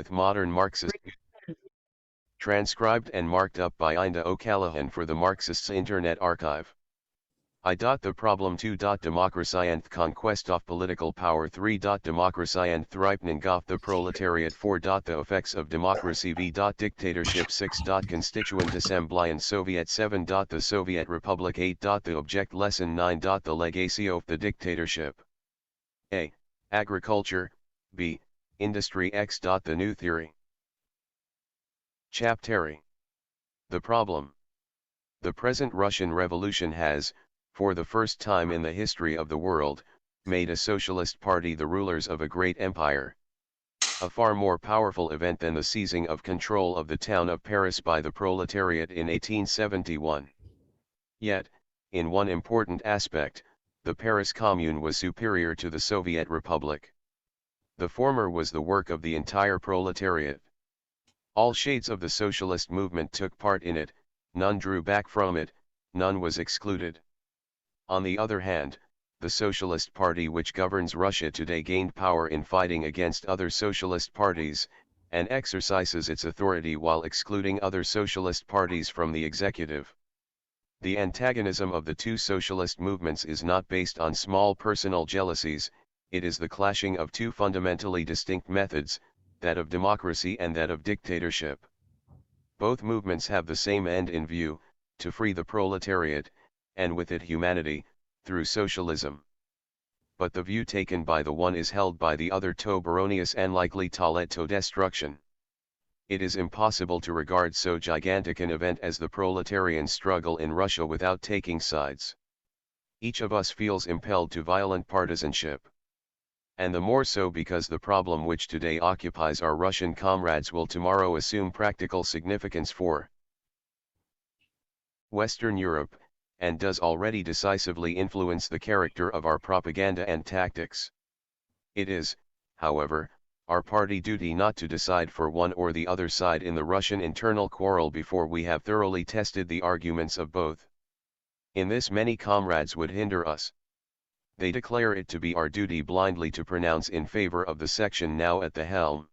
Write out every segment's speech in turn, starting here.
with modern Marxist, transcribed and marked up by Inda O'Callaghan for the Marxists Internet Archive. The problem 2. Democracy and conquest of political power 3. Democracy and thriving of the proletariat 4. The effects of democracy v. Dictatorship 6. Constituent Assembly and Soviet 7. The Soviet Republic 8. The object lesson 9. The legacy of the dictatorship. A. Agriculture, b. Industry X. The new theory. Chapter. The problem. The present Russian Revolution has, for the first time in the history of the world, made a socialist party the rulers of a great empire. A far more powerful event than the seizing of control of the town of Paris by the proletariat in 1871. Yet, in one important aspect, the Paris Commune was superior to the Soviet Republic. The former was the work of the entire proletariat. All shades of the socialist movement took part in it, none drew back from it, none was excluded. On the other hand, the Socialist Party which governs Russia today gained power in fighting against other socialist parties, and exercises its authority while excluding other socialist parties from the executive. The antagonism of the two socialist movements is not based on small personal jealousies, it is the clashing of two fundamentally distinct methods, that of democracy and that of dictatorship. Both movements have the same end in view, to free the proletariat, and with it humanity, through socialism. But the view taken by the one is held by the other to erroneous and likely to lead to destruction. It is impossible to regard so gigantic an event as the proletarian struggle in Russia without taking sides. Each of us feels impelled to violent partisanship. And the more so because the problem which today occupies our Russian comrades will tomorrow assume practical significance for Western Europe, and does already decisively influence the character of our propaganda and tactics. It is, however, our party duty not to decide for one or the other side in the Russian internal quarrel before we have thoroughly tested the arguments of both. In this many comrades would hinder us. They declare it to be our duty blindly to pronounce in favor of the section now at the helm.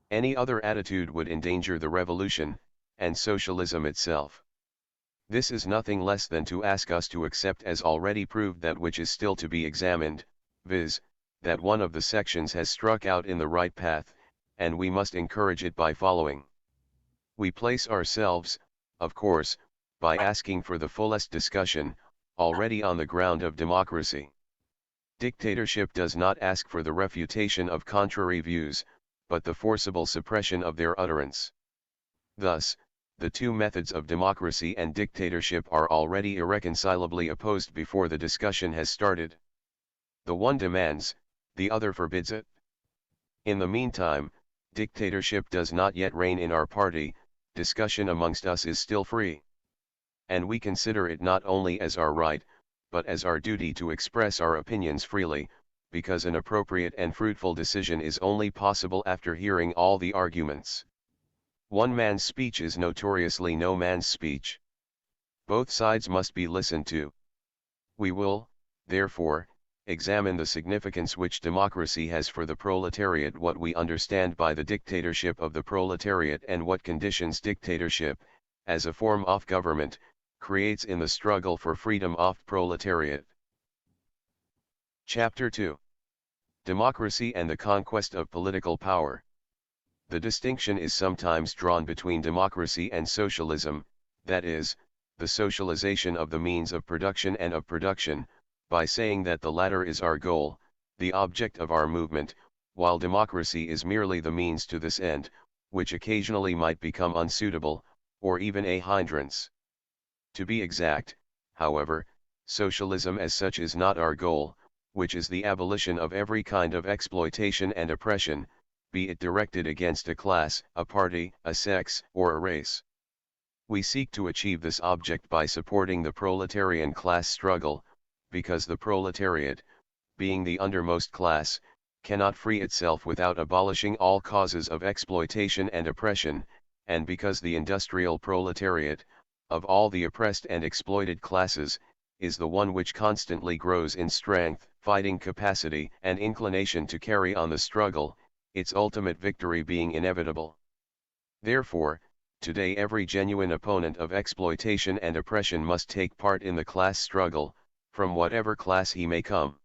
Any other attitude would endanger the revolution, and socialism itself. This is nothing less than to ask us to accept as already proved that which is still to be examined, viz., that one of the sections has struck out in the right path, and we must encourage it by following. We place ourselves, of course, by asking for the fullest discussion, already on the ground of democracy. Dictatorship does not ask for the refutation of contrary views, but the forcible suppression of their utterance. Thus, the two methods of democracy and dictatorship are already irreconcilably opposed before the discussion has started. The one demands, the other forbids it. In the meantime, dictatorship does not yet reign in our party, discussion amongst us is still free. And we consider it not only as our right, but as our duty to express our opinions freely, because an appropriate and fruitful decision is only possible after hearing all the arguments. One man's speech is notoriously no man's speech. Both sides must be listened to. We will, therefore, examine the significance which democracy has for the proletariat, what we understand by the dictatorship of the proletariat, and what conditions dictatorship, as a form of government, creates in the struggle for freedom of proletariat. Chapter 2. Democracy and the conquest of political power. The distinction is sometimes drawn between democracy and socialism, that is, the socialization of the means of production and of production, by saying that the latter is our goal, the object of our movement, while democracy is merely the means to this end, which occasionally might become unsuitable, or even a hindrance. To be exact, however, socialism as such is not our goal, which is the abolition of every kind of exploitation and oppression, be it directed against a class, a party, a sex, or a race. We seek to achieve this object by supporting the proletarian class struggle, because the proletariat, being the undermost class, cannot free itself without abolishing all causes of exploitation and oppression, and because the industrial proletariat, of all the oppressed and exploited classes, is the one which constantly grows in strength, fighting capacity, and inclination to carry on the struggle. its ultimate victory being inevitable. Therefore, today every genuine opponent of exploitation and oppression must take part in the class struggle, from whatever class he may come.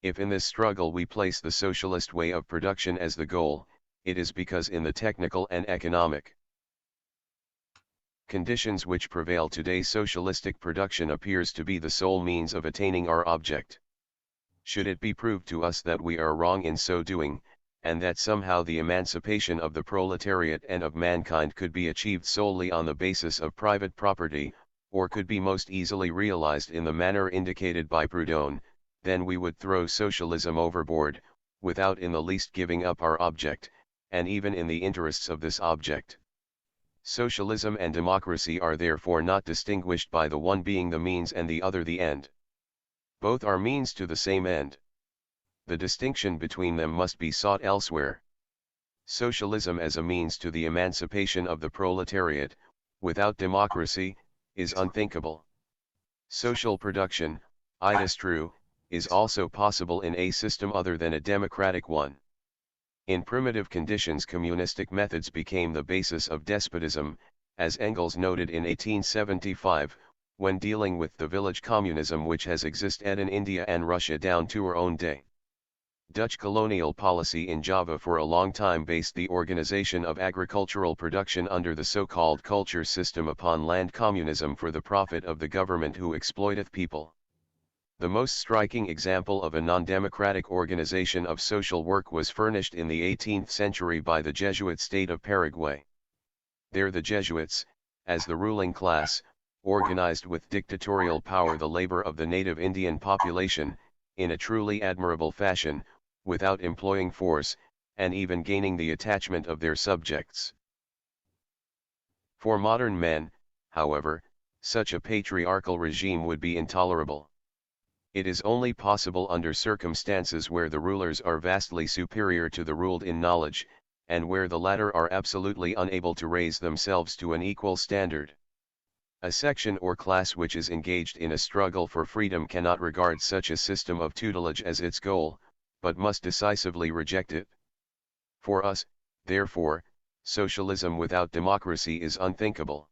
If in this struggle we place the socialist way of production as the goal, it is because in the technical and economic conditions which prevail today socialistic production appears to be the sole means of attaining our object. Should it be proved to us that we are wrong in so doing, and that somehow the emancipation of the proletariat and of mankind could be achieved solely on the basis of private property, or could be most easily realized in the manner indicated by Proudhon, then we would throw socialism overboard, without in the least giving up our object, and even in the interests of this object. Socialism and democracy are therefore not distinguished by the one being the means and the other the end. Both are means to the same end. The distinction between them must be sought elsewhere. Socialism as a means to the emancipation of the proletariat, without democracy, is unthinkable. Social production, it is true, is also possible in a system other than a democratic one. In primitive conditions communistic methods became the basis of despotism, as Engels noted in 1875, when dealing with the village communism which has existed in India and Russia down to our own day. Dutch colonial policy in Java for a long time based the organization of agricultural production under the so-called culture system upon land communism for the profit of the government who exploiteth people. The most striking example of a non-democratic organization of social work was furnished in the 18th century by the Jesuit state of Paraguay. There the Jesuits, as the ruling class, organized with dictatorial power the labor of the native Indian population, in a truly admirable fashion, without employing force, and even gaining the attachment of their subjects. For modern men, however, such a patriarchal regime would be intolerable. It is only possible under circumstances where the rulers are vastly superior to the ruled in knowledge, and where the latter are absolutely unable to raise themselves to an equal standard. A section or class which is engaged in a struggle for freedom cannot regard such a system of tutelage as its goal, but must decisively reject it. For us, therefore, socialism without democracy is unthinkable.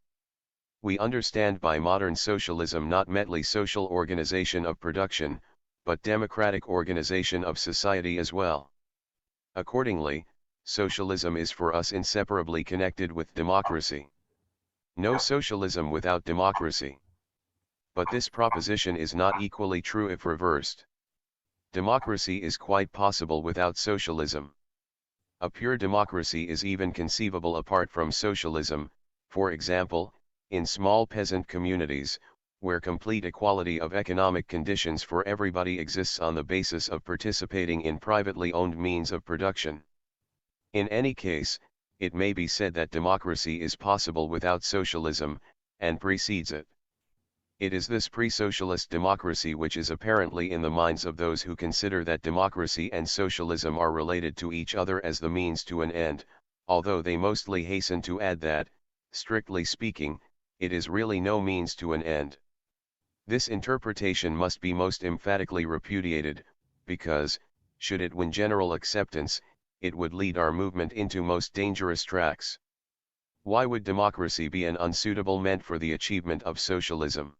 We understand by modern socialism not merely social organization of production, but democratic organization of society as well. Accordingly, socialism is for us inseparably connected with democracy. No socialism without democracy. But this proposition is not equally true if reversed. Democracy is quite possible without socialism. A pure democracy is even conceivable apart from socialism, for example, in small peasant communities, where complete equality of economic conditions for everybody exists on the basis of participating in privately owned means of production. In any case, it may be said that democracy is possible without socialism, and precedes it. It is this pre-socialist democracy which is apparently in the minds of those who consider that democracy and socialism are related to each other as the means to an end, although they mostly hasten to add that, strictly speaking, it is really no means to an end. This interpretation must be most emphatically repudiated, because, should it win general acceptance, it would lead our movement into most dangerous tracks. Why would democracy be an unsuitable meant for the achievement of socialism?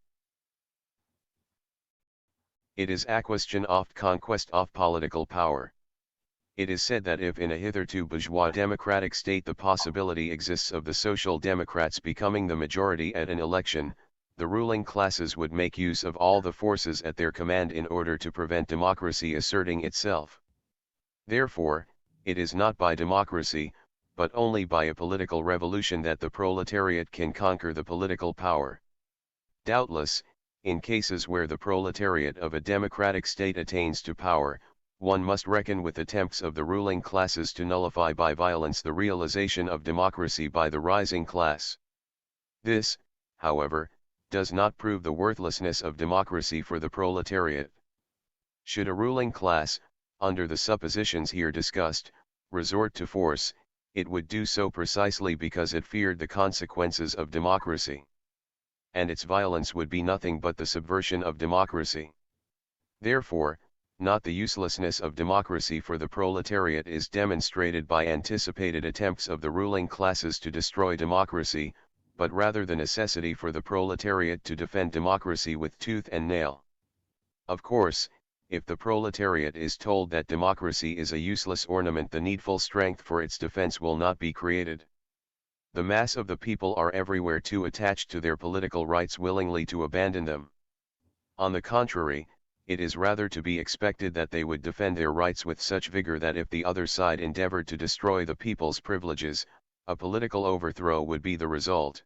It is a question of conquest of political power. It is said that if in a hitherto bourgeois democratic state the possibility exists of the social democrats becoming the majority at an election, the ruling classes would make use of all the forces at their command in order to prevent democracy asserting itself. Therefore, it is not by democracy, but only by a political revolution that the proletariat can conquer the political power. Doubtless, in cases where the proletariat of a democratic state attains to power, one must reckon with attempts of the ruling classes to nullify by violence the realization of democracy by the rising class. This, however, does not prove the worthlessness of democracy for the proletariat. Should a ruling class, under the suppositions here discussed, resort to force, it would do so precisely because it feared the consequences of democracy. And its violence would be nothing but the subversion of democracy. Therefore, not the uselessness of democracy for the proletariat is demonstrated by anticipated attempts of the ruling classes to destroy democracy, but rather the necessity for the proletariat to defend democracy with tooth and nail. Of course, if the proletariat is told that democracy is a useless ornament, the needful strength for its defense will not be created. The mass of the people are everywhere too attached to their political rights willingly to abandon them. On the contrary, it is rather to be expected that they would defend their rights with such vigor that if the other side endeavored to destroy the people's privileges, a political overthrow would be the result.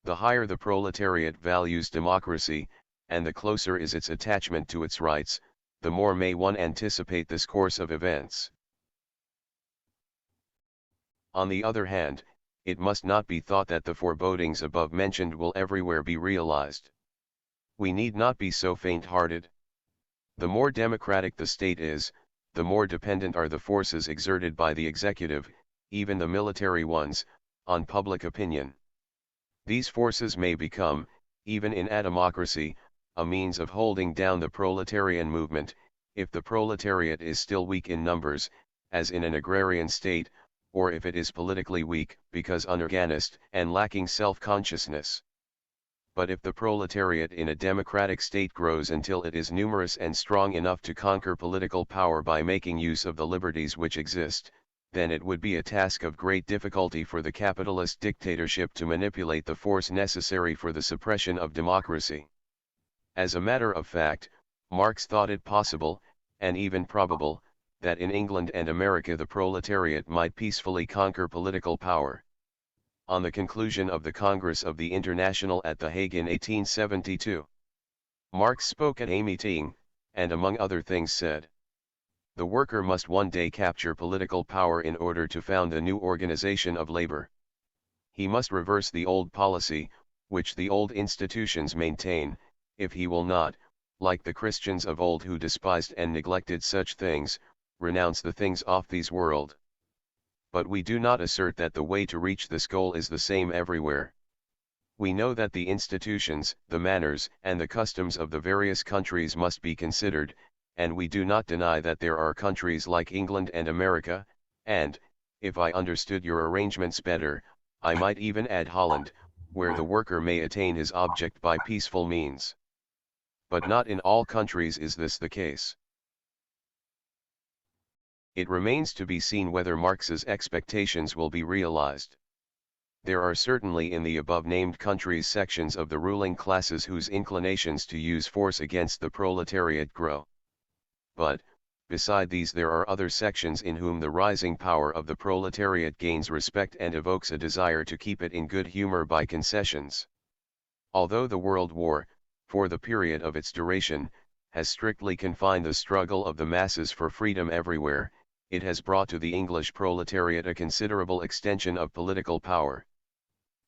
The higher the proletariat values democracy, and the closer is its attachment to its rights, the more may one anticipate this course of events. On the other hand, it must not be thought that the forebodings above mentioned will everywhere be realized. We need not be so faint-hearted. The more democratic the state is, the more dependent are the forces exerted by the executive, even the military ones, on public opinion. These forces may become, even in a democracy, a means of holding down the proletarian movement, if the proletariat is still weak in numbers, as in an agrarian state, or if it is politically weak, because unorganized and lacking self-consciousness. But if the proletariat in a democratic state grows until it is numerous and strong enough to conquer political power by making use of the liberties which exist, then it would be a task of great difficulty for the capitalist dictatorship to manipulate the force necessary for the suppression of democracy. As a matter of fact, Marx thought it possible, and even probable, that in England and America the proletariat might peacefully conquer political power. On the conclusion of the Congress of the International at The Hague in 1872, Marx spoke at a meeting, and among other things said, "The worker must one day capture political power in order to found a new organization of labor. He must reverse the old policy, which the old institutions maintain. If he will not, like the Christians of old who despised and neglected such things, renounce the things of this world." But we do not assert that the way to reach this goal is the same everywhere. We know that the institutions, the manners, and the customs of the various countries must be considered, and we do not deny that there are countries like England and America, and, if I understood your arrangements better, I might even add Holland, where the worker may attain his object by peaceful means. But not in all countries is this the case. It remains to be seen whether Marx's expectations will be realized. There are certainly in the above-named countries sections of the ruling classes whose inclinations to use force against the proletariat grow. But, beside these there are other sections in whom the rising power of the proletariat gains respect and evokes a desire to keep it in good humor by concessions. Although the World War, for the period of its duration, has strictly confined the struggle of the masses for freedom everywhere, it has brought to the English proletariat a considerable extension of political power.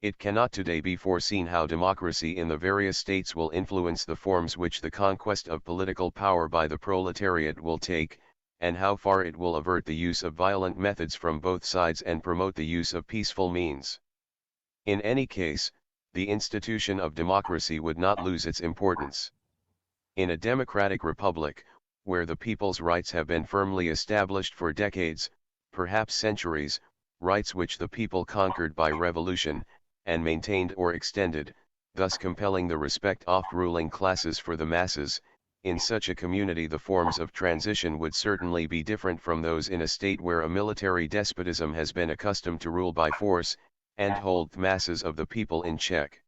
It cannot today be foreseen how democracy in the various states will influence the forms which the conquest of political power by the proletariat will take, and how far it will avert the use of violent methods from both sides and promote the use of peaceful means. In any case, the institution of democracy would not lose its importance. In a democratic republic, where the people's rights have been firmly established for decades, perhaps centuries, rights which the people conquered by revolution, and maintained or extended, thus compelling the respect of ruling classes for the masses, in such a community the forms of transition would certainly be different from those in a state where a military despotism has been accustomed to rule by force, and hold the masses of the people in check.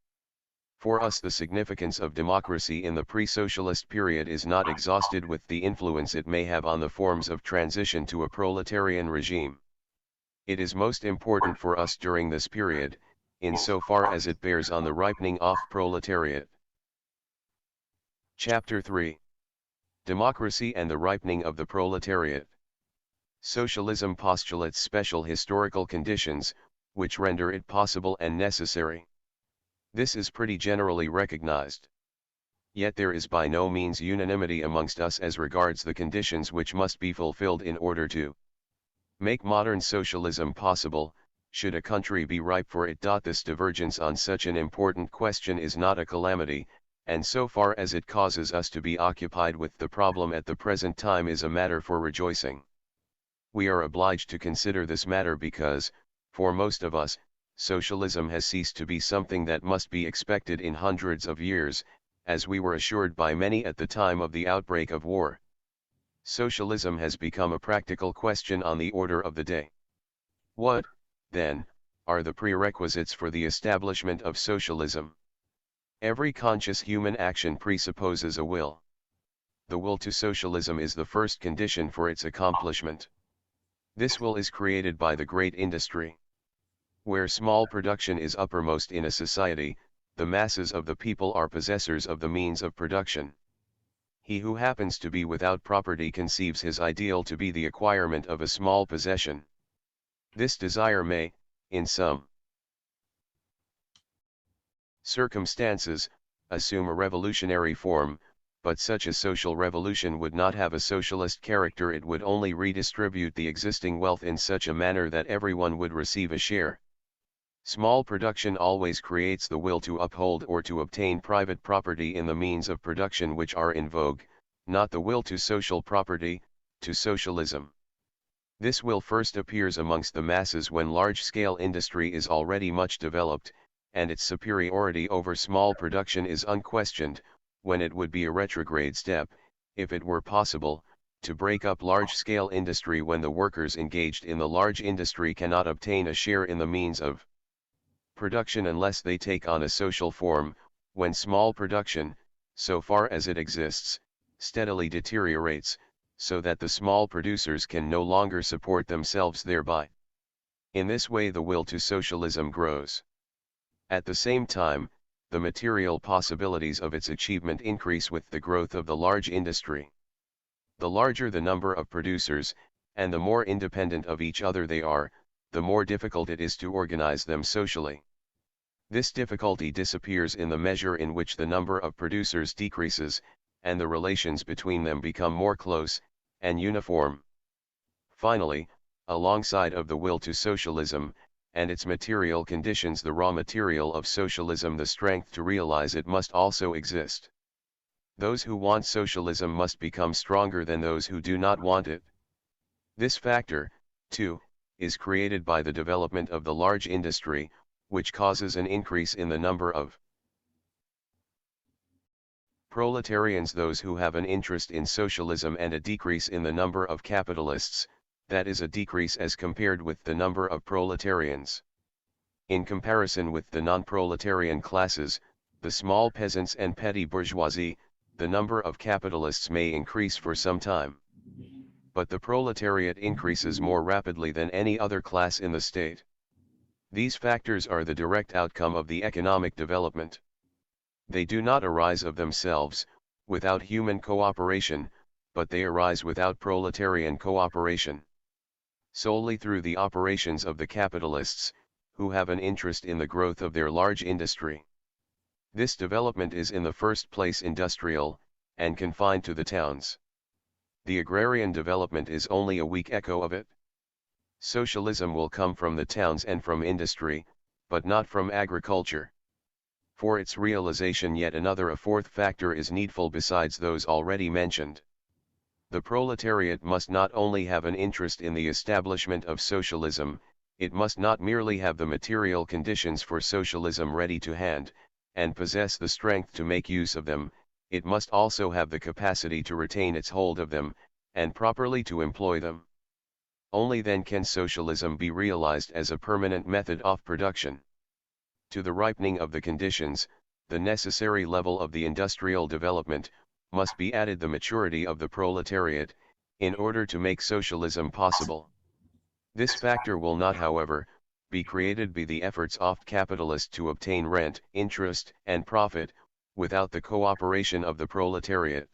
For us the significance of democracy in the pre-socialist period is not exhausted with the influence it may have on the forms of transition to a proletarian regime. It is most important for us during this period, in so far as it bears on the ripening of proletariat. Chapter 3. Democracy and the ripening of the proletariat. Socialism postulates special historical conditions, which render it possible and necessary. This is pretty generally recognized. Yet there is by no means unanimity amongst us as regards the conditions which must be fulfilled in order to make modern socialism possible, should a country be ripe for it. This divergence on such an important question is not a calamity, and so far as it causes us to be occupied with the problem at the present time is a matter for rejoicing. We are obliged to consider this matter because, for most of us, socialism has ceased to be something that must be expected in hundreds of years, as we were assured by many at the time of the outbreak of war. Socialism has become a practical question on the order of the day. What, then, are the prerequisites for the establishment of socialism? Every conscious human action presupposes a will. The will to socialism is the first condition for its accomplishment. This will is created by the great industry. Where small production is uppermost in a society, the masses of the people are possessors of the means of production. He who happens to be without property conceives his ideal to be the acquirement of a small possession. This desire may, in some circumstances, assume a revolutionary form, but such a social revolution would not have a socialist character. It would only redistribute the existing wealth in such a manner that everyone would receive a share. Small production always creates the will to uphold or to obtain private property in the means of production which are in vogue, not the will to social property, to socialism. This will first appears amongst the masses when large-scale industry is already much developed, and its superiority over small production is unquestioned, when it would be a retrograde step, if it were possible, to break up large-scale industry when the workers engaged in the large industry cannot obtain a share in the means of production unless they take on a social form, when small production, so far as it exists, steadily deteriorates, so that the small producers can no longer support themselves thereby. In this way the will to socialism grows. At the same time, the material possibilities of its achievement increase with the growth of the large industry. The larger the number of producers, and the more independent of each other they are, the more difficult it is to organize them socially. This difficulty disappears in the measure in which the number of producers decreases, and the relations between them become more close and uniform. Finally, alongside of the will to socialism, and its material conditions, the raw material of socialism, the strength to realize it, must also exist. Those who want socialism must become stronger than those who do not want it. This factor, too, is created by the development of the large industry, which causes an increase in the number of proletarians, those who have an interest in socialism, and a decrease in the number of capitalists, that is, a decrease as compared with the number of proletarians. In comparison with the non-proletarian classes, the small peasants and petty bourgeoisie, the number of capitalists may increase for some time. But the proletariat increases more rapidly than any other class in the state. These factors are the direct outcome of the economic development. They do not arise of themselves, without human cooperation, but they arise without proletarian cooperation. Solely through the operations of the capitalists, who have an interest in the growth of their large industry. This development is in the first place industrial, and confined to the towns. The agrarian development is only a weak echo of it. Socialism will come from the towns and from industry, but not from agriculture. For its realization yet another, a fourth factor is needful besides those already mentioned. The proletariat must not only have an interest in the establishment of socialism, it must not merely have the material conditions for socialism ready to hand, and possess the strength to make use of them, it must also have the capacity to retain its hold of them, and properly to employ them. Only then can socialism be realized as a permanent method of production. To the ripening of the conditions, the necessary level of the industrial development, must be added the maturity of the proletariat, in order to make socialism possible. This factor will not, however, be created by the efforts of capitalists to obtain rent, interest, and profit, without the cooperation of the proletariat.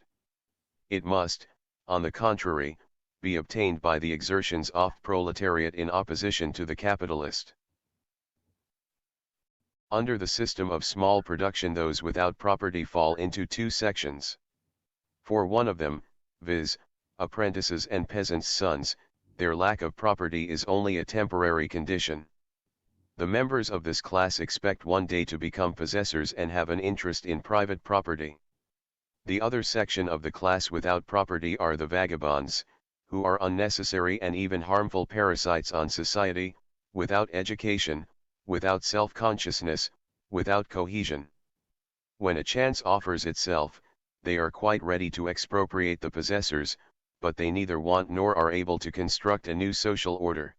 It must, on the contrary, be obtained by the exertions of proletariat in opposition to the capitalist. Under the system of small production, those without property fall into two sections. For one of them, viz., apprentices and peasants' sons, their lack of property is only a temporary condition. The members of this class expect one day to become possessors and have an interest in private property. The other section of the class without property are the vagabonds, who are unnecessary and even harmful parasites on society, without education, without self-consciousness, without cohesion. When a chance offers itself, they are quite ready to expropriate the possessors, but they neither want nor are able to construct a new social order.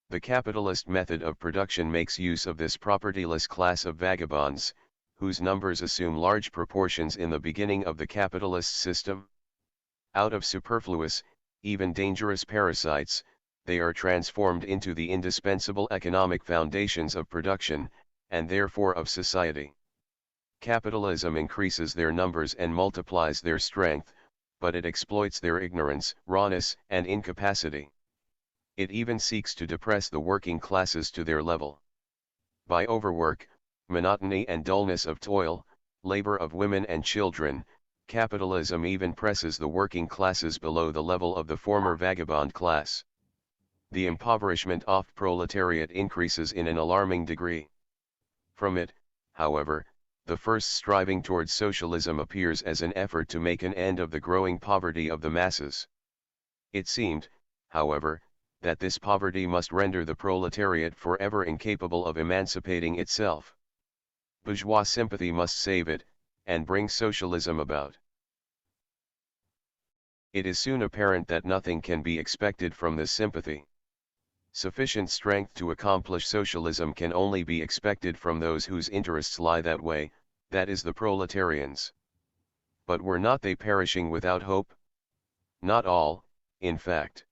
The capitalist method of production makes use of this propertyless class of vagabonds, whose numbers assume large proportions in the beginning of the capitalist system. Out of superfluous, even dangerous parasites, they are transformed into the indispensable economic foundations of production, and therefore of society. Capitalism increases their numbers and multiplies their strength, but it exploits their ignorance, rawness, and incapacity. It even seeks to depress the working classes to their level. By overwork, monotony and dullness of toil, labor of women and children, capitalism even presses the working classes below the level of the former vagabond class. The impoverishment of proletariat increases in an alarming degree. From it, however, the first striving towards socialism appears as an effort to make an end of the growing poverty of the masses. It seemed, however, that this poverty must render the proletariat forever incapable of emancipating itself. Bourgeois sympathy must save it, and bring socialism about. It is soon apparent that nothing can be expected from this sympathy. Sufficient strength to accomplish socialism can only be expected from those whose interests lie that way, that is the proletarians. But were not they perishing without hope? Not all, in fact.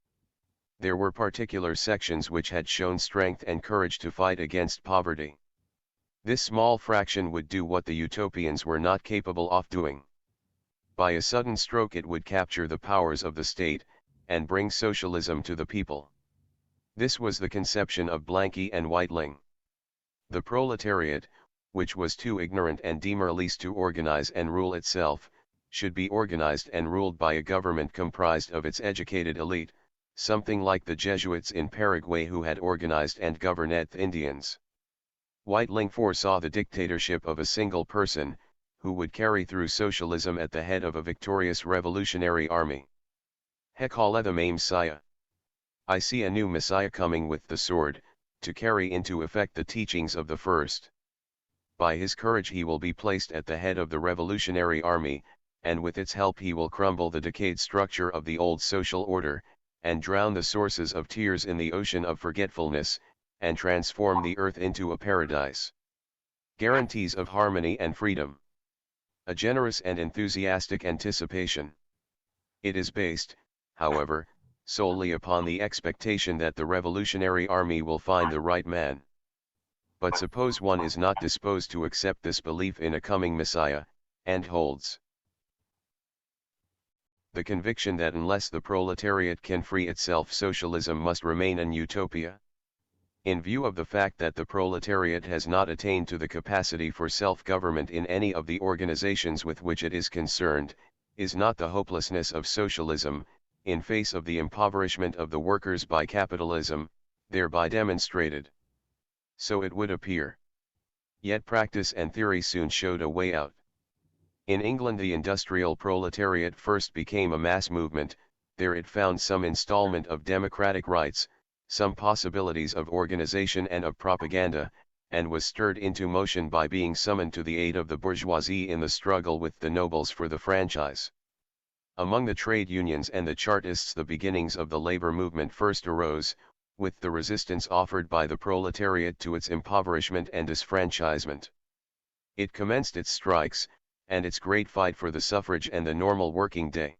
There were particular sections which had shown strength and courage to fight against poverty. This small fraction would do what the utopians were not capable of doing. By a sudden stroke it would capture the powers of the state, and bring socialism to the people. This was the conception of Blanqui and Weitling. The proletariat, which was too ignorant and demoralized to organize and rule itself, should be organized and ruled by a government comprised of its educated elite, something like the Jesuits in Paraguay who had organized and governed the Indians. Weitling foresaw the dictatorship of a single person, who would carry through socialism at the head of a victorious revolutionary army. He called the Messiah. I see a new Messiah coming with the sword, to carry into effect the teachings of the first. By his courage he will be placed at the head of the revolutionary army, and with its help he will crumble the decayed structure of the old social order, and drown the sources of tears in the ocean of forgetfulness, and transform the earth into a paradise. Guarantees of harmony and freedom. A generous and enthusiastic anticipation. It is based, however, solely upon the expectation that the revolutionary army will find the right man. But suppose one is not disposed to accept this belief in a coming Messiah, and holds the conviction that unless the proletariat can free itself, socialism must remain an utopia. In view of the fact that the proletariat has not attained to the capacity for self-government in any of the organizations with which it is concerned, is not the hopelessness of socialism, in face of the impoverishment of the workers by capitalism, thereby demonstrated? So it would appear. Yet practice and theory soon showed a way out. In England the industrial proletariat first became a mass movement. There it found some installment of democratic rights, some possibilities of organization and of propaganda, and was stirred into motion by being summoned to the aid of the bourgeoisie in the struggle with the nobles for the franchise. Among the trade unions and the Chartists the beginnings of the labor movement first arose, with the resistance offered by the proletariat to its impoverishment and disfranchisement. It commenced its strikes, and its great fight for the suffrage and the normal working day.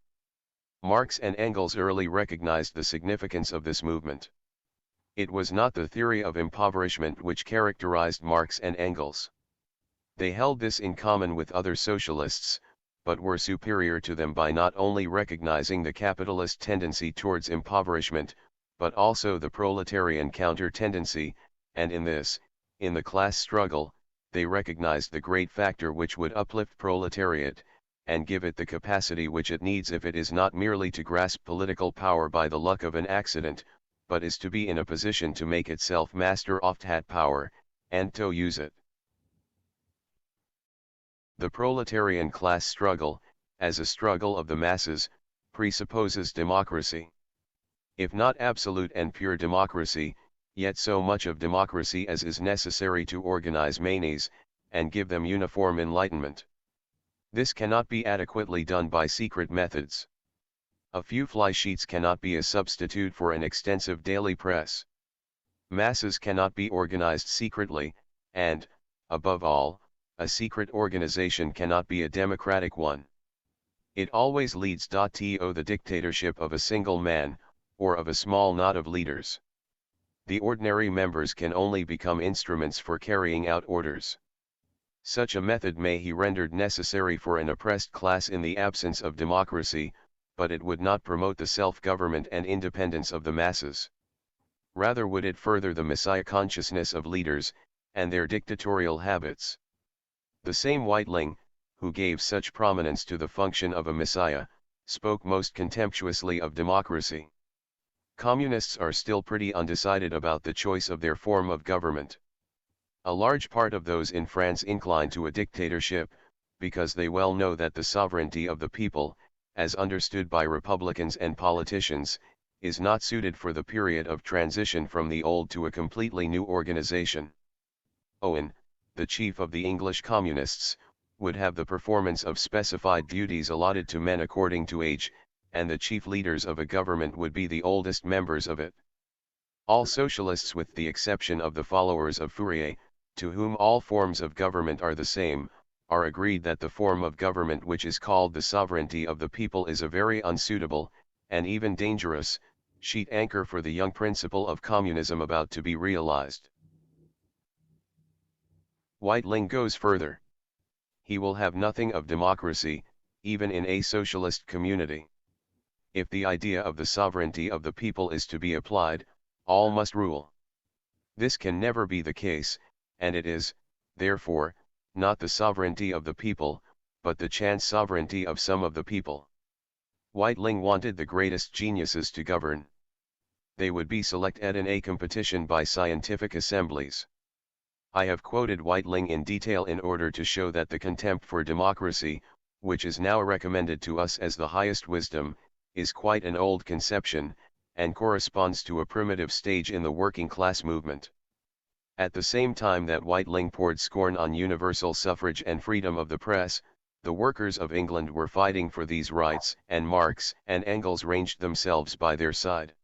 Marx and Engels early recognized the significance of this movement. It was not the theory of impoverishment which characterized Marx and Engels. They held this in common with other socialists, but were superior to them by not only recognizing the capitalist tendency towards impoverishment, but also the proletarian counter-tendency, and in the class struggle, they recognized the great factor which would uplift proletariat, and give it the capacity which it needs if it is not merely to grasp political power by the luck of an accident, but is to be in a position to make itself master of that power, and to use it. The proletarian class struggle, as a struggle of the masses, presupposes democracy. If not absolute and pure democracy, yet so much of democracy as is necessary to organize manes, and give them uniform enlightenment. This cannot be adequately done by secret methods. A few fly sheets cannot be a substitute for an extensive daily press. Masses cannot be organized secretly, and, above all, a secret organization cannot be a democratic one. It always leads to the dictatorship of a single man, or of a small knot of leaders. The ordinary members can only become instruments for carrying out orders. Such a method may be rendered necessary for an oppressed class in the absence of democracy, but it would not promote the self-government and independence of the masses. Rather would it further the messiah consciousness of leaders, and their dictatorial habits. The same Whiteling, who gave such prominence to the function of a messiah, spoke most contemptuously of democracy. Communists are still pretty undecided about the choice of their form of government. A large part of those in France incline to a dictatorship, because they well know that the sovereignty of the people, as understood by republicans and politicians, is not suited for the period of transition from the old to a completely new organization. Owen, the chief of the English communists, would have the performance of specified duties allotted to men according to age, and the chief leaders of a government would be the oldest members of it. All socialists, with the exception of the followers of Fourier, to whom all forms of government are the same, are agreed that the form of government which is called the sovereignty of the people is a very unsuitable, and even dangerous, sheet anchor for the young principle of communism about to be realized. Whiteling goes further. He will have nothing of democracy, even in a socialist community. If the idea of the sovereignty of the people is to be applied, all must rule. This can never be the case, and it is, therefore, not the sovereignty of the people, but the chance sovereignty of some of the people. Whiteling wanted the greatest geniuses to govern. They would be selected in a competition by scientific assemblies. I have quoted Whiteling in detail in order to show that the contempt for democracy, which is now recommended to us as the highest wisdom, is quite an old conception, and corresponds to a primitive stage in the working class movement. At the same time that Whiteling poured scorn on universal suffrage and freedom of the press, the workers of England were fighting for these rights, and Marx and Engels ranged themselves by their side.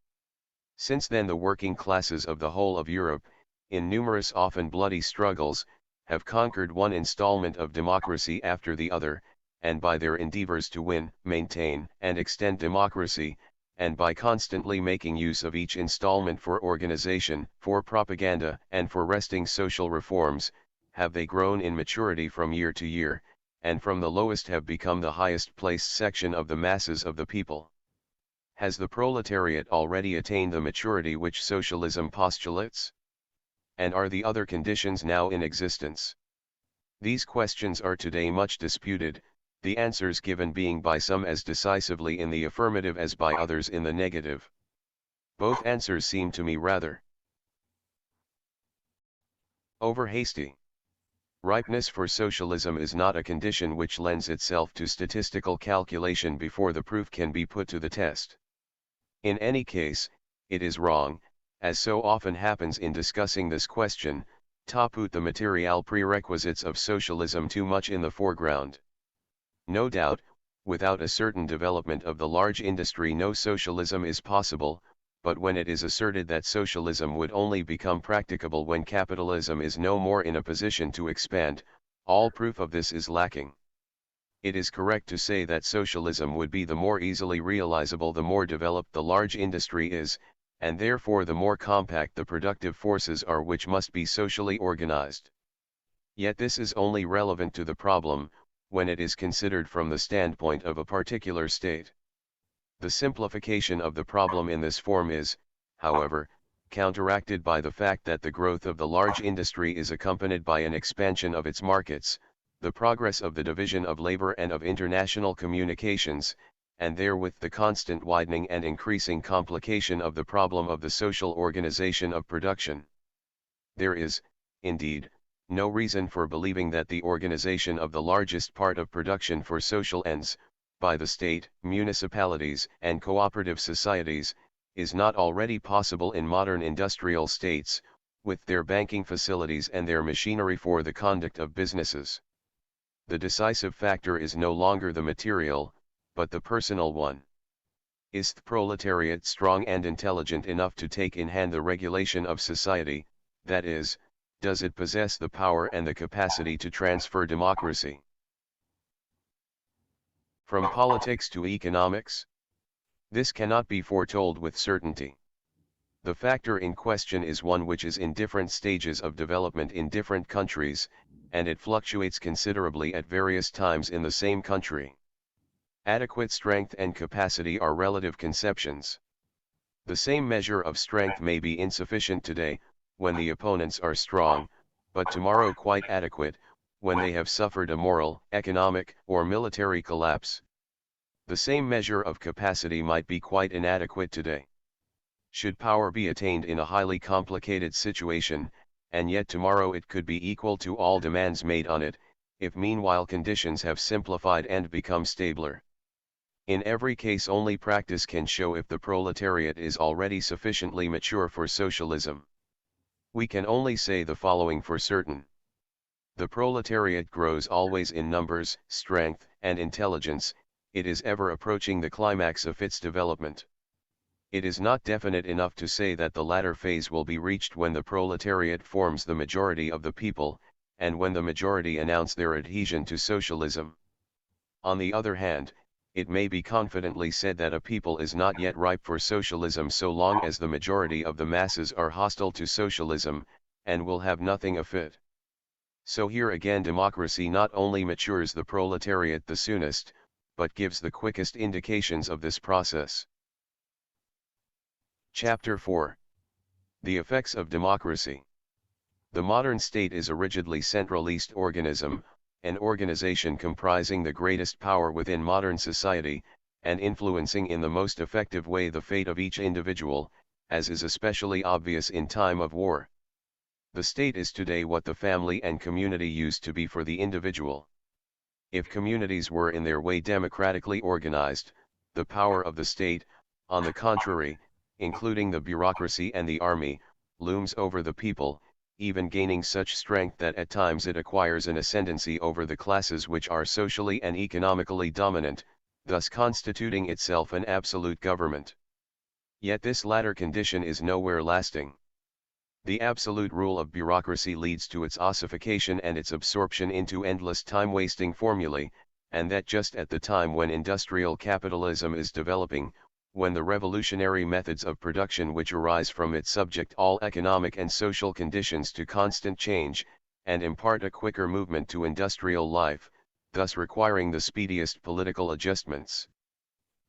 Since then the working classes of the whole of Europe, in numerous often bloody struggles, have conquered one installment of democracy after the other, and by their endeavors to win, maintain, and extend democracy, and by constantly making use of each installment for organization, for propaganda, and for wresting social reforms, have they grown in maturity from year to year, and from the lowest have become the highest placed section of the masses of the people. Has the proletariat already attained the maturity which socialism postulates? And are the other conditions now in existence? These questions are today much disputed, the answers given being by some as decisively in the affirmative as by others in the negative. Both answers seem to me rather over hasty. Ripeness for socialism is not a condition which lends itself to statistical calculation before the proof can be put to the test. In any case, it is wrong, as so often happens in discussing this question, to put the material prerequisites of socialism too much in the foreground. No doubt, without a certain development of the large industry no socialism is possible, but when it is asserted that socialism would only become practicable when capitalism is no more in a position to expand, all proof of this is lacking. It is correct to say that socialism would be the more easily realizable the more developed the large industry is, and therefore the more compact the productive forces are which must be socially organized. Yet this is only relevant to the problem, when it is considered from the standpoint of a particular state. The simplification of the problem in this form is, however, counteracted by the fact that the growth of the large industry is accompanied by an expansion of its markets, the progress of the division of labor and of international communications, and therewith the constant widening and increasing complication of the problem of the social organization of production. There is, indeed, no reason for believing that the organization of the largest part of production for social ends, by the state, municipalities, and cooperative societies, is not already possible in modern industrial states, with their banking facilities and their machinery for the conduct of businesses. The decisive factor is no longer the material, but the personal one. Is the proletariat strong and intelligent enough to take in hand the regulation of society, that is, does it possess the power and the capacity to transfer democracy? From politics to economics? This cannot be foretold with certainty. The factor in question is one which is in different stages of development in different countries, and it fluctuates considerably at various times in the same country. Adequate strength and capacity are relative conceptions. The same measure of strength may be insufficient today, when the opponents are strong, but tomorrow quite adequate, when they have suffered a moral, economic, or military collapse. The same measure of capacity might be quite inadequate today. Should power be attained in a highly complicated situation, and yet tomorrow it could be equal to all demands made on it, if meanwhile conditions have simplified and become stabler. In every case only practice can show if the proletariat is already sufficiently mature for socialism. We can only say the following for certain. The proletariat grows always in numbers, strength, and intelligence, it is ever approaching the climax of its development. It is not definite enough to say that the latter phase will be reached when the proletariat forms the majority of the people, and when the majority announce their adhesion to socialism. On the other hand, it may be confidently said that a people is not yet ripe for socialism so long as the majority of the masses are hostile to socialism, and will have nothing of it. So here again democracy not only matures the proletariat the soonest, but gives the quickest indications of this process. Chapter 4. The effects of democracy. The modern state is a rigidly centralist organism, an organization comprising the greatest power within modern society, and influencing in the most effective way the fate of each individual, as is especially obvious in time of war. The state is today what the family and community used to be for the individual. If communities were in their way democratically organized, the power of the state, on the contrary, including the bureaucracy and the army, looms over the people, even gaining such strength that at times it acquires an ascendancy over the classes which are socially and economically dominant, thus constituting itself an absolute government. Yet this latter condition is nowhere lasting. The absolute rule of bureaucracy leads to its ossification and its absorption into endless time-wasting formulae, and that just at the time when industrial capitalism is developing, when the revolutionary methods of production which arise from it subject all economic and social conditions to constant change, and impart a quicker movement to industrial life, thus requiring the speediest political adjustments.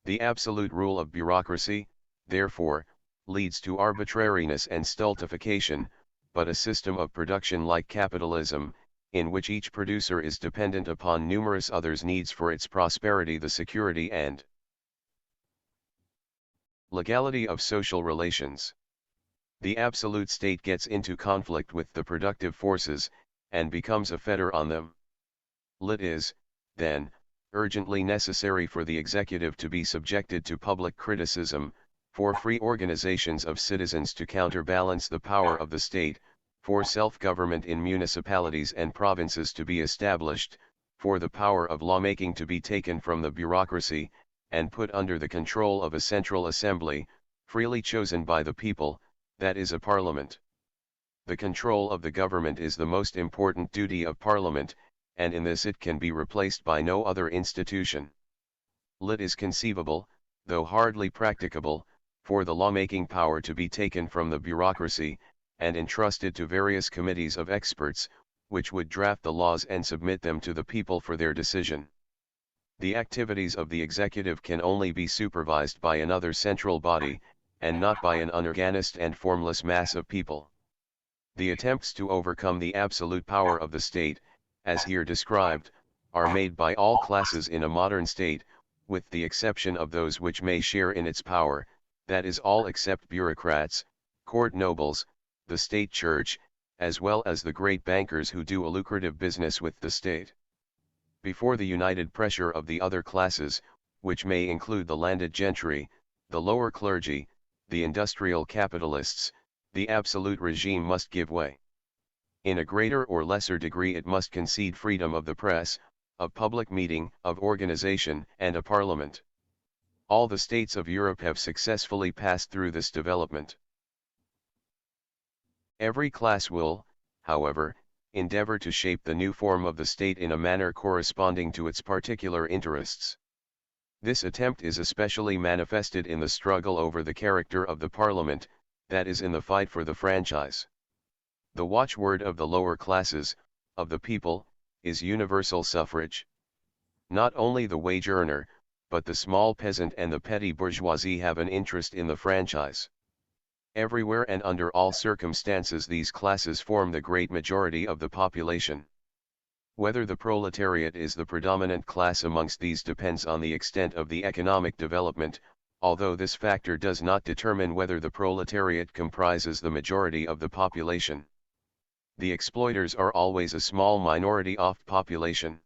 The absolute rule of bureaucracy, therefore, leads to arbitrariness and stultification, but a system of production like capitalism, in which each producer is dependent upon numerous others' needs for its prosperity, the security and legality of social relations. The absolute state gets into conflict with the productive forces, and becomes a fetter on them. It is, then, urgently necessary for the executive to be subjected to public criticism, for free organizations of citizens to counterbalance the power of the state, for self-government in municipalities and provinces to be established, for the power of lawmaking to be taken from the bureaucracy, and put under the control of a central assembly, freely chosen by the people, that is a parliament. The control of the government is the most important duty of parliament, and in this it can be replaced by no other institution. It is conceivable, though hardly practicable, for the lawmaking power to be taken from the bureaucracy, and entrusted to various committees of experts, which would draft the laws and submit them to the people for their decision. The activities of the executive can only be supervised by another central body, and not by an unorganized and formless mass of people. The attempts to overcome the absolute power of the state, as here described, are made by all classes in a modern state, with the exception of those which may share in its power, that is all except bureaucrats, court nobles, the state church, as well as the great bankers who do a lucrative business with the state. Before the united pressure of the other classes, which may include the landed gentry, the lower clergy, the industrial capitalists, the absolute regime must give way. In a greater or lesser degree it must concede freedom of the press, of public meeting, of organization, and a parliament. All the states of Europe have successfully passed through this development. Every class will, however, endeavor to shape the new form of the state in a manner corresponding to its particular interests. This attempt is especially manifested in the struggle over the character of the parliament, that is in the fight for the franchise. The watchword of the lower classes, of the people, is universal suffrage. Not only the wage earner, but the small peasant and the petty bourgeoisie have an interest in the franchise. Everywhere and under all circumstances these classes form the great majority of the population. Whether the proletariat is the predominant class amongst these depends on the extent of the economic development, although this factor does not determine whether the proletariat comprises the majority of the population. The exploiters are always a small minority of population.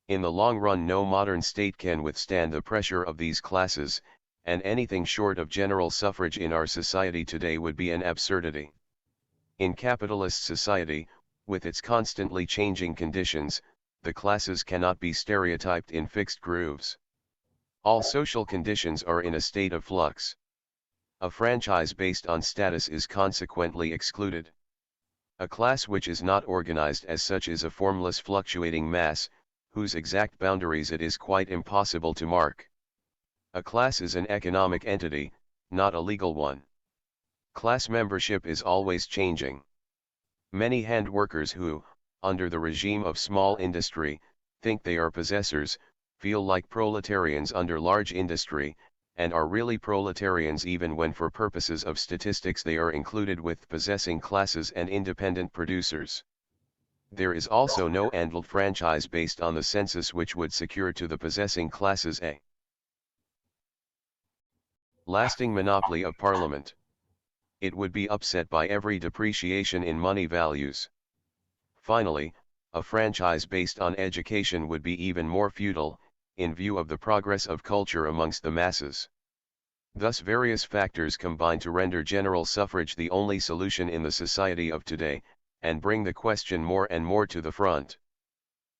In the long run no modern state can withstand the pressure of these classes, and anything short of general suffrage in our society today would be an absurdity. In capitalist society, with its constantly changing conditions, the classes cannot be stereotyped in fixed grooves. All social conditions are in a state of flux. A franchise based on status is consequently excluded. A class which is not organized as such is a formless fluctuating mass, whose exact boundaries it is quite impossible to mark. A class is an economic entity, not a legal one. Class membership is always changing. Many hand workers who, under the regime of small industry, think they are possessors, feel like proletarians under large industry, and are really proletarians even when for purposes of statistics they are included with possessing classes and independent producers. There is also no handled franchise based on the census which would secure to the possessing classes a lasting monopoly of parliament. It would be upset by every depreciation in money values. Finally, a franchise based on education would be even more futile, in view of the progress of culture amongst the masses. Thus various factors combine to render general suffrage the only solution in the society of today, and bring the question more and more to the front.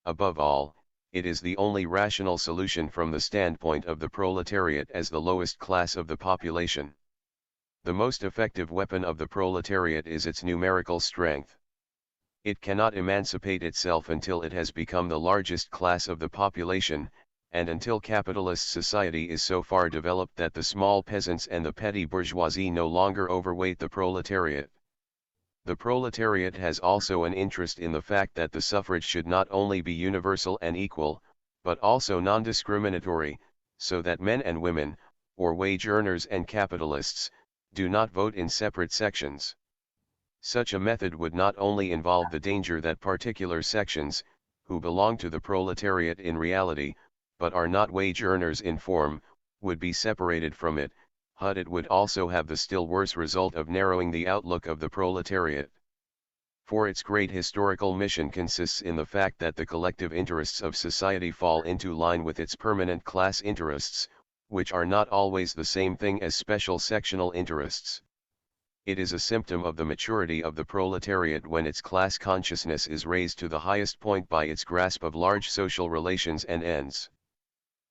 Above all, it is the only rational solution from the standpoint of the proletariat as the lowest class of the population. The most effective weapon of the proletariat is its numerical strength. It cannot emancipate itself until it has become the largest class of the population, and until capitalist society is so far developed that the small peasants and the petty bourgeoisie no longer overweight the proletariat. The proletariat has also an interest in the fact that the suffrage should not only be universal and equal, but also non-discriminatory, so that men and women, or wage earners and capitalists, do not vote in separate sections. Such a method would not only involve the danger that particular sections, who belong to the proletariat in reality, but are not wage earners in form, would be separated from it, but it would also have the still worse result of narrowing the outlook of the proletariat. For its great historical mission consists in the fact that the collective interests of society fall into line with its permanent class interests, which are not always the same thing as special sectional interests. It is a symptom of the maturity of the proletariat when its class consciousness is raised to the highest point by its grasp of large social relations and ends.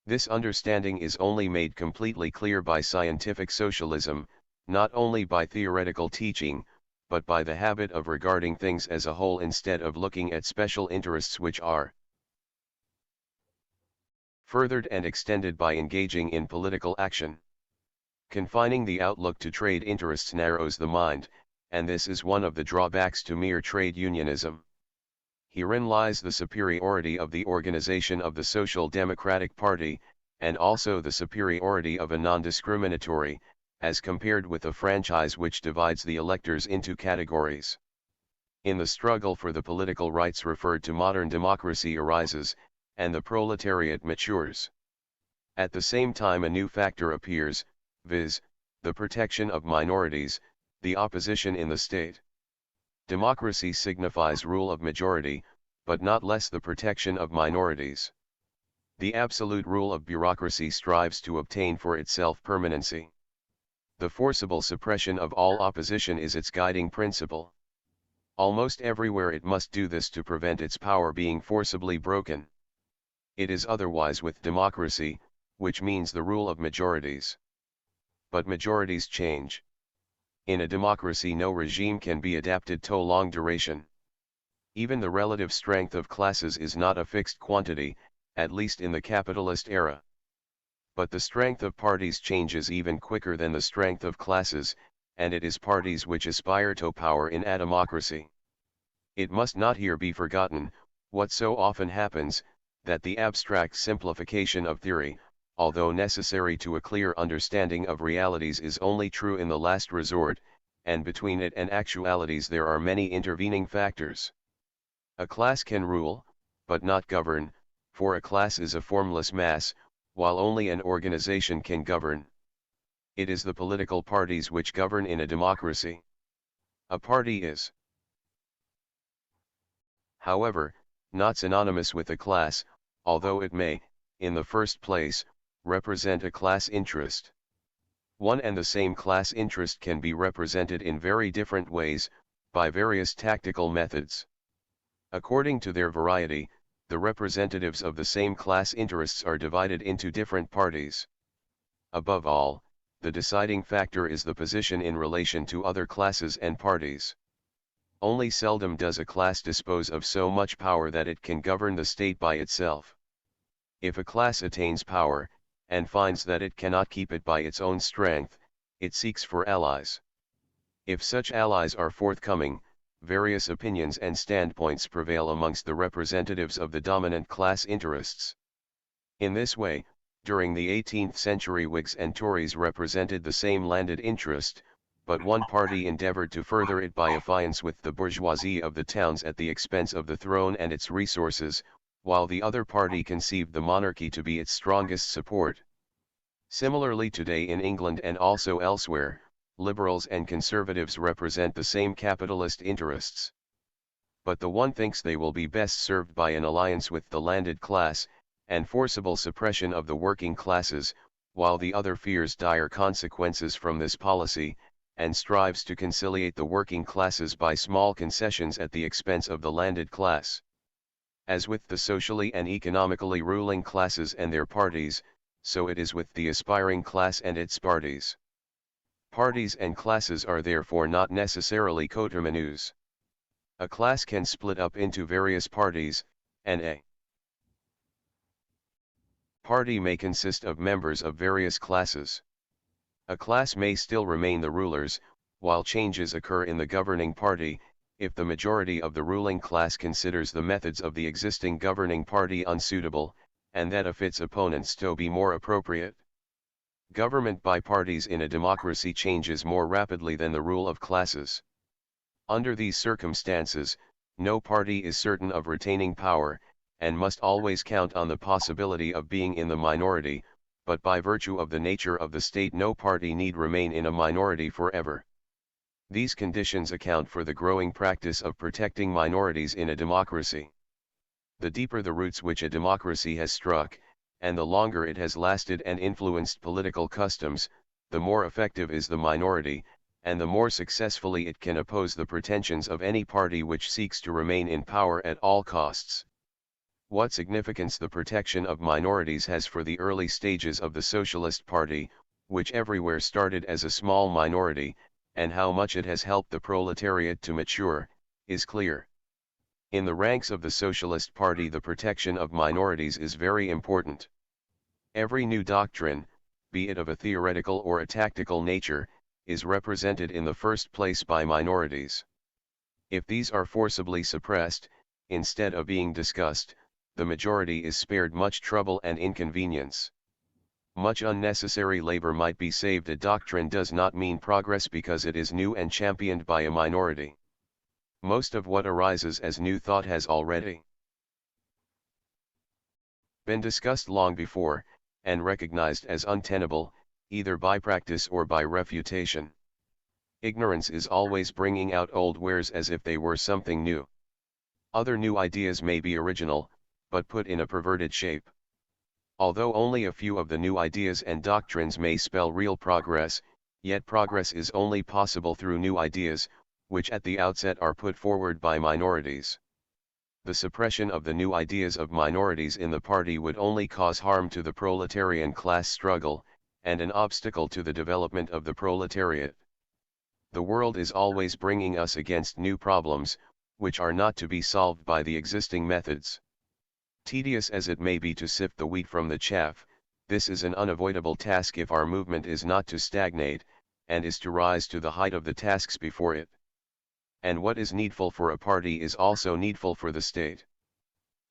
This understanding is only made completely clear by scientific socialism, not only by theoretical teaching, but by the habit of regarding things as a whole instead of looking at special interests which are furthered and extended by engaging in political action. Confining the outlook to trade interests narrows the mind, and this is one of the drawbacks to mere trade unionism. Herein lies the superiority of the organization of the Social Democratic Party, and also the superiority of a non-discriminatory, as compared with a franchise which divides the electors into categories. In the struggle for the political rights referred to modern democracy arises, and the proletariat matures. At the same time a new factor appears, viz., the protection of minorities, the opposition in the state. Democracy signifies rule of majority, but not less the protection of minorities. The absolute rule of bureaucracy strives to obtain for itself permanency. The forcible suppression of all opposition is its guiding principle. Almost everywhere it must do this to prevent its power being forcibly broken. It is otherwise with democracy, which means the rule of majorities. But majorities change. In a democracy no regime can be adapted to long duration. Even the relative strength of classes is not a fixed quantity, at least in the capitalist era. But the strength of parties changes even quicker than the strength of classes, and it is parties which aspire to power in a democracy. It must not here be forgotten, what so often happens, that the abstract simplification of theory, although necessary to a clear understanding of realities, is only true in the last resort, and between it and actualities there are many intervening factors. A class can rule, but not govern, for a class is a formless mass, while only an organization can govern. It is the political parties which govern in a democracy. A party is, however, not synonymous with a class, although it may, in the first place, represent a class interest. One and the same class interest can be represented in very different ways, by various tactical methods. According to their variety, the representatives of the same class interests are divided into different parties. Above all, the deciding factor is the position in relation to other classes and parties. Only seldom does a class dispose of so much power that it can govern the state by itself. If a class attains power, and finds that it cannot keep it by its own strength, it seeks for allies. If such allies are forthcoming, various opinions and standpoints prevail amongst the representatives of the dominant class interests. In this way, during the 18th century Whigs and Tories represented the same landed interest, but one party endeavored to further it by alliance with the bourgeoisie of the towns at the expense of the throne and its resources, while the other party conceived the monarchy to be its strongest support. Similarly today in England and also elsewhere, liberals and conservatives represent the same capitalist interests. But the one thinks they will be best served by an alliance with the landed class, and forcible suppression of the working classes, while the other fears dire consequences from this policy, and strives to conciliate the working classes by small concessions at the expense of the landed class. As with the socially and economically ruling classes and their parties, so it is with the aspiring class and its parties. Parties and classes are therefore not necessarily coterminous. A class can split up into various parties, and a party may consist of members of various classes. A class may still remain the rulers, while changes occur in the governing party, if the majority of the ruling class considers the methods of the existing governing party unsuitable, and that of its opponents to be more appropriate. Government by parties in a democracy changes more rapidly than the rule of classes. Under these circumstances, no party is certain of retaining power, and must always count on the possibility of being in the minority, but by virtue of the nature of the state no party need remain in a minority forever. These conditions account for the growing practice of protecting minorities in a democracy. The deeper the roots which a democracy has struck, and the longer it has lasted and influenced political customs, the more effective is the minority, and the more successfully it can oppose the pretensions of any party which seeks to remain in power at all costs. What significance the protection of minorities has for the early stages of the Socialist Party, which everywhere started as a small minority, and how much it has helped the proletariat to mature, is clear. In the ranks of the Socialist Party the protection of minorities is very important. Every new doctrine, be it of a theoretical or a tactical nature, is represented in the first place by minorities. If these are forcibly suppressed, instead of being discussed, the majority is spared much trouble and inconvenience. Much unnecessary labor might be saved. A doctrine does not mean progress because it is new and championed by a minority. Most of what arises as new thought has already been discussed long before, and recognized as untenable, either by practice or by refutation. Ignorance is always bringing out old wares as if they were something new. Other new ideas may be original, but put in a perverted shape. Although only a few of the new ideas and doctrines may spell real progress, yet progress is only possible through new ideas, which at the outset are put forward by minorities. The suppression of the new ideas of minorities in the party would only cause harm to the proletarian class struggle, and an obstacle to the development of the proletariat. The world is always bringing us against new problems, which are not to be solved by the existing methods. Tedious as it may be to sift the wheat from the chaff, this is an unavoidable task if our movement is not to stagnate, and is to rise to the height of the tasks before it. And what is needful for a party is also needful for the state.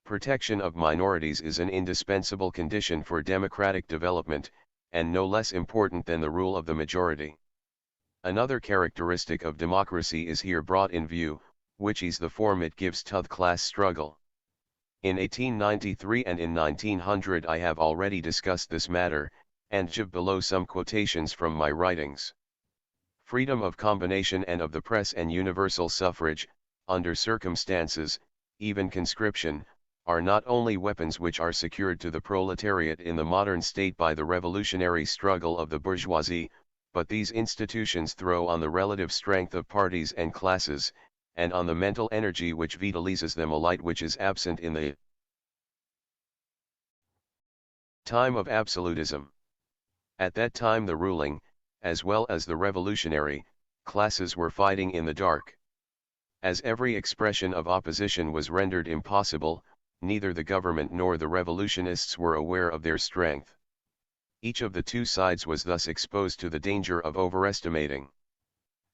Protection of minorities is an indispensable condition for democratic development, and no less important than the rule of the majority. Another characteristic of democracy is here brought in view, which is the form it gives to the class struggle. In 1893 and in 1900 I have already discussed this matter, and give below some quotations from my writings. Freedom of combination and of the press and universal suffrage, under circumstances, even conscription, are not only weapons which are secured to the proletariat in the modern state by the revolutionary struggle of the bourgeoisie, but these institutions throw on the relative strength of parties and classes, and on the mental energy which vitalizes them a light which is absent in the time of absolutism. At that time the ruling, as well as the revolutionary, classes were fighting in the dark. As every expression of opposition was rendered impossible, neither the government nor the revolutionists were aware of their strength. Each of the two sides was thus exposed to the danger of overestimating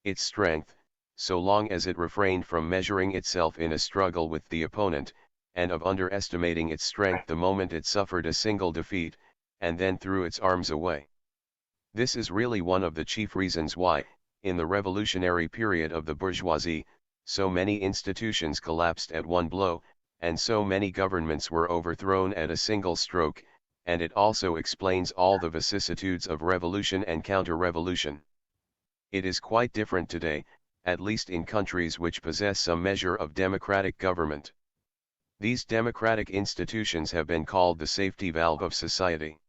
its strength, so long as it refrained from measuring itself in a struggle with the opponent, and of underestimating its strength the moment it suffered a single defeat, and then threw its arms away. This is really one of the chief reasons why, in the revolutionary period of the bourgeoisie, so many institutions collapsed at one blow, and so many governments were overthrown at a single stroke, and it also explains all the vicissitudes of revolution and counter-revolution. It is quite different today, at least in countries which possess some measure of democratic government. These democratic institutions have been called the safety valve of society.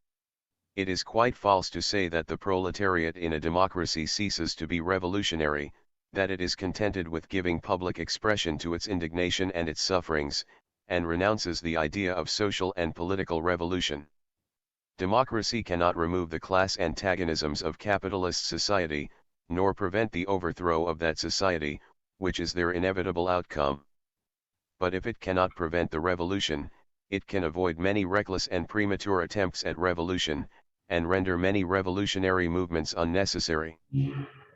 It is quite false to say that the proletariat in a democracy ceases to be revolutionary, that it is contented with giving public expression to its indignation and its sufferings, and renounces the idea of social and political revolution. Democracy cannot remove the class antagonisms of capitalist society, nor prevent the overthrow of that society, which is their inevitable outcome. But if it cannot prevent the revolution, it can avoid many reckless and premature attempts at revolution, and render many revolutionary movements unnecessary.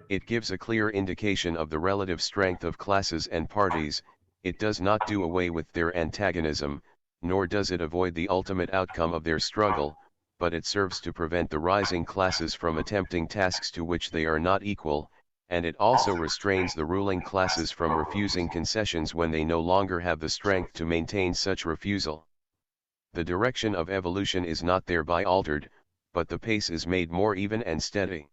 It gives a clear indication of the relative strength of classes and parties. It does not do away with their antagonism, nor does it avoid the ultimate outcome of their struggle, but it serves to prevent the rising classes from attempting tasks to which they are not equal, and it also restrains the ruling classes from refusing concessions when they no longer have the strength to maintain such refusal. The direction of evolution is not thereby altered, but the pace is made more even and steady.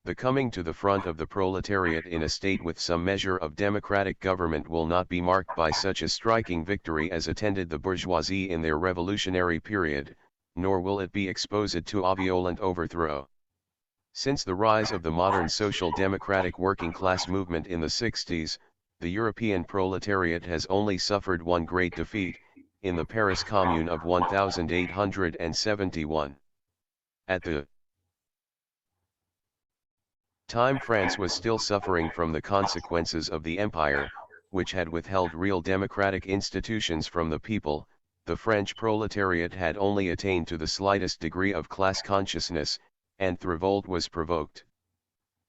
The coming to the front of the proletariat in a state with some measure of democratic government will not be marked by such a striking victory as attended the bourgeoisie in their revolutionary period, nor will it be exposed to a violent overthrow. Since the rise of the modern social democratic working class movement in the 60s, the European proletariat has only suffered one great defeat, in the Paris Commune of 1871. At the time France was still suffering from the consequences of the empire, which had withheld real democratic institutions from the people. The French proletariat had only attained to the slightest degree of class consciousness, and revolt was provoked.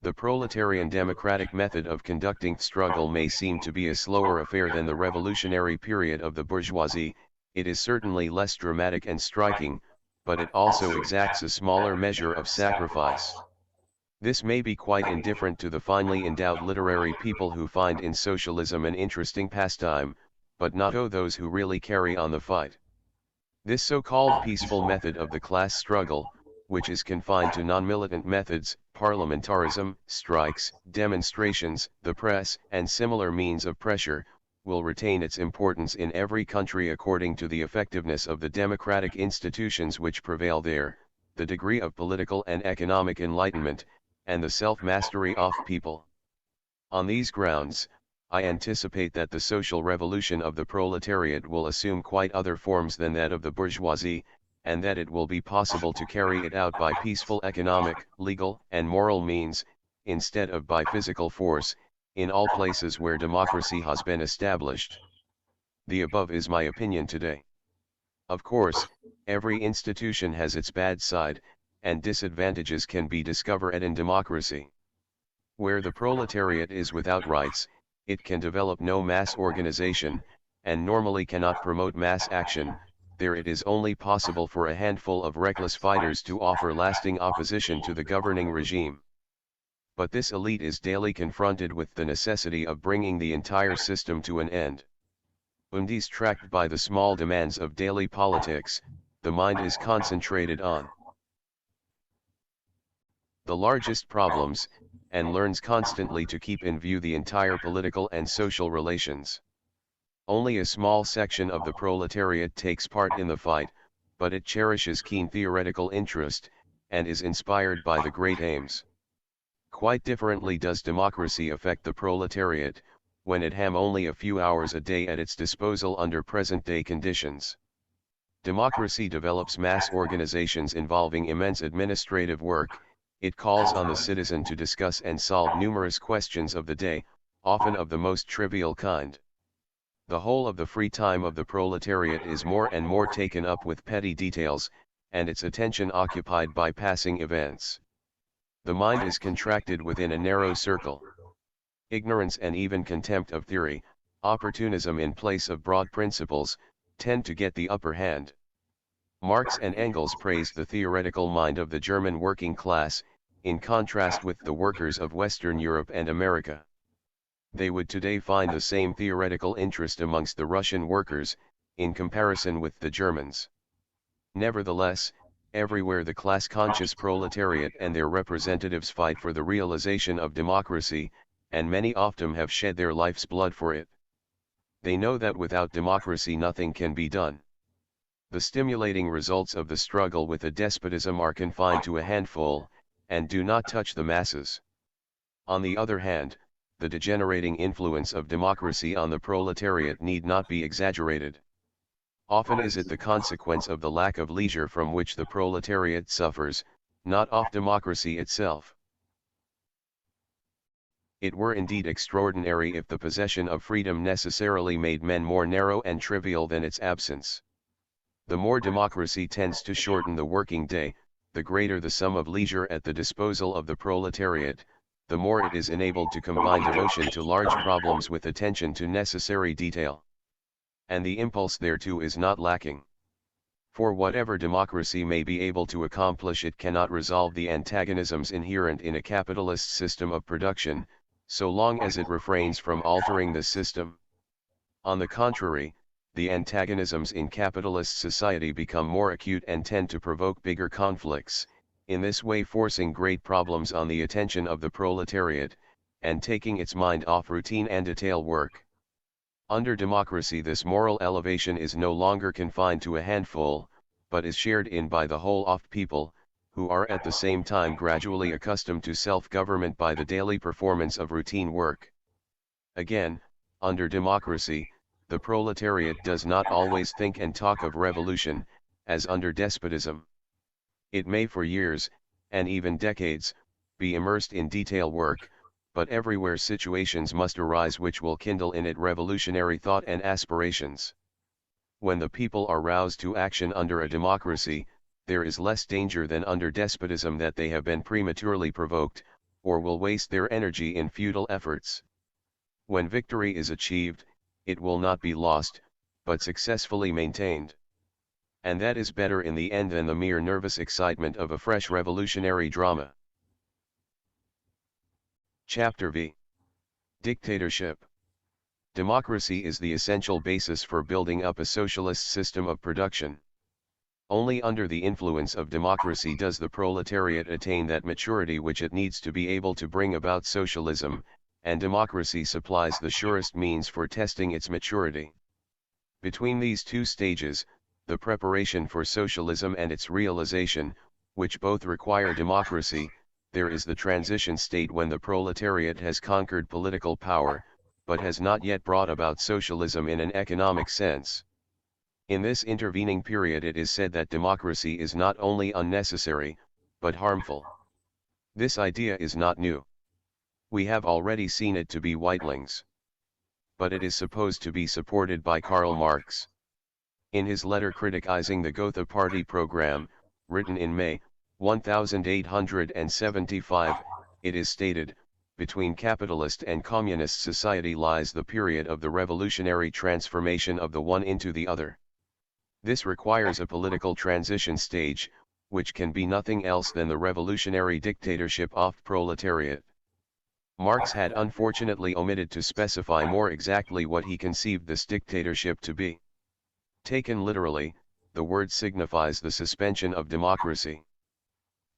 The proletarian democratic method of conducting struggle may seem to be a slower affair than the revolutionary period of the bourgeoisie. It is certainly less dramatic and striking, but it also exacts a smaller measure of sacrifice. This may be quite indifferent to the finely endowed literary people who find in socialism an interesting pastime, but not to those who really carry on the fight. This so-called peaceful method of the class struggle, which is confined to non-militant methods, parliamentarism, strikes, demonstrations, the press, and similar means of pressure, will retain its importance in every country according to the effectiveness of the democratic institutions which prevail there, the degree of political and economic enlightenment, and the self-mastery of people. On these grounds, I anticipate that the social revolution of the proletariat will assume quite other forms than that of the bourgeoisie, and that it will be possible to carry it out by peaceful economic, legal, and moral means, instead of by physical force, in all places where democracy has been established. The above is my opinion today. Of course, every institution has its bad side, and disadvantages can be discovered in democracy. Where the proletariat is without rights, it can develop no mass organization, and normally cannot promote mass action. There it is only possible for a handful of reckless fighters to offer lasting opposition to the governing regime. But this elite is daily confronted with the necessity of bringing the entire system to an end. Distracted by the small demands of daily politics, the mind is concentrated on the largest problems, and learns constantly to keep in view the entire political and social relations. Only a small section of the proletariat takes part in the fight, but it cherishes keen theoretical interest, and is inspired by the great aims. Quite differently does democracy affect the proletariat, when it has only a few hours a day at its disposal under present-day conditions. Democracy develops mass organizations involving immense administrative work. It calls on the citizen to discuss and solve numerous questions of the day, often of the most trivial kind. The whole of the free time of the proletariat is more and more taken up with petty details, and its attention occupied by passing events. The mind is contracted within a narrow circle. Ignorance and even contempt of theory, opportunism in place of broad principles, tend to get the upper hand. Marx and Engels praised the theoretical mind of the German working class, in contrast with the workers of Western Europe and America. They would today find the same theoretical interest amongst the Russian workers, in comparison with the Germans. Nevertheless, everywhere the class-conscious proletariat and their representatives fight for the realization of democracy, and many of them have shed their life's blood for it. They know that without democracy nothing can be done. The stimulating results of the struggle with a despotism are confined to a handful, and do not touch the masses. On the other hand, the degenerating influence of democracy on the proletariat need not be exaggerated. Often is it the consequence of the lack of leisure from which the proletariat suffers, not of democracy itself. It were indeed extraordinary if the possession of freedom necessarily made men more narrow and trivial than its absence. The more democracy tends to shorten the working day, the greater the sum of leisure at the disposal of the proletariat, the more it is enabled to combine devotion to large problems with attention to necessary detail. And the impulse thereto is not lacking. For whatever democracy may be able to accomplish, it cannot resolve the antagonisms inherent in a capitalist system of production, so long as it refrains from altering the system. On the contrary, the antagonisms in capitalist society become more acute and tend to provoke bigger conflicts, in this way forcing great problems on the attention of the proletariat, and taking its mind off routine and detail work. Under democracy this moral elevation is no longer confined to a handful, but is shared in by the whole of people, who are at the same time gradually accustomed to self-government by the daily performance of routine work. Again, under democracy, the proletariat does not always think and talk of revolution, as under despotism. It may for years, and even decades, be immersed in detail work, but everywhere situations must arise which will kindle in it revolutionary thought and aspirations. When the people are roused to action under a democracy, there is less danger than under despotism that they have been prematurely provoked, or will waste their energy in futile efforts. When victory is achieved, it will not be lost, but successfully maintained. And that is better in the end than the mere nervous excitement of a fresh revolutionary drama. Chapter V. Dictatorship. Democracy is the essential basis for building up a socialist system of production. Only under the influence of democracy does the proletariat attain that maturity which it needs to be able to bring about socialism, and democracy supplies the surest means for testing its maturity. Between these two stages, the preparation for socialism and its realization, which both require democracy, there is the transition state when the proletariat has conquered political power, but has not yet brought about socialism in an economic sense. In this intervening period it is said that democracy is not only unnecessary, but harmful. This idea is not new. We have already seen it to be Whiteling's. But it is supposed to be supported by Karl Marx. In his letter criticizing the Gotha Party program, written in May 1875, it is stated, between capitalist and communist society lies the period of the revolutionary transformation of the one into the other. This requires a political transition stage, which can be nothing else than the revolutionary dictatorship of proletariat. Marx had unfortunately omitted to specify more exactly what he conceived this dictatorship to be. Taken literally, the word signifies the suspension of democracy.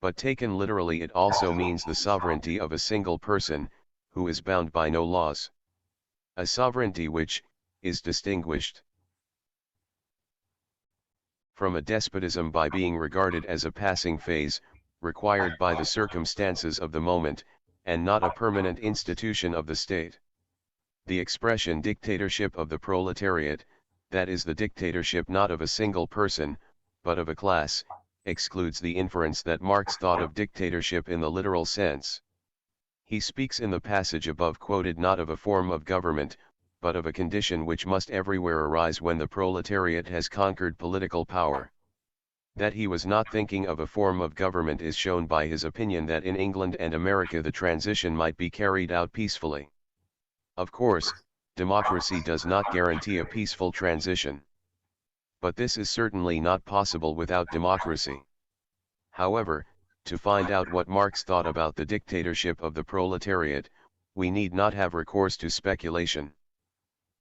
But taken literally it also means the sovereignty of a single person, who is bound by no laws. A sovereignty which is distinguished from a despotism by being regarded as a passing phase, required by the circumstances of the moment, and not a permanent institution of the state. The expression dictatorship of the proletariat, that is the dictatorship not of a single person, but of a class, excludes the inference that Marx thought of dictatorship in the literal sense. He speaks in the passage above quoted not of a form of government, but of a condition which must everywhere arise when the proletariat has conquered political power. That he was not thinking of a form of government is shown by his opinion that in England and America the transition might be carried out peacefully. Of course, democracy does not guarantee a peaceful transition. But this is certainly not possible without democracy. However, to find out what Marx thought about the dictatorship of the proletariat, we need not have recourse to speculation.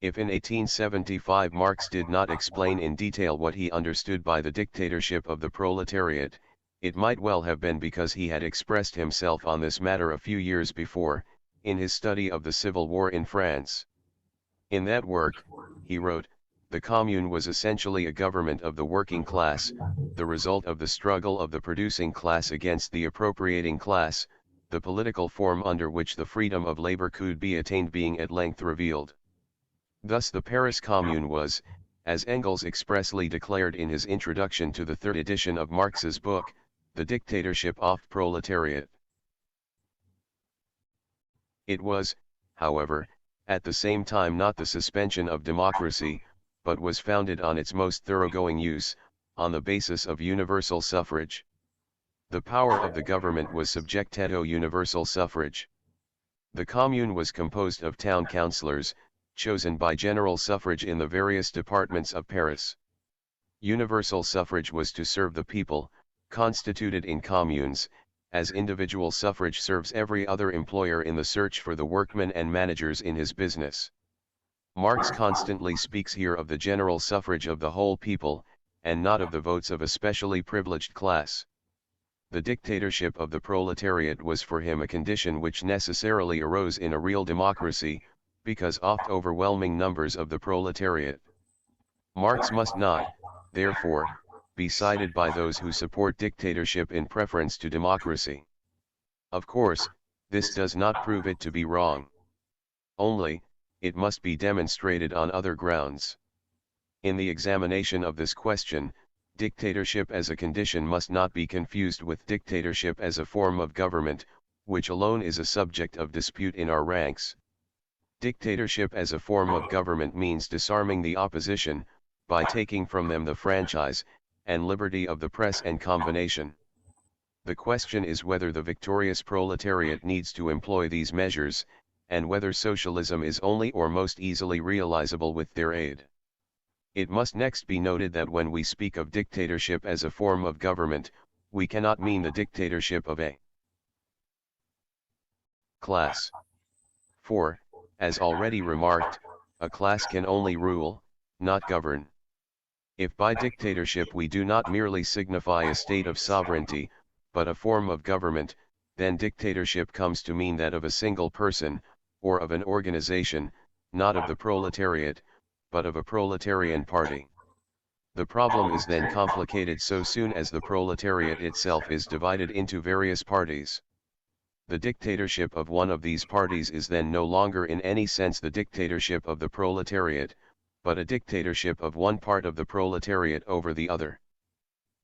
If in 1875 Marx did not explain in detail what he understood by the dictatorship of the proletariat, it might well have been because he had expressed himself on this matter a few years before, in his study of the Civil War in France. In that work, he wrote, "The Commune was essentially a government of the working class, the result of the struggle of the producing class against the appropriating class, the political form under which the freedom of labor could be attained being at length revealed." Thus the Paris Commune was, as Engels expressly declared in his introduction to the third edition of Marx's book, the dictatorship of proletariat. It was, however, at the same time not the suspension of democracy, but was founded on its most thoroughgoing use, on the basis of universal suffrage. The power of the government was subjected universal suffrage. The Commune was composed of town councillors, chosen by general suffrage in the various departments of Paris. Universal suffrage was to serve the people, constituted in communes, as individual suffrage serves every other employer in the search for the workmen and managers in his business. Marx constantly speaks here of the general suffrage of the whole people, and not of the votes of a specially privileged class. The dictatorship of the proletariat was for him a condition which necessarily arose in a real democracy, because oft overwhelming numbers of the proletariat. Marx must not, therefore, be sided by those who support dictatorship in preference to democracy. Of course, this does not prove it to be wrong. Only, it must be demonstrated on other grounds. In the examination of this question, dictatorship as a condition must not be confused with dictatorship as a form of government, which alone is a subject of dispute in our ranks. Dictatorship as a form of government means disarming the opposition, by taking from them the franchise, and liberty of the press and combination. The question is whether the victorious proletariat needs to employ these measures, and whether socialism is only or most easily realizable with their aid. It must next be noted that when we speak of dictatorship as a form of government, we cannot mean the dictatorship of a class. For, as already remarked, a class can only rule, not govern. If by dictatorship we do not merely signify a state of sovereignty, but a form of government, then dictatorship comes to mean that of a single person, or of an organization, not of the proletariat, but of a proletarian party. The problem is then complicated so soon as the proletariat itself is divided into various parties. The dictatorship of one of these parties is then no longer in any sense the dictatorship of the proletariat, but a dictatorship of one part of the proletariat over the other.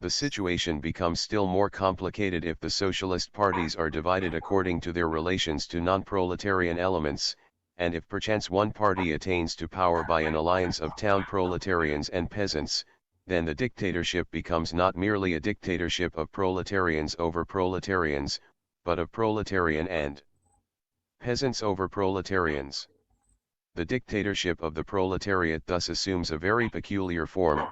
The situation becomes still more complicated if the socialist parties are divided according to their relations to non-proletarian elements, and if perchance one party attains to power by an alliance of town proletarians and peasants, then the dictatorship becomes not merely a dictatorship of proletarians over proletarians, but of proletarian and peasants over proletarians. The dictatorship of the proletariat thus assumes a very peculiar form.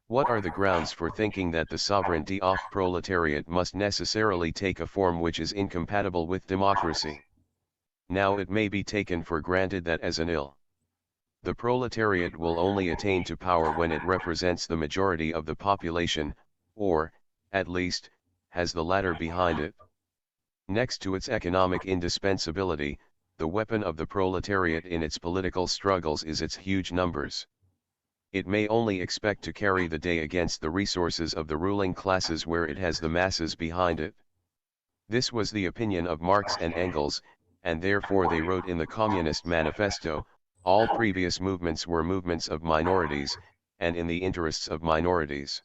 What are the grounds for thinking that the sovereignty of proletariat must necessarily take a form which is incompatible with democracy? Now it may be taken for granted that as an ill, the proletariat will only attain to power when it represents the majority of the population, or, at least, has the latter behind it. Next to its economic indispensability, the weapon of the proletariat in its political struggles is its huge numbers. It may only expect to carry the day against the resources of the ruling classes where it has the masses behind it. This was the opinion of Marx and Engels, and therefore they wrote in the Communist Manifesto, all previous movements were movements of minorities, and in the interests of minorities.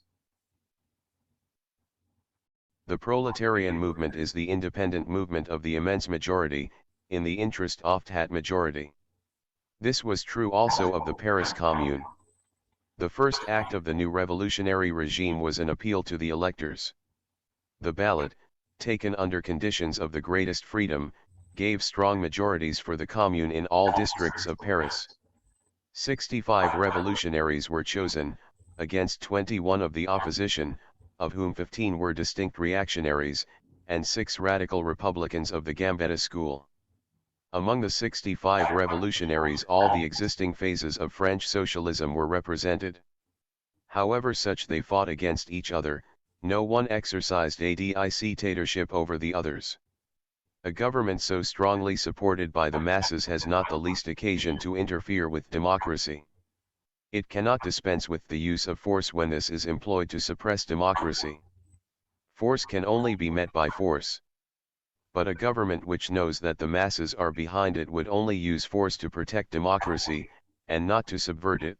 The proletarian movement is the independent movement of the immense majority, in the interest of that majority. This was true also of the Paris Commune. The first act of the new revolutionary regime was an appeal to the electors. The ballot, taken under conditions of the greatest freedom, gave strong majorities for the Commune in all districts of Paris. 65 revolutionaries were chosen, against 21 of the opposition, of whom 15 were distinct reactionaries, and 6 radical republicans of the Gambetta school. Among the 65 revolutionaries all the existing phases of French socialism were represented. However such they fought against each other, no one exercised a dictatorship over the others. A government so strongly supported by the masses has not the least occasion to interfere with democracy. It cannot dispense with the use of force when this is employed to suppress democracy. Force can only be met by force. But a government which knows that the masses are behind it would only use force to protect democracy, and not to subvert it.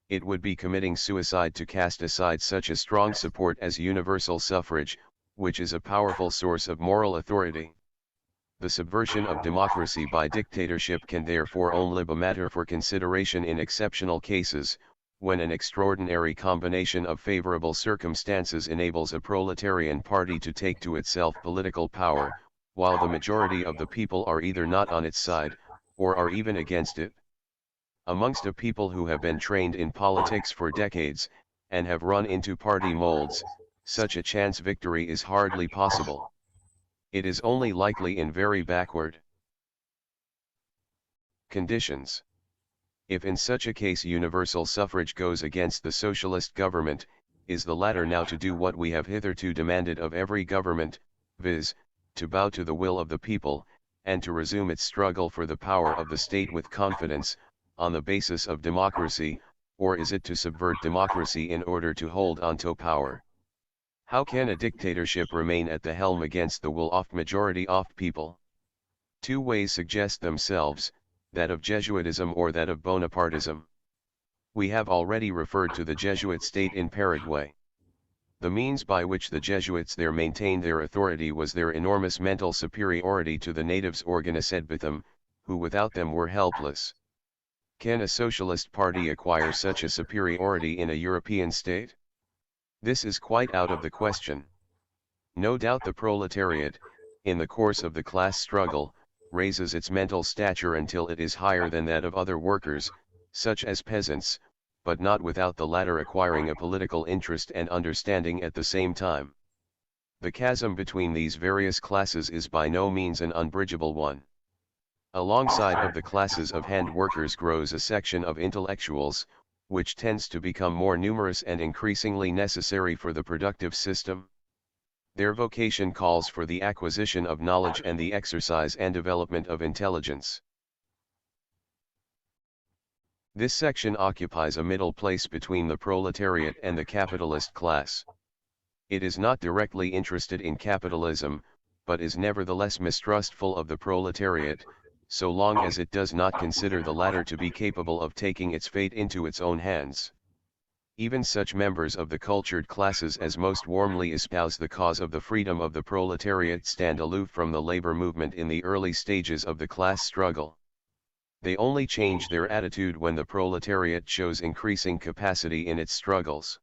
It would be committing suicide to cast aside such a strong support as universal suffrage, which is a powerful source of moral authority. The subversion of democracy by dictatorship can therefore only be matter for consideration in exceptional cases, when an extraordinary combination of favorable circumstances enables a proletarian party to take to itself political power, while the majority of the people are either not on its side, or are even against it. Amongst a people who have been trained in politics for decades, and have run into party molds, such a chance victory is hardly possible. It is only likely in very backward conditions. If in such a case universal suffrage goes against the socialist government, is the latter now to do what we have hitherto demanded of every government, viz., to bow to the will of the people, and to resume its struggle for the power of the state with confidence, on the basis of democracy, or is it to subvert democracy in order to hold on to power? How can a dictatorship remain at the helm against the will of majority of people? Two ways suggest themselves, that of Jesuitism or that of Bonapartism. We have already referred to the Jesuit state in Paraguay. The means by which the Jesuits there maintained their authority was their enormous mental superiority to the natives organized by them, who without them were helpless. Can a socialist party acquire such a superiority in a European state? This is quite out of the question. No doubt the proletariat, in the course of the class struggle, raises its mental stature until it is higher than that of other workers, such as peasants, but not without the latter acquiring a political interest and understanding at the same time. The chasm between these various classes is by no means an unbridgeable one. Alongside of the classes of hand workers grows a section of intellectuals, which tends to become more numerous and increasingly necessary for the productive system. Their vocation calls for the acquisition of knowledge and the exercise and development of intelligence. This section occupies a middle place between the proletariat and the capitalist class. It is not directly interested in capitalism, but is nevertheless mistrustful of the proletariat, so long as it does not consider the latter to be capable of taking its fate into its own hands. Even such members of the cultured classes as most warmly espouse the cause of the freedom of the proletariat stand aloof from the labor movement in the early stages of the class struggle. They only change their attitude when the proletariat shows increasing capacity in its struggles.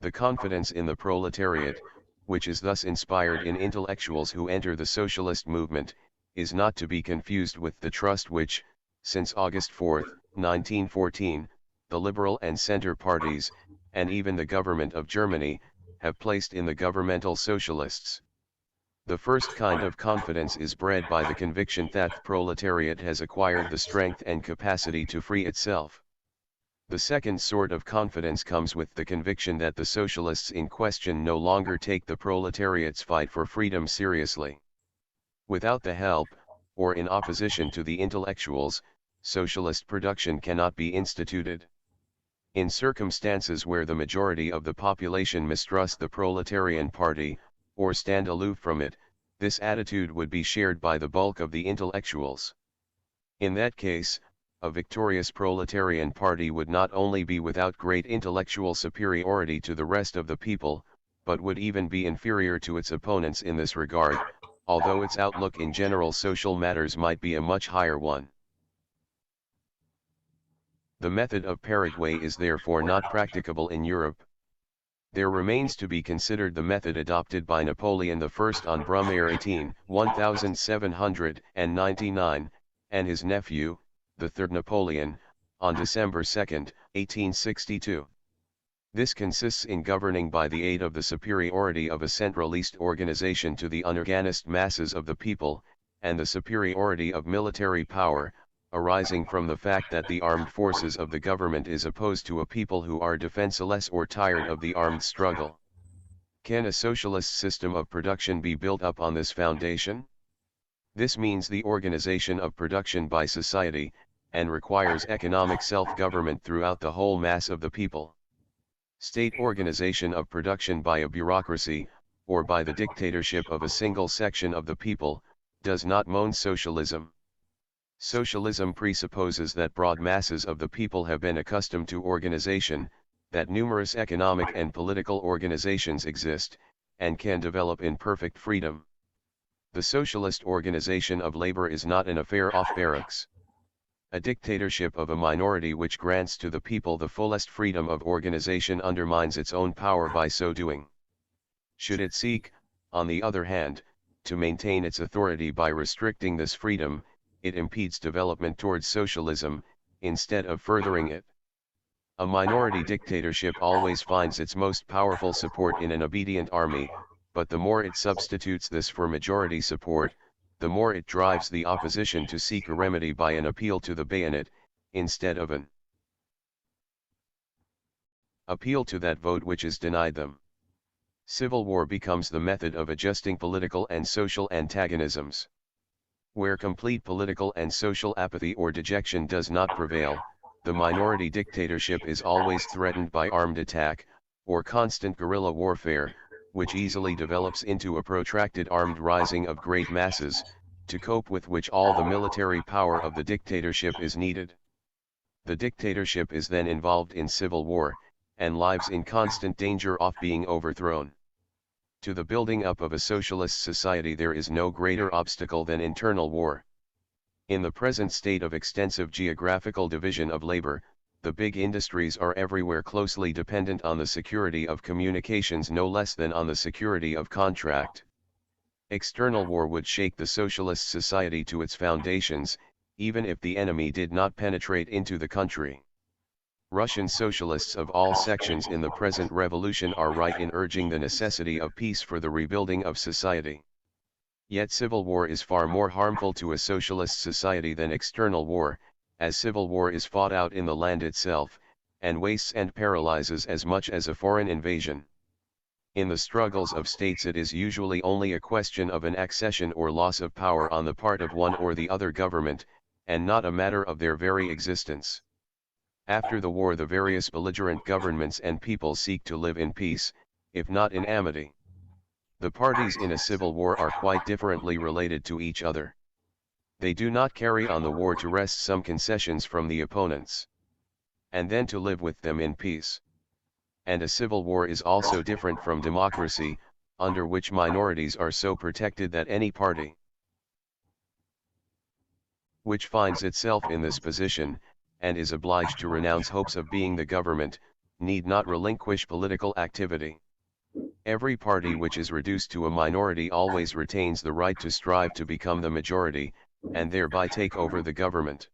The confidence in the proletariat, which is thus inspired in intellectuals who enter the socialist movement, is not to be confused with the trust which, since August 4, 1914, the Liberal and Centre parties, and even the government of Germany, have placed in the governmental socialists. The first kind of confidence is bred by the conviction that the proletariat has acquired the strength and capacity to free itself. The second sort of confidence comes with the conviction that the socialists in question no longer take the proletariat's fight for freedom seriously. Without the help, or in opposition to the intellectuals, socialist production cannot be instituted. In circumstances where the majority of the population mistrust the proletarian party, or stand aloof from it, this attitude would be shared by the bulk of the intellectuals. In that case, a victorious proletarian party would not only be without great intellectual superiority to the rest of the people, but would even be inferior to its opponents in this regard, although its outlook in general social matters might be a much higher one. The method of Paraguay is therefore not practicable in Europe. There remains to be considered the method adopted by Napoleon I on Brumaire 1799, and his nephew, the third Napoleon, on December 2, 1862. This consists in governing by the aid of the superiority of a centralist organization to the unorganized masses of the people, and the superiority of military power, arising from the fact that the armed forces of the government is opposed to a people who are defenseless or tired of the armed struggle. Can a socialist system of production be built up on this foundation? This means the organization of production by society, and requires economic self-government throughout the whole mass of the people. State organization of production by a bureaucracy, or by the dictatorship of a single section of the people, does not mean socialism. Socialism presupposes that broad masses of the people have been accustomed to organization, that numerous economic and political organizations exist, and can develop in perfect freedom. The socialist organization of labor is not an affair off barracks. A dictatorship of a minority which grants to the people the fullest freedom of organization undermines its own power by so doing. Should it seek, on the other hand, to maintain its authority by restricting this freedom, it impedes development towards socialism, instead of furthering it. A minority dictatorship always finds its most powerful support in an obedient army, but the more it substitutes this for majority support, the more it drives the opposition to seek a remedy by an appeal to the bayonet, instead of an appeal to that vote which is denied them. Civil war becomes the method of adjusting political and social antagonisms. Where complete political and social apathy or dejection does not prevail, the minority dictatorship is always threatened by armed attack, or constant guerrilla warfare, which easily develops into a protracted armed rising of great masses, to cope with which all the military power of the dictatorship is needed. The dictatorship is then involved in civil war, and lives in constant danger of being overthrown. To the building up of a socialist society there is no greater obstacle than internal war. In the present state of extensive geographical division of labor, the big industries are everywhere closely dependent on the security of communications no less than on the security of contract. External war would shake the socialist society to its foundations, even if the enemy did not penetrate into the country. Russian socialists of all sections in the present revolution are right in urging the necessity of peace for the rebuilding of society. Yet civil war is far more harmful to a socialist society than external war, as civil war is fought out in the land itself, and wastes and paralyzes as much as a foreign invasion. In the struggles of states it is usually only a question of an accession or loss of power on the part of one or the other government, and not a matter of their very existence. After the war the various belligerent governments and people seek to live in peace, if not in amity. The parties in a civil war are quite differently related to each other. They do not carry on the war to wrest some concessions from the opponents, and then to live with them in peace. And a civil war is also different from democracy, under which minorities are so protected that any party which finds itself in this position, and is obliged to renounce hopes of being the government, need not relinquish political activity. Every party which is reduced to a minority always retains the right to strive to become the majority, and thereby take over the government.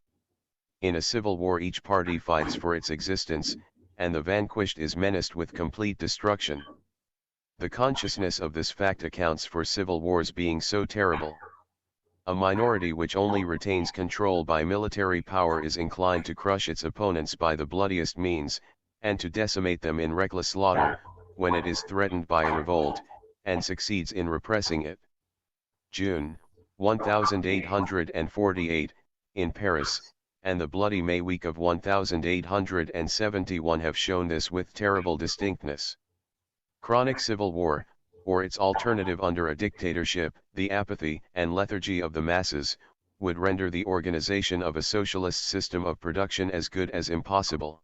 In a civil war each party fights for its existence, and the vanquished is menaced with complete destruction. The consciousness of this fact accounts for civil wars being so terrible. A minority which only retains control by military power is inclined to crush its opponents by the bloodiest means, and to decimate them in reckless slaughter, when it is threatened by a revolt, and succeeds in repressing it. June, 1848, in Paris, and the bloody May week of 1871 have shown this with terrible distinctness. Chronic civil war, or its alternative under a dictatorship, the apathy and lethargy of the masses, would render the organization of a socialist system of production as good as impossible.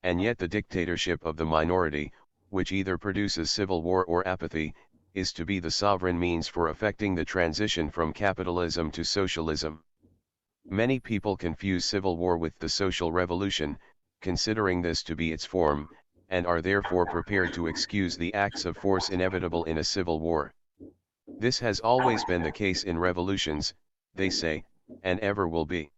And yet the dictatorship of the minority, which either produces civil war or apathy, is to be the sovereign means for effecting the transition from capitalism to socialism. Many people confuse civil war with the social revolution, considering this to be its form, and are therefore prepared to excuse the acts of force inevitable in a civil war. This has always been the case in revolutions, they say, and ever will be.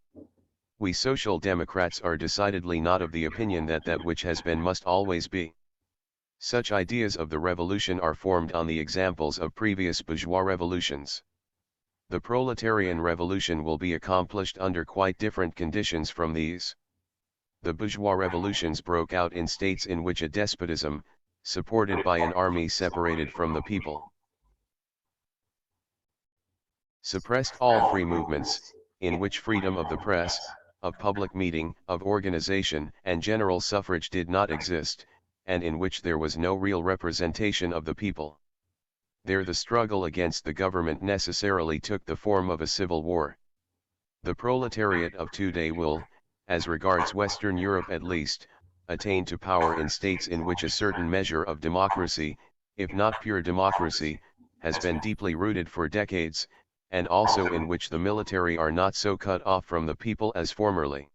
We Social Democrats are decidedly not of the opinion that that which has been must always be. Such ideas of the revolution are formed on the examples of previous bourgeois revolutions. The proletarian revolution will be accomplished under quite different conditions from these. The bourgeois revolutions broke out in states in which a despotism, supported by an army separated from the people, suppressed all free movements, in which freedom of the press, of public meeting, of organization, and general suffrage did not exist, and in which there was no real representation of the people. There the struggle against the government necessarily took the form of a civil war. The proletariat of today will, as regards Western Europe at least, attain to power in states in which a certain measure of democracy, if not pure democracy, has been deeply rooted for decades, and also in which the military are not so cut off from the people as formerly.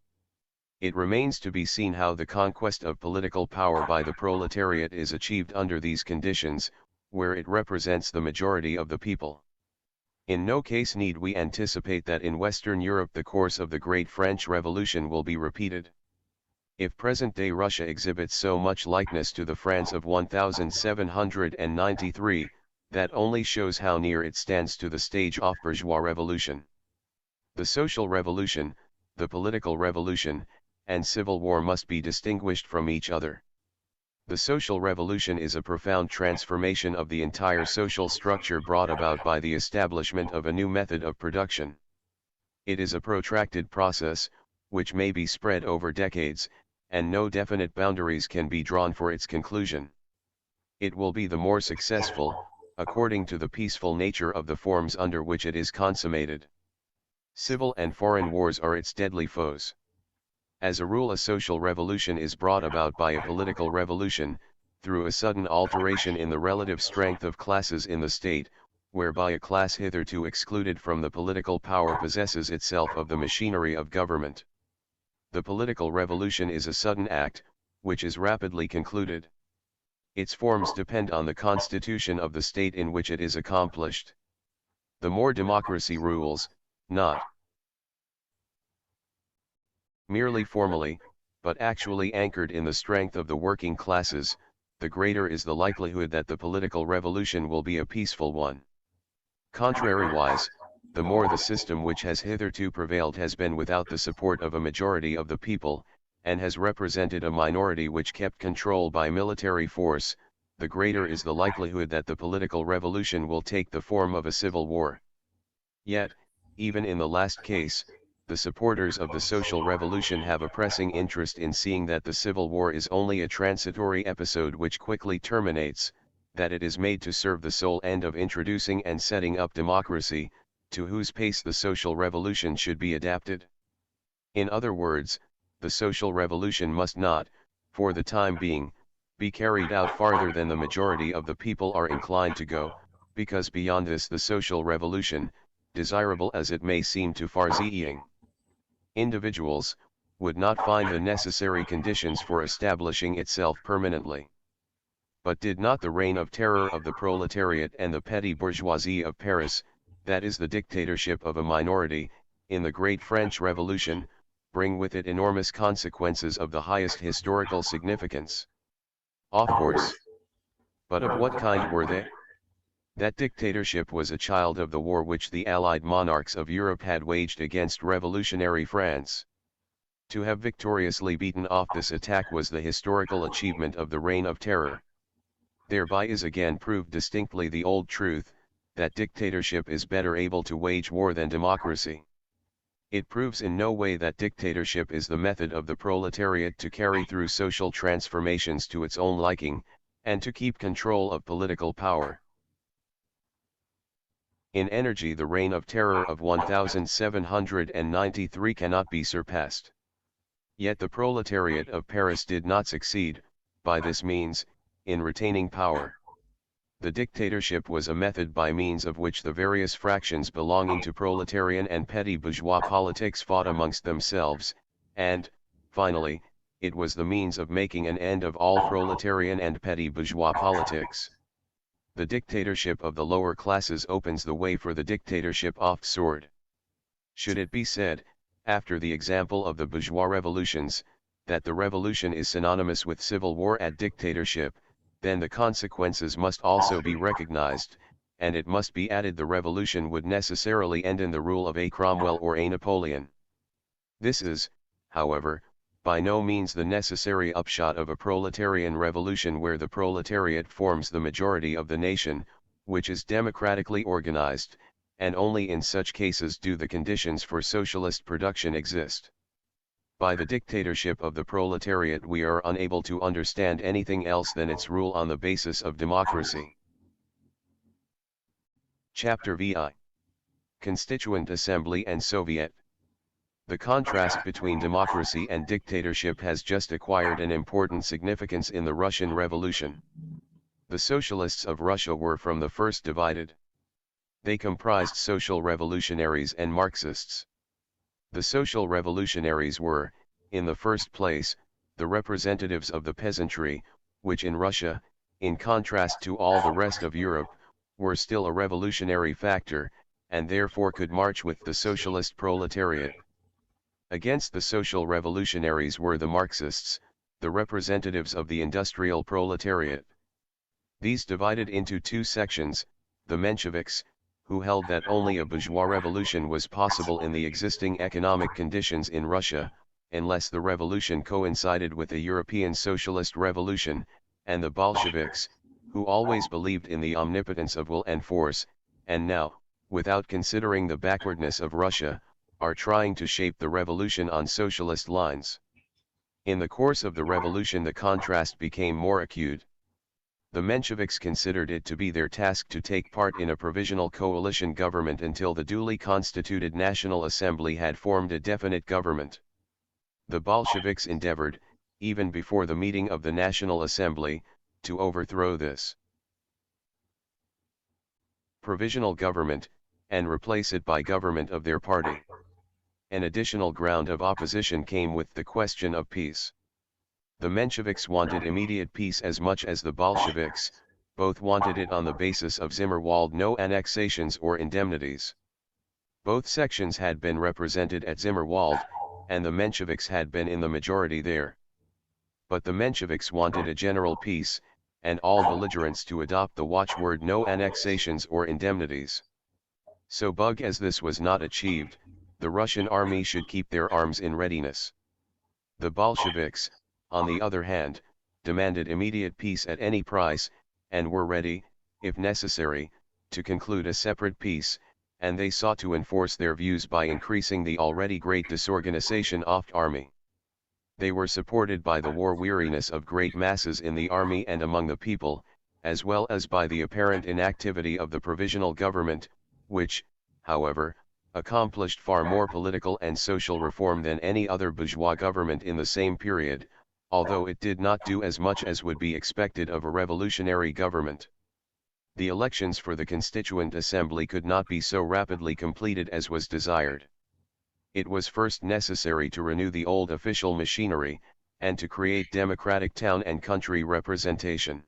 It remains to be seen how the conquest of political power by the proletariat is achieved under these conditions, where it represents the majority of the people. In no case need we anticipate that in Western Europe the course of the Great French Revolution will be repeated. If present-day Russia exhibits so much likeness to the France of 1793, that only shows how near it stands to the stage of bourgeois revolution. The social revolution, the political revolution, and civil war must be distinguished from each other. The social revolution is a profound transformation of the entire social structure brought about by the establishment of a new method of production. It is a protracted process, which may be spread over decades, and no definite boundaries can be drawn for its conclusion. It will be the more successful, according to the peaceful nature of the forms under which it is consummated. Civil and foreign wars are its deadly foes. As a rule, a social revolution is brought about by a political revolution, through a sudden alteration in the relative strength of classes in the state, whereby a class hitherto excluded from the political power possesses itself of the machinery of government. The political revolution is a sudden act, which is rapidly concluded. Its forms depend on the constitution of the state in which it is accomplished. The more democracy rules, not merely formally, but actually anchored in the strength of the working classes, the greater is the likelihood that the political revolution will be a peaceful one. Contrariwise, the more the system which has hitherto prevailed has been without the support of a majority of the people, and has represented a minority which kept control by military force, the greater is the likelihood that the political revolution will take the form of a civil war. Yet, even in the last case, the supporters of the social revolution have a pressing interest in seeing that the civil war is only a transitory episode which quickly terminates, that it is made to serve the sole end of introducing and setting up democracy, to whose pace the social revolution should be adapted. In other words, the social revolution must not, for the time being, be carried out farther than the majority of the people are inclined to go, because beyond this the social revolution, desirable as it may seem to far-seeing individuals, would not find the necessary conditions for establishing itself permanently. But did not the reign of terror of the proletariat and the petty bourgeoisie of Paris, that is the dictatorship of a minority, in the Great French Revolution, bring with it enormous consequences of the highest historical significance? Of course. But of what kind were they? That dictatorship was a child of the war which the allied monarchs of Europe had waged against revolutionary France. To have victoriously beaten off this attack was the historical achievement of the Reign of Terror. Thereby is again proved distinctly the old truth, that dictatorship is better able to wage war than democracy. It proves in no way that dictatorship is the method of the proletariat to carry through social transformations to its own liking, and to keep control of political power. In energy the Reign of Terror of 1793 cannot be surpassed. Yet the proletariat of Paris did not succeed, by this means, in retaining power. The dictatorship was a method by means of which the various fractions belonging to proletarian and petty bourgeois politics fought amongst themselves, and, finally, it was the means of making an end of all proletarian and petty bourgeois politics. The dictatorship of the lower classes opens the way for the dictatorship off sword. Should it be said, after the example of the bourgeois revolutions, that the revolution is synonymous with civil war and dictatorship, then the consequences must also be recognized, and it must be added the revolution would necessarily end in the rule of a Cromwell or a Napoleon. This is, however, by no means the necessary upshot of a proletarian revolution where the proletariat forms the majority of the nation, which is democratically organized, and only in such cases do the conditions for socialist production exist. By the dictatorship of the proletariat we are unable to understand anything else than its rule on the basis of democracy. Chapter VI. Constituent Assembly and Soviet. The contrast between democracy and dictatorship has just acquired an important significance in the Russian Revolution. The socialists of Russia were from the first divided. They comprised social revolutionaries and Marxists. The social revolutionaries were, in the first place, the representatives of the peasantry, which in Russia, in contrast to all the rest of Europe, were still a revolutionary factor, and therefore could march with the socialist proletariat. Against the social revolutionaries were the Marxists, the representatives of the industrial proletariat. These divided into two sections, the Mensheviks, who held that only a bourgeois revolution was possible in the existing economic conditions in Russia, unless the revolution coincided with a European socialist revolution, and the Bolsheviks, who always believed in the omnipotence of will and force, and now, without considering the backwardness of Russia, are trying to shape the revolution on socialist lines. In the course of the revolution the contrast became more acute. The Mensheviks considered it to be their task to take part in a provisional coalition government until the duly constituted National Assembly had formed a definite government. The Bolsheviks endeavored, even before the meeting of the National Assembly, to overthrow this provisional government, and replace it by government of their party. An additional ground of opposition came with the question of peace. The Mensheviks wanted immediate peace as much as the Bolsheviks, both wanted it on the basis of Zimmerwald, no annexations or indemnities. Both sections had been represented at Zimmerwald, and the Mensheviks had been in the majority there. But the Mensheviks wanted a general peace, and all belligerents to adopt the watchword no annexations or indemnities. So bug as this was not achieved, the Russian army should keep their arms in readiness. The Bolsheviks, on the other hand, demanded immediate peace at any price, and were ready, if necessary, to conclude a separate peace, and they sought to enforce their views by increasing the already great disorganization of the army. They were supported by the war weariness of great masses in the army and among the people, as well as by the apparent inactivity of the provisional government, which, however, accomplished far more political and social reform than any other bourgeois government in the same period, although it did not do as much as would be expected of a revolutionary government. The elections for the Constituent Assembly could not be so rapidly completed as was desired. It was first necessary to renew the old official machinery, and to create democratic town and country representation.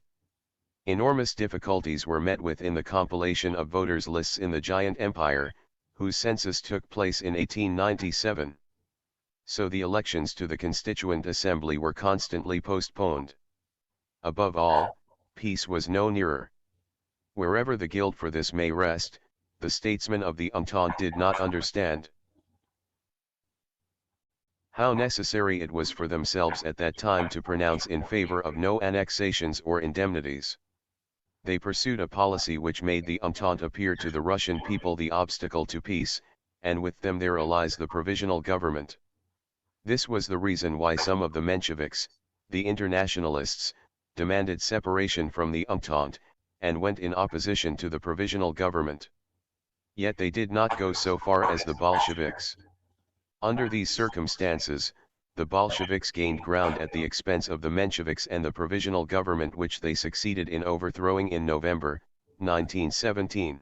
Enormous difficulties were met with in the compilation of voters' lists in the giant empire, whose census took place in 1897. So the elections to the Constituent Assembly were constantly postponed. Above all, peace was no nearer. Wherever the guilt for this may rest, the statesmen of the Entente did not understand how necessary it was for themselves at that time to pronounce in favor of no annexations or indemnities. They pursued a policy which made the Entente appear to the Russian people the obstacle to peace, and with them their allies the provisional government. This was the reason why some of the Mensheviks, the internationalists, demanded separation from the Entente, and went in opposition to the provisional government. Yet they did not go so far as the Bolsheviks. Under these circumstances, the Bolsheviks gained ground at the expense of the Mensheviks and the provisional government which they succeeded in overthrowing in November, 1917.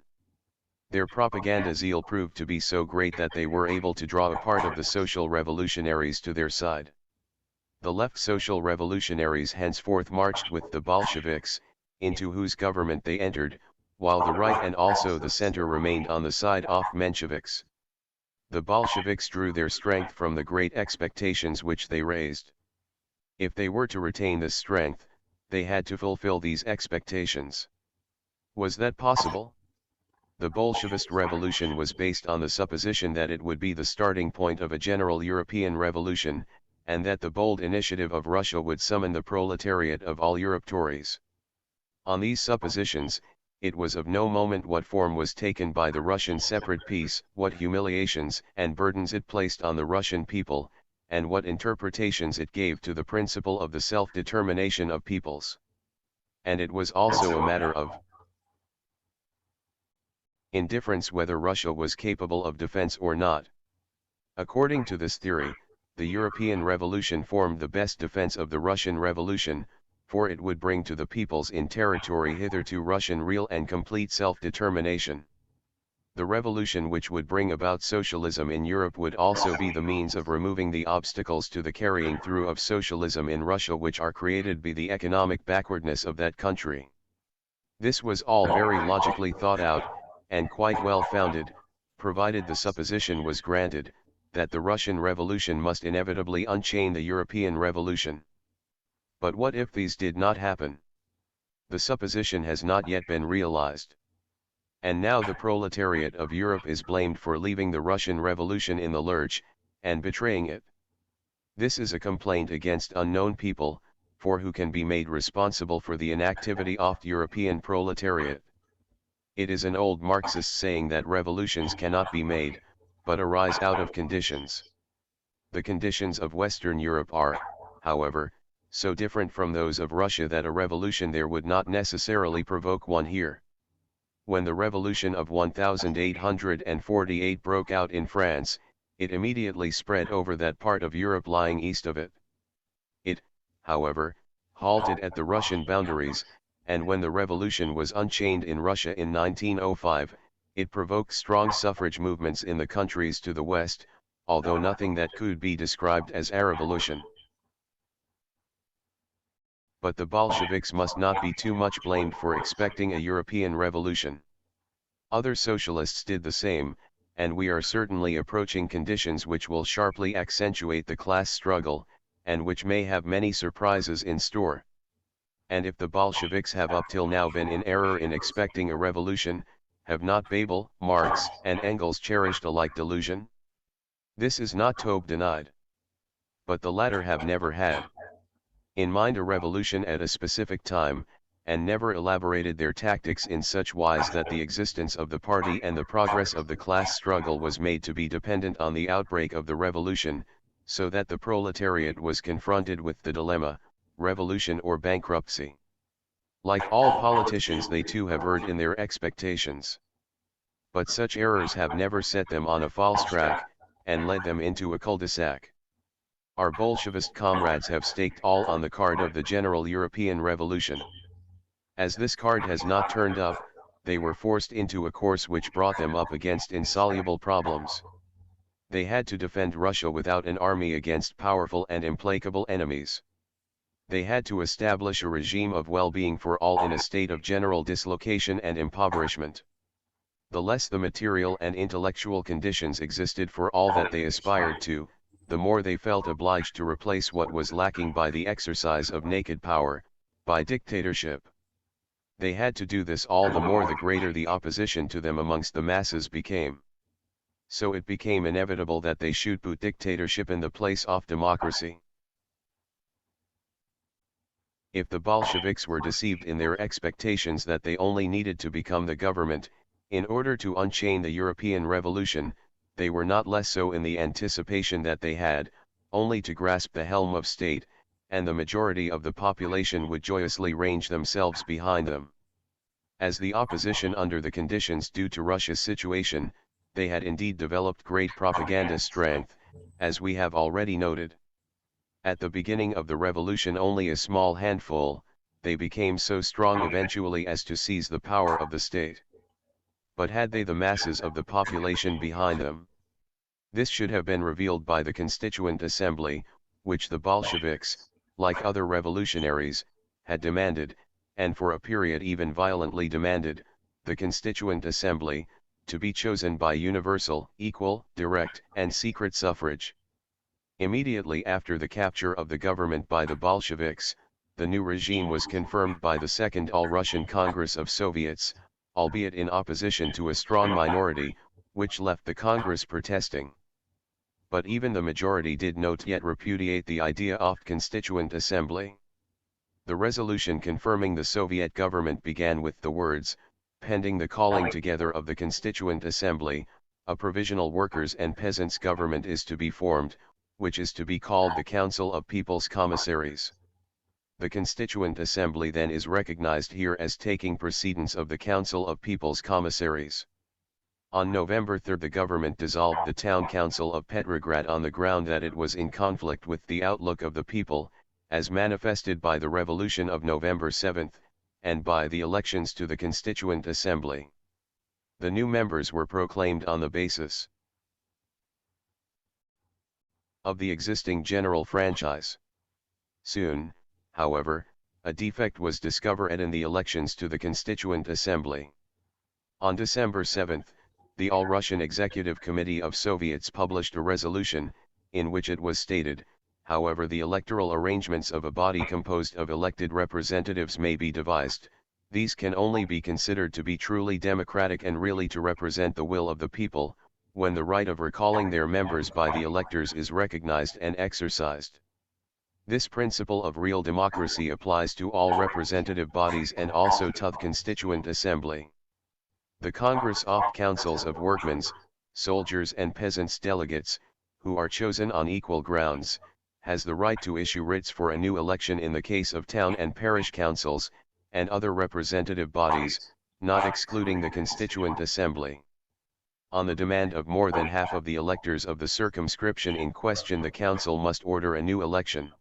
Their propaganda zeal proved to be so great that they were able to draw a part of the social revolutionaries to their side. The left social revolutionaries henceforth marched with the Bolsheviks, into whose government they entered, while the right and also the center remained on the side of Mensheviks. The Bolsheviks drew their strength from the great expectations which they raised. If they were to retain this strength, they had to fulfill these expectations. Was that possible? The Bolshevist revolution was based on the supposition that it would be the starting point of a general European revolution, and that the bold initiative of Russia would summon the proletariat of all Europe Tories. On these suppositions, it was of no moment what form was taken by the Russian separate peace, what humiliations and burdens it placed on the Russian people, and what interpretations it gave to the principle of the self-determination of peoples. And it was also a matter of indifference whether Russia was capable of defense or not. According to this theory, the European Revolution formed the best defense of the Russian Revolution, for it would bring to the peoples in territory hitherto Russian real and complete self-determination. The revolution which would bring about socialism in Europe would also be the means of removing the obstacles to the carrying through of socialism in Russia which are created by the economic backwardness of that country. This was all very logically thought out, and quite well founded, provided the supposition was granted, that the Russian Revolution must inevitably unchain the European Revolution. But what if these did not happen? The supposition has not yet been realized. And now the proletariat of Europe is blamed for leaving the Russian Revolution in the lurch, and betraying it. This is a complaint against unknown people, for who can be made responsible for the inactivity of the European proletariat? It is an old Marxist saying that revolutions cannot be made, but arise out of conditions. The conditions of Western Europe are, however, so different from those of Russia that a revolution there would not necessarily provoke one here. When the revolution of 1848 broke out in France, it immediately spread over that part of Europe lying east of it. It, however, halted at the Russian boundaries, and when the revolution was unchained in Russia in 1905, it provoked strong suffrage movements in the countries to the west, although nothing that could be described as a revolution. But the Bolsheviks must not be too much blamed for expecting a European revolution. Other socialists did the same, and we are certainly approaching conditions which will sharply accentuate the class struggle, and which may have many surprises in store. And if the Bolsheviks have up till now been in error in expecting a revolution, have not Babel, Marx, and Engels cherished a like delusion? This is not to be denied. but the latter have never had in mind a revolution at a specific time, and never elaborated their tactics in such wise that the existence of the party and the progress of the class struggle was made to be dependent on the outbreak of the revolution, so that the proletariat was confronted with the dilemma, revolution or bankruptcy. Like all politicians, they too have erred in their expectations. But such errors have never set them on a false track, and led them into a cul-de-sac. Our Bolshevist comrades have staked all on the card of the general European revolution. As this card has not turned up, they were forced into a course which brought them up against insoluble problems. They had to defend Russia without an army against powerful and implacable enemies. They had to establish a regime of well-being for all in a state of general dislocation and impoverishment. The less the material and intellectual conditions existed for all that they aspired to, the more they felt obliged to replace what was lacking by the exercise of naked power, by dictatorship. They had to do this all the more the greater the opposition to them amongst the masses became. So it became inevitable that they should put dictatorship in the place of democracy. If the Bolsheviks were deceived in their expectations that they only needed to become the government, in order to unchain the European Revolution, they were not less so in the anticipation that they had, only to grasp the helm of state, and the majority of the population would joyously range themselves behind them. As the opposition under the conditions due to Russia's situation, they had indeed developed great propaganda strength, as we have already noted. At the beginning of the revolution only a small handful, they became so strong eventually as to seize the power of the state. But had they the masses of the population behind them? This should have been revealed by the Constituent Assembly, which the Bolsheviks, like other revolutionaries, had demanded, and for a period even violently demanded, the Constituent Assembly, to be chosen by universal, equal, direct, and secret suffrage. Immediately after the capture of the government by the Bolsheviks, the new regime was confirmed by the Second All-Russian Congress of Soviets, albeit in opposition to a strong minority, which left the Congress protesting. But even the majority did not yet repudiate the idea of Constituent Assembly. The resolution confirming the Soviet government began with the words, pending the calling together of the Constituent Assembly, a provisional workers' and peasants' government is to be formed, which is to be called the Council of People's Commissaries. The Constituent Assembly then is recognized here as taking precedence of the Council of People's Commissaries. On November 3 the government dissolved the town council of Petrograd on the ground that it was in conflict with the outlook of the people, as manifested by the revolution of November 7, and by the elections to the Constituent Assembly. The new members were proclaimed on the basis of the existing general franchise. Soon, however, a defect was discovered in the elections to the Constituent Assembly. On December 7, the All-Russian Executive Committee of Soviets published a resolution, in which it was stated, however the electoral arrangements of a body composed of elected representatives may be devised, these can only be considered to be truly democratic and really to represent the will of the people, when the right of recalling their members by the electors is recognized and exercised. This principle of real democracy applies to all representative bodies and also to the Constituent Assembly. The Congress of Councils of Workmen's, Soldiers and Peasants delegates, who are chosen on equal grounds, has the right to issue writs for a new election in the case of town and parish councils, and other representative bodies, not excluding the Constituent Assembly. On the demand of more than half of the electors of the circumscription in question, the council must order a new election.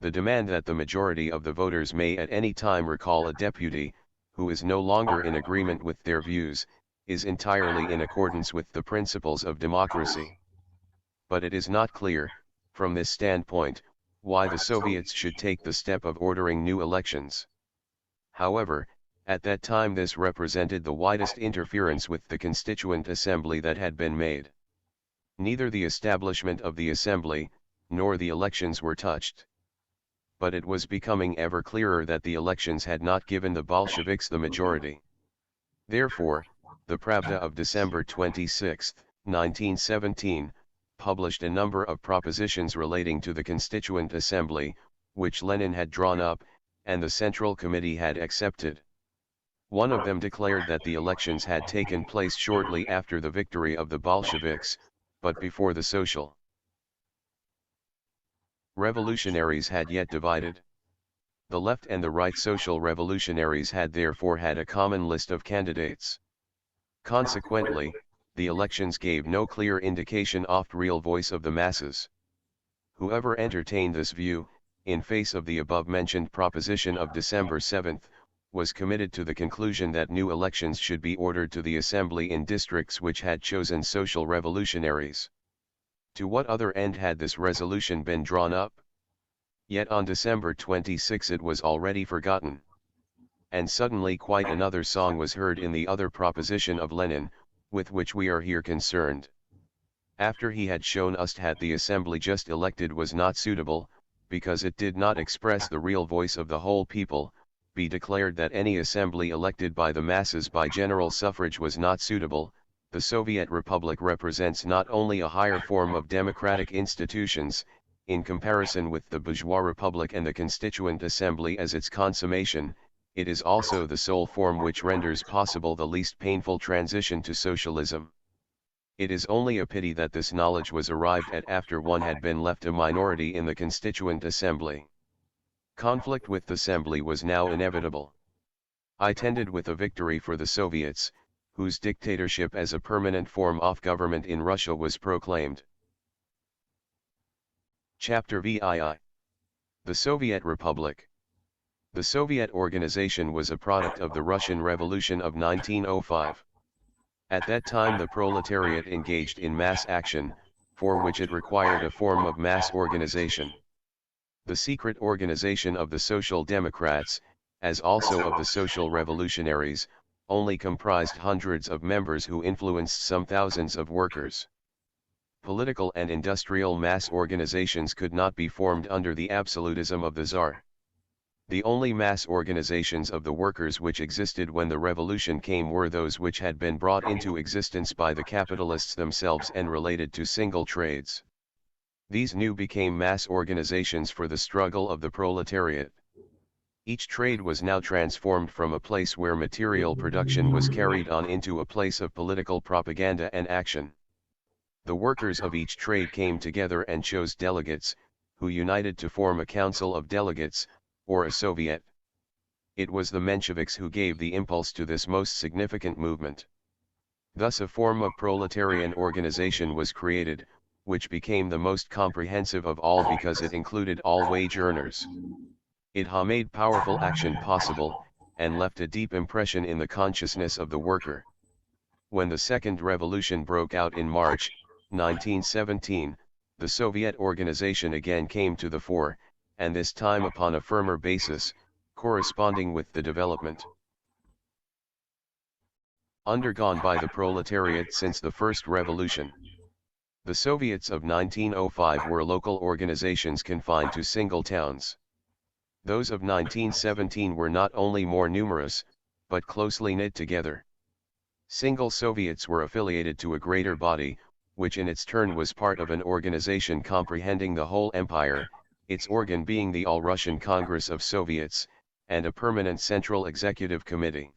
The demand that the majority of the voters may at any time recall a deputy, who is no longer in agreement with their views, is entirely in accordance with the principles of democracy. But it is not clear, from this standpoint, why the Soviets should take the step of ordering new elections. However, at that time this represented the widest interference with the Constituent Assembly that had been made. Neither the establishment of the Assembly, nor the elections were touched. But it was becoming ever clearer that the elections had not given the Bolsheviks the majority. Therefore, the Pravda of December 26, 1917, published a number of propositions relating to the Constituent Assembly, which Lenin had drawn up, and the Central Committee had accepted. One of them declared that the elections had taken place shortly after the victory of the Bolsheviks, but before the social revolutionaries had yet divided. The left and the right social revolutionaries had therefore had a common list of candidates. Consequently, the elections gave no clear indication of the real voice of the masses. Whoever entertained this view, in face of the above-mentioned proposition of December 7, was committed to the conclusion that new elections should be ordered to the assembly in districts which had chosen social revolutionaries. To what other end had this resolution been drawn up? Yet on December 26 it was already forgotten. And suddenly quite another song was heard in the other proposition of Lenin, with which we are here concerned. After he had shown us that the assembly just elected was not suitable, because it did not express the real voice of the whole people, be declared that any assembly elected by the masses by general suffrage was not suitable. The Soviet Republic represents not only a higher form of democratic institutions, in comparison with the bourgeois republic and the Constituent Assembly as its consummation, it is also the sole form which renders possible the least painful transition to socialism. It is only a pity that this knowledge was arrived at after one had been left a minority in the Constituent Assembly. Conflict with the Assembly was now inevitable. I tended with a victory for the Soviets, whose dictatorship as a permanent form of government in Russia was proclaimed. Chapter VII. The Soviet Republic. The Soviet organization was a product of the Russian Revolution of 1905. At that time the proletariat engaged in mass action, for which it required a form of mass organization. The secret organization of the Social Democrats, as also of the Social Revolutionaries, only comprised hundreds of members who influenced some thousands of workers. Political and industrial mass organizations could not be formed under the absolutism of the Tsar. The only mass organizations of the workers which existed when the revolution came were those which had been brought into existence by the capitalists themselves and related to single trades. These new became mass organizations for the struggle of the proletariat. Each trade was now transformed from a place where material production was carried on into a place of political propaganda and action. The workers of each trade came together and chose delegates, who united to form a council of delegates, or a Soviet. It was the Mensheviks who gave the impulse to this most significant movement. Thus a form of proletarian organization was created, which became the most comprehensive of all because it included all wage earners. It made powerful action possible, and left a deep impression in the consciousness of the worker. When the Second Revolution broke out in March, 1917, the Soviet organization again came to the fore, and this time upon a firmer basis, corresponding with the development undergone by the proletariat since the First Revolution. The Soviets of 1905 were local organizations confined to single towns. Those of 1917 were not only more numerous, but closely knit together. Single Soviets were affiliated to a greater body, which in its turn was part of an organization comprehending the whole empire, its organ being the All-Russian Congress of Soviets, and a permanent central executive committee.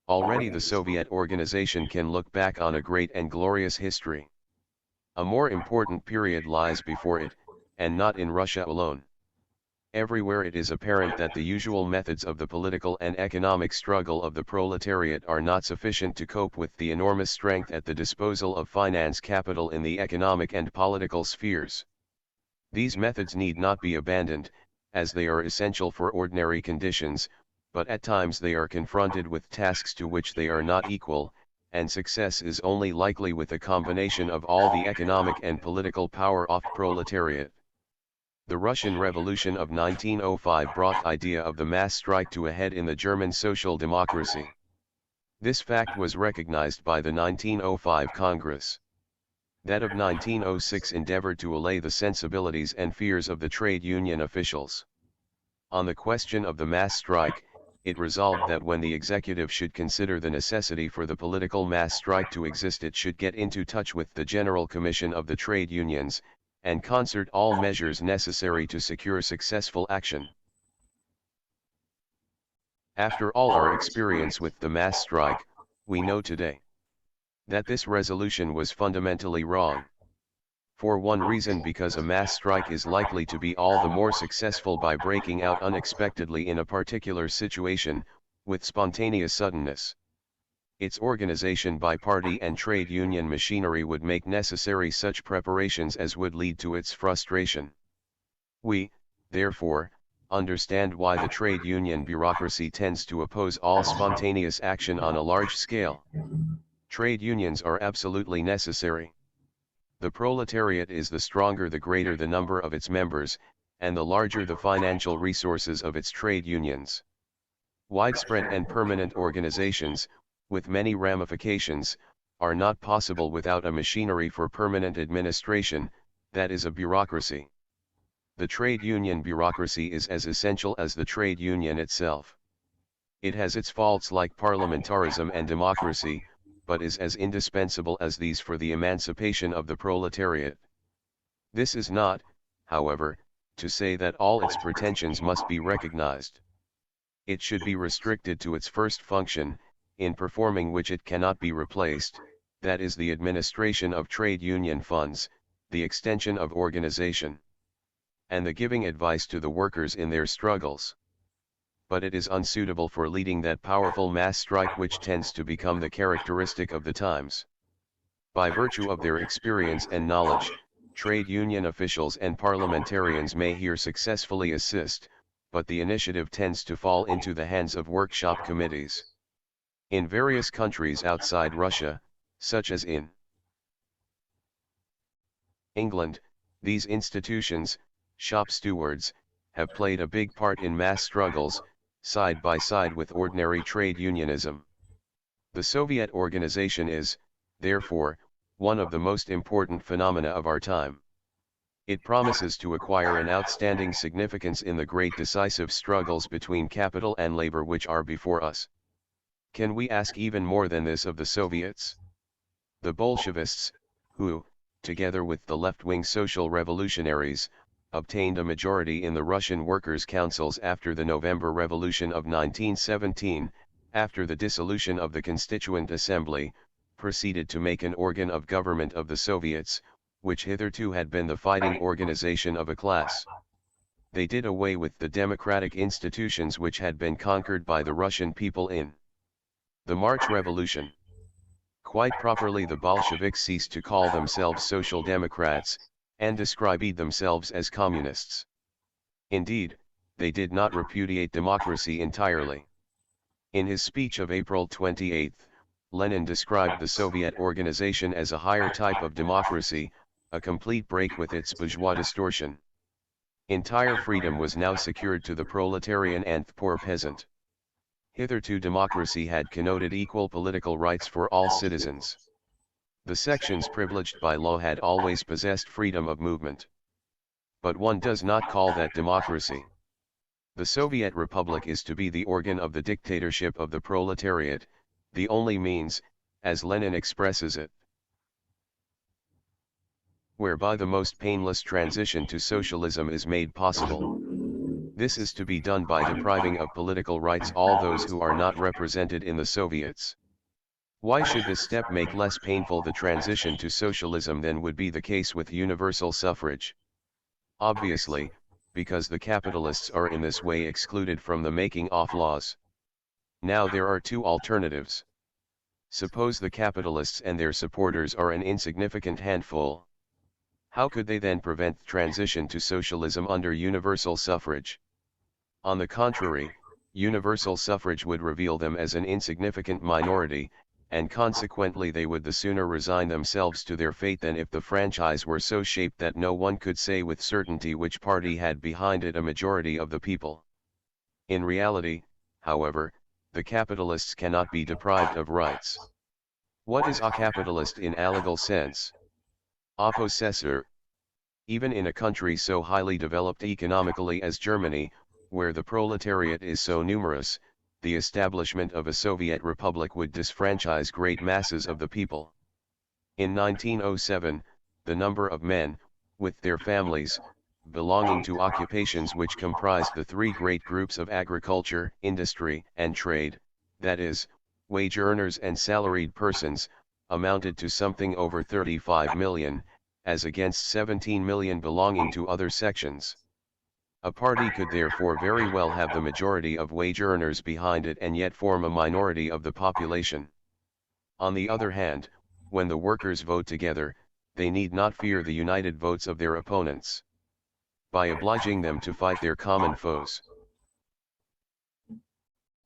Already the Soviet organization can look back on a great and glorious history. A more important period lies before it, and not in Russia alone. Everywhere it is apparent that the usual methods of the political and economic struggle of the proletariat are not sufficient to cope with the enormous strength at the disposal of finance capital in the economic and political spheres. These methods need not be abandoned, as they are essential for ordinary conditions, but at times they are confronted with tasks to which they are not equal, and success is only likely with a combination of all the economic and political power of proletariat. The Russian Revolution of 1905 brought the idea of the mass strike to a head in the German social democracy. This fact was recognized by the 1905 Congress. That of 1906 endeavored to allay the sensibilities and fears of the trade union officials. On the question of the mass strike, it resolved that when the executive should consider the necessity for the political mass strike to exist, it should get into touch with the General Commission of the trade unions, and concert all measures necessary to secure successful action. After all our experience with the mass strike, we know today that this resolution was fundamentally wrong. For one reason, because a mass strike is likely to be all the more successful by breaking out unexpectedly in a particular situation, with spontaneous suddenness. Its organization by party and trade union machinery would make necessary such preparations as would lead to its frustration. We, therefore, understand why the trade union bureaucracy tends to oppose all spontaneous action on a large scale. Trade unions are absolutely necessary. The proletariat is the stronger the greater the number of its members, and the larger the financial resources of its trade unions. Widespread and permanent organizations, with many ramifications, are not possible without a machinery for permanent administration, that is a bureaucracy. The trade union bureaucracy is as essential as the trade union itself. It has its faults like parliamentarism and democracy, but is as indispensable as these for the emancipation of the proletariat. This is not, however, to say that all its pretensions must be recognized. It should be restricted to its first function, in performing which it cannot be replaced, that is the administration of trade union funds, the extension of organization, and the giving advice to the workers in their struggles. But it is unsuitable for leading that powerful mass strike which tends to become the characteristic of the times. By virtue of their experience and knowledge, trade union officials and parliamentarians may here successfully assist, but the initiative tends to fall into the hands of workshop committees. In various countries outside Russia, such as in England, these institutions, shop stewards, have played a big part in mass struggles, side by side with ordinary trade unionism. The Soviet organization is, therefore, one of the most important phenomena of our time. It promises to acquire an outstanding significance in the great decisive struggles between capital and labor which are before us. Can we ask even more than this of the Soviets? The Bolshevists, who, together with the left-wing social revolutionaries, obtained a majority in the Russian workers' councils after the November Revolution of 1917, after the dissolution of the Constituent Assembly, proceeded to make an organ of government of the Soviets, which hitherto had been the fighting organization of a class. They did away with the democratic institutions which had been conquered by the Russian people in the March Revolution. Quite properly the Bolsheviks ceased to call themselves Social Democrats, and described themselves as communists. Indeed, they did not repudiate democracy entirely. In his speech of April 28, Lenin described the Soviet organization as a higher type of democracy, a complete break with its bourgeois distortion. Entire freedom was now secured to the proletarian and the poor peasant. Hitherto democracy had connoted equal political rights for all citizens. The sections privileged by law had always possessed freedom of movement. But one does not call that democracy. The Soviet Republic is to be the organ of the dictatorship of the proletariat, the only means, as Lenin expresses it, whereby the most painless transition to socialism is made possible. This is to be done by depriving of political rights all those who are not represented in the Soviets. Why should this step make less painful the transition to socialism than would be the case with universal suffrage? Obviously, because the capitalists are in this way excluded from the making of laws. Now there are two alternatives. Suppose the capitalists and their supporters are an insignificant handful. How could they then prevent the transition to socialism under universal suffrage? On the contrary, universal suffrage would reveal them as an insignificant minority, and consequently they would the sooner resign themselves to their fate than if the franchise were so shaped that no one could say with certainty which party had behind it a majority of the people. In reality, however, the capitalists cannot be deprived of rights. What is a capitalist in a legal sense? A possessor. Even in a country so highly developed economically as Germany, where the proletariat is so numerous, the establishment of a Soviet republic would disfranchise great masses of the people. In 1907, the number of men, with their families, belonging to occupations which comprised the three great groups of agriculture, industry, and trade, that is, wage earners and salaried persons, amounted to something over 35 million, as against 17 million belonging to other sections. A party could therefore very well have the majority of wage earners behind it and yet form a minority of the population. On the other hand, when the workers vote together, they need not fear the united votes of their opponents, by obliging them to fight their common foes.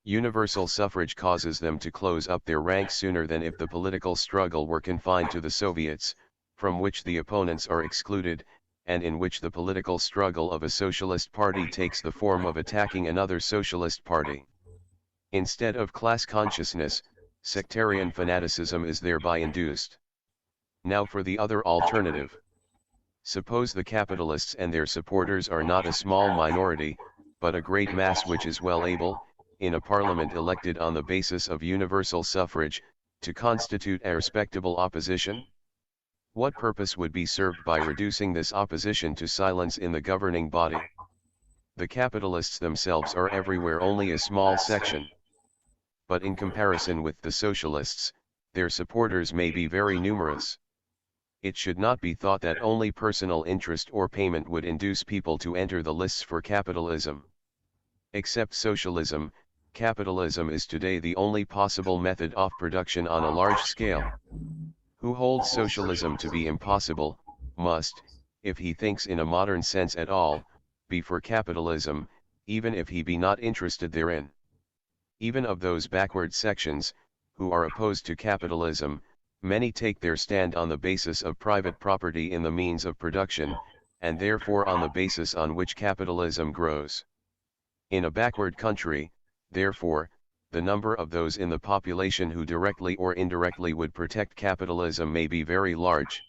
Universal suffrage causes them to close up their ranks sooner than if the political struggle were confined to the Soviets, from which the opponents are excluded, and in which the political struggle of a socialist party takes the form of attacking another socialist party. Instead of class consciousness, sectarian fanaticism is thereby induced. Now for the other alternative. Suppose the capitalists and their supporters are not a small minority, but a great mass which is well able, in a parliament elected on the basis of universal suffrage, to constitute a respectable opposition? What purpose would be served by reducing this opposition to silence in the governing body? The capitalists themselves are everywhere only a small section. But in comparison with the socialists, their supporters may be very numerous. It should not be thought that only personal interest or payment would induce people to enter the lists for capitalism. Except socialism, capitalism is today the only possible method of production on a large scale. Who holds socialism to be impossible, must, if he thinks in a modern sense at all, be for capitalism, even if he be not interested therein. Even of those backward sections, who are opposed to capitalism, many take their stand on the basis of private property in the means of production, and therefore on the basis on which capitalism grows. In a backward country, therefore, the number of those in the population who directly or indirectly would protect capitalism may be very large.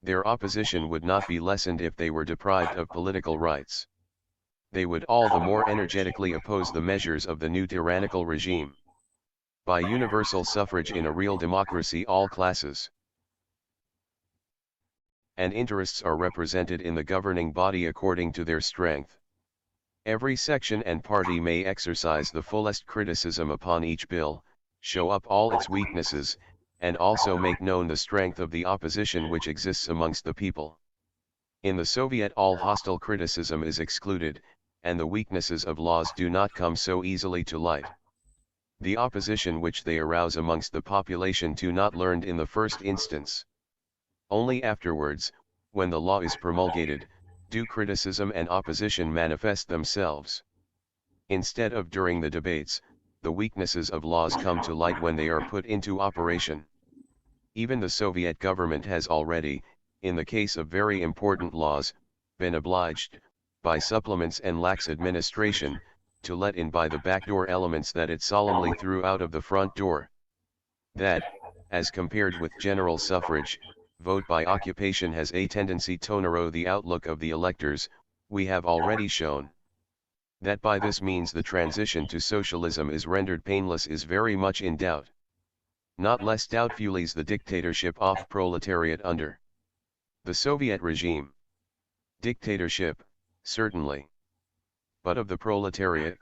Their opposition would not be lessened if they were deprived of political rights. They would all the more energetically oppose the measures of the new tyrannical regime. By universal suffrage in a real democracy, all classes and interests are represented in the governing body according to their strength. Every section and party may exercise the fullest criticism upon each bill, show up all its weaknesses, and also make known the strength of the opposition which exists amongst the people. In the Soviet all hostile criticism is excluded, and the weaknesses of laws do not come so easily to light. The opposition which they arouse amongst the population do not learned in the first instance. Only afterwards, when the law is promulgated, do criticism and opposition manifest themselves. Instead of during the debates, the weaknesses of laws come to light when they are put into operation. Even the Soviet government has already, in the case of very important laws, been obliged, by supplements and lax administration, to let in by the backdoor elements that it solemnly threw out of the front door. That, as compared with general suffrage, vote by occupation has a tendency to narrow the outlook of the electors, we have already shown. That by this means the transition to socialism is rendered painless is very much in doubt. Not less doubt fuels the dictatorship of proletariat under the Soviet regime. Dictatorship, certainly. But of the proletariat?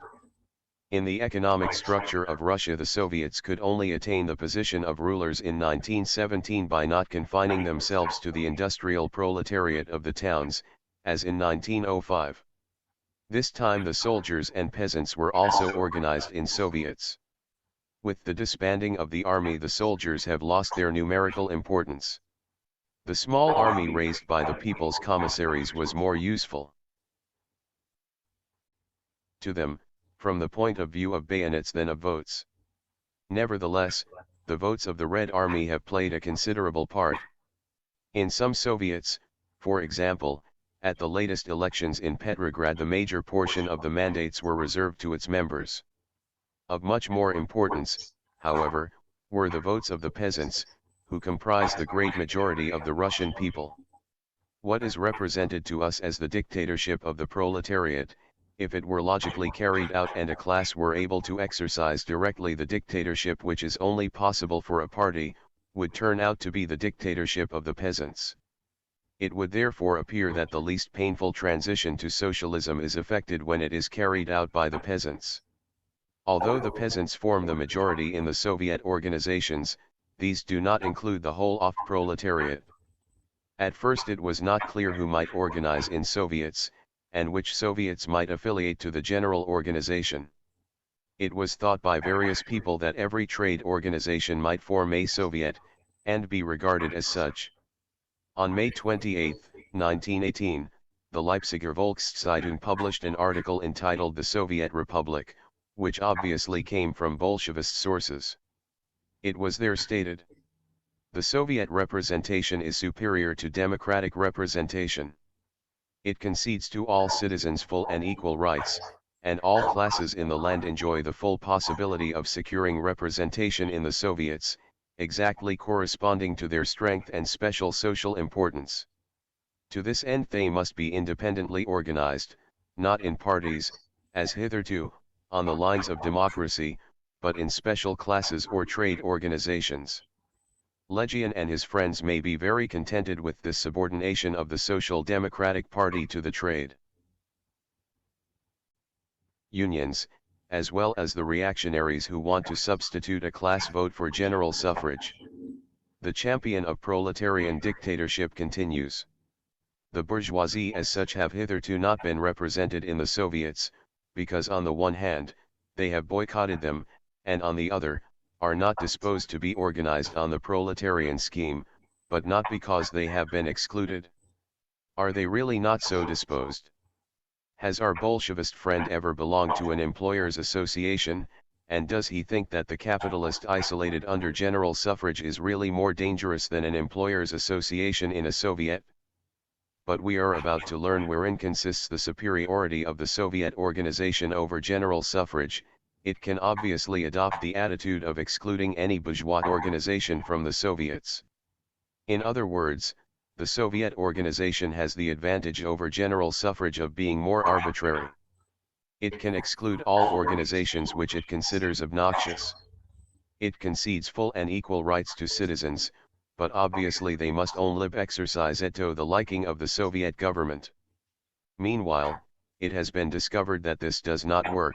In the economic structure of Russia, the Soviets could only attain the position of rulers in 1917 by not confining themselves to the industrial proletariat of the towns, as in 1905. This time the soldiers and peasants were also organized in Soviets. With the disbanding of the army, the soldiers have lost their numerical importance. The small army raised by the people's commissaries was more useful to them, from the point of view of bayonets than of votes. Nevertheless, the votes of the Red Army have played a considerable part. In some Soviets, for example, at the latest elections in Petrograd, the major portion of the mandates were reserved to its members. Of much more importance, however, were the votes of the peasants, who comprise the great majority of the Russian people. What is represented to us as the dictatorship of the proletariat, if it were logically carried out and a class were able to exercise directly the dictatorship which is only possible for a party, would turn out to be the dictatorship of the peasants. It would therefore appear that the least painful transition to socialism is effected when it is carried out by the peasants. Although the peasants form the majority in the Soviet organizations, these do not include the whole of proletariat. At first it was not clear who might organize in Soviets, and which Soviets might affiliate to the general organization. It was thought by various people that every trade organization might form a Soviet, and be regarded as such. On May 28, 1918, the Leipziger Volkszeitung published an article entitled The Soviet Republic, which obviously came from Bolshevist sources. It was there stated, "The Soviet representation is superior to democratic representation. It concedes to all citizens full and equal rights, and all classes in the land enjoy the full possibility of securing representation in the Soviets, exactly corresponding to their strength and special social importance. To this end they must be independently organized, not in parties, as hitherto, on the lines of democracy, but in special classes or trade organizations." Legion and his friends may be very contented with this subordination of the Social Democratic Party to the trade unions, as well as the reactionaries who want to substitute a class vote for general suffrage. The champion of proletarian dictatorship continues. The bourgeoisie as such have hitherto not been represented in the Soviets, because on the one hand, they have boycotted them, and on the other, are not disposed to be organized on the proletarian scheme, but not because they have been excluded. Are they really not so disposed? Has our Bolshevist friend ever belonged to an employers' association, and does he think that the capitalist isolated under general suffrage is really more dangerous than an employers' association in a Soviet? But we are about to learn wherein consists the superiority of the Soviet organization over general suffrage. It can obviously adopt the attitude of excluding any bourgeois organization from the Soviets. In other words, the Soviet organization has the advantage over general suffrage of being more arbitrary. It can exclude all organizations which it considers obnoxious. It concedes full and equal rights to citizens, but obviously they must only exercise it to the liking of the Soviet government. Meanwhile, it has been discovered that this does not work.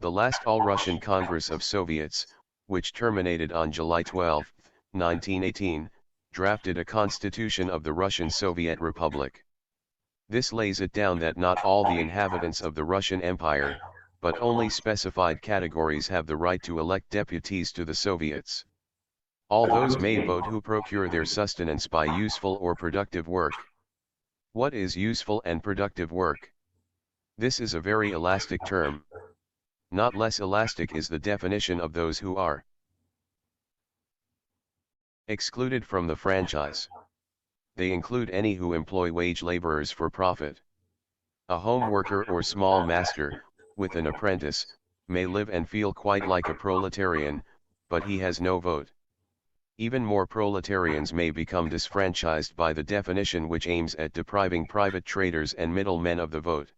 The last All-Russian Congress of Soviets, which terminated on July 12, 1918, drafted a constitution of the Russian Soviet Republic. This lays it down that not all the inhabitants of the Russian Empire, but only specified categories have the right to elect deputies to the Soviets. All those may vote who procure their sustenance by useful or productive work. What is useful and productive work? This is a very elastic term. Not less elastic is the definition of those who are excluded from the franchise. They include any who employ wage laborers for profit. A home worker or small master, with an apprentice, may live and feel quite like a proletarian, but he has no vote. Even more proletarians may become disfranchised by the definition which aims at depriving private traders and middlemen of the vote.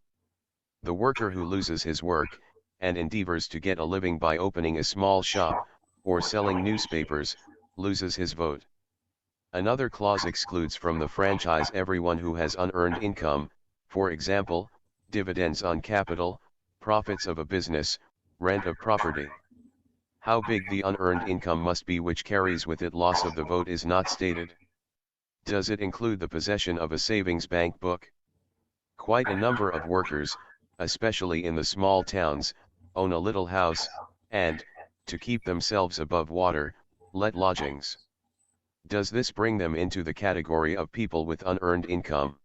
The worker who loses his work, and endeavors to get a living by opening a small shop, or selling newspapers, loses his vote. Another clause excludes from the franchise everyone who has unearned income, for example, dividends on capital, profits of a business, rent of property. How big the unearned income must be which carries with it loss of the vote is not stated. Does it include the possession of a savings bank book? Quite a number of workers, especially in the small towns, own a little house, and, to keep themselves above water, let lodgings. Does this bring them into the category of people with unearned income?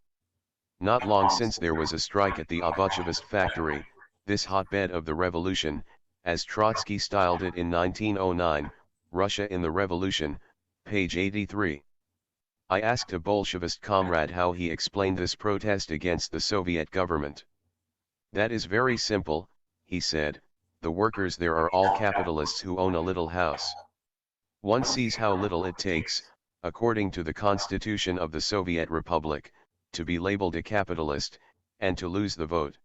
Not long since there was a strike at the Bolshevist factory, this hotbed of the revolution, as Trotsky styled it in 1909, Russia in the Revolution, page 83. I asked a Bolshevist comrade how he explained this protest against the Soviet government. That is very simple, he said, the workers there are all capitalists who own a little house. One sees how little it takes, according to the constitution of the Soviet Republic, to be labeled a capitalist, and to lose the vote.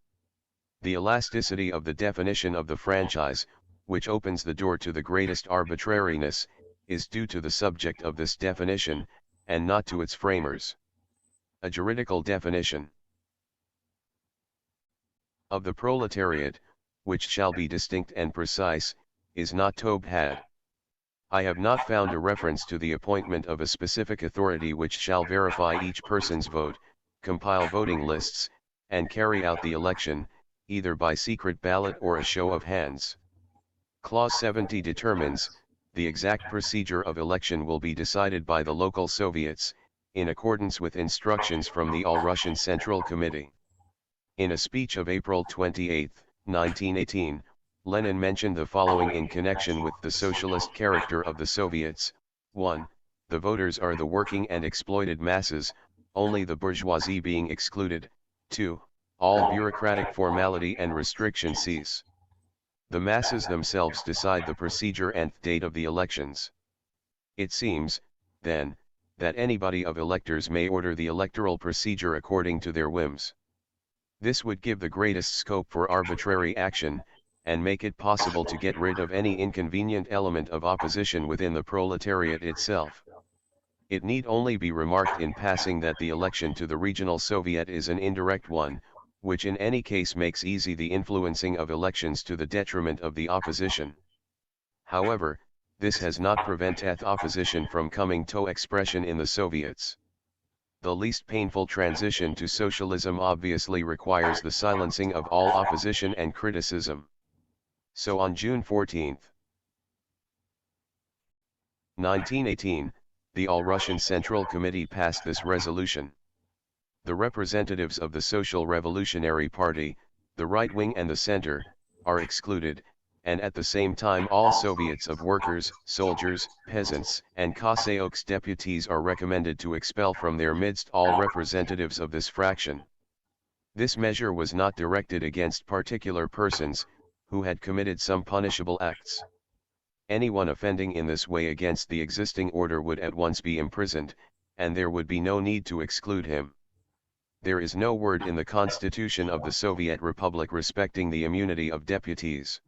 The elasticity of the definition of the franchise, which opens the door to the greatest arbitrariness, is due to the subject of this definition, and not to its framers. A juridical definition of the proletariat, which shall be distinct and precise, is not to be had. I have not found a reference to the appointment of a specific authority which shall verify each person's vote, compile voting lists, and carry out the election, either by secret ballot or a show of hands. Clause 70 determines, the exact procedure of election will be decided by the local Soviets, in accordance with instructions from the All-Russian Central Committee. In a speech of April 28, 1918, Lenin mentioned the following in connection with the socialist character of the Soviets: 1. The voters are the working and exploited masses, only the bourgeoisie being excluded. 2. All bureaucratic formality and restriction cease. The masses themselves decide the procedure and date of the elections. It seems, then, that anybody of electors may order the electoral procedure according to their whims. This would give the greatest scope for arbitrary action, and make it possible to get rid of any inconvenient element of opposition within the proletariat itself. It need only be remarked in passing that the election to the regional Soviet is an indirect one, which in any case makes easy the influencing of elections to the detriment of the opposition. However, this has not prevented opposition from coming to expression in the Soviets. The least painful transition to socialism obviously requires the silencing of all opposition and criticism. So on June 14, 1918, the All-Russian Central Committee passed this resolution. The representatives of the Social Revolutionary Party, the right wing and the center, are excluded, and at the same time all Soviets of workers, soldiers, peasants, and Cossacks deputies are recommended to expel from their midst all representatives of this fraction. This measure was not directed against particular persons, who had committed some punishable acts. Anyone offending in this way against the existing order would at once be imprisoned, and there would be no need to exclude him. There is no word in the Constitution of the Soviet Republic respecting the immunity of deputies.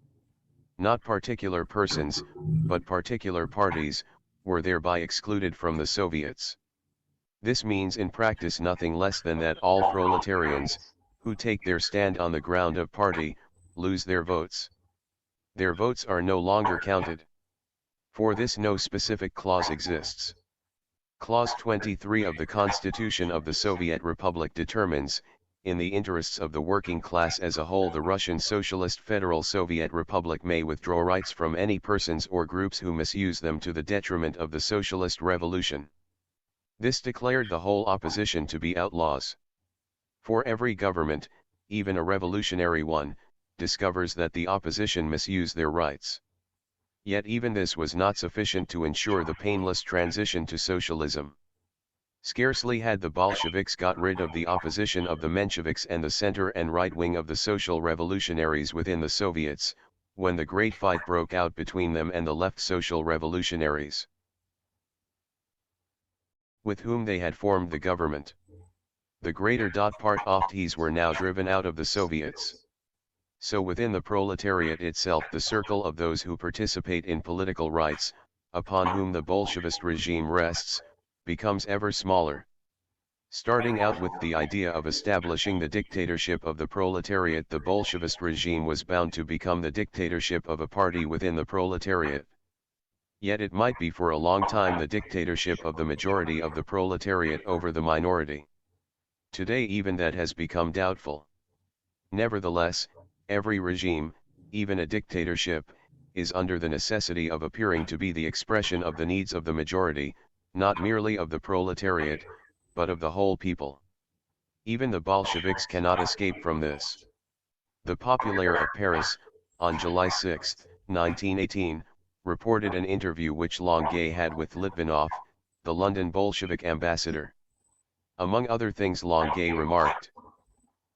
Not particular persons, but particular parties, were thereby excluded from the Soviets. This means in practice nothing less than that all proletarians, who take their stand on the ground of party, lose their votes. Their votes are no longer counted. For this no specific clause exists. Clause 23 of the Constitution of the Soviet Republic determines, in the interests of the working class as a whole, the Russian Socialist Federal Soviet Republic may withdraw rights from any persons or groups who misuse them to the detriment of the socialist revolution. This declared the whole opposition to be outlaws. For every government, even a revolutionary one, discovers that the opposition misuse their rights. Yet even this was not sufficient to ensure the painless transition to socialism. Scarcely had the Bolsheviks got rid of the opposition of the Mensheviks and the center and right wing of the social revolutionaries within the Soviets, when the great fight broke out between them and the left social revolutionaries, with whom they had formed the government. The greater part of these were now driven out of the Soviets. So within the proletariat itself the circle of those who participate in political rights, upon whom the Bolshevist regime rests, becomes ever smaller. Starting out with the idea of establishing the dictatorship of the proletariat, the Bolshevist regime was bound to become the dictatorship of a party within the proletariat. Yet it might be for a long time the dictatorship of the majority of the proletariat over the minority. Today even that has become doubtful. Nevertheless, every regime, even a dictatorship, is under the necessity of appearing to be the expression of the needs of the majority, not merely of the proletariat, but of the whole people. Even the Bolsheviks cannot escape from this. The Populaire of Paris, on July 6, 1918, reported an interview which Longuet had with Litvinov, the London Bolshevik ambassador. Among other things Longuet remarked,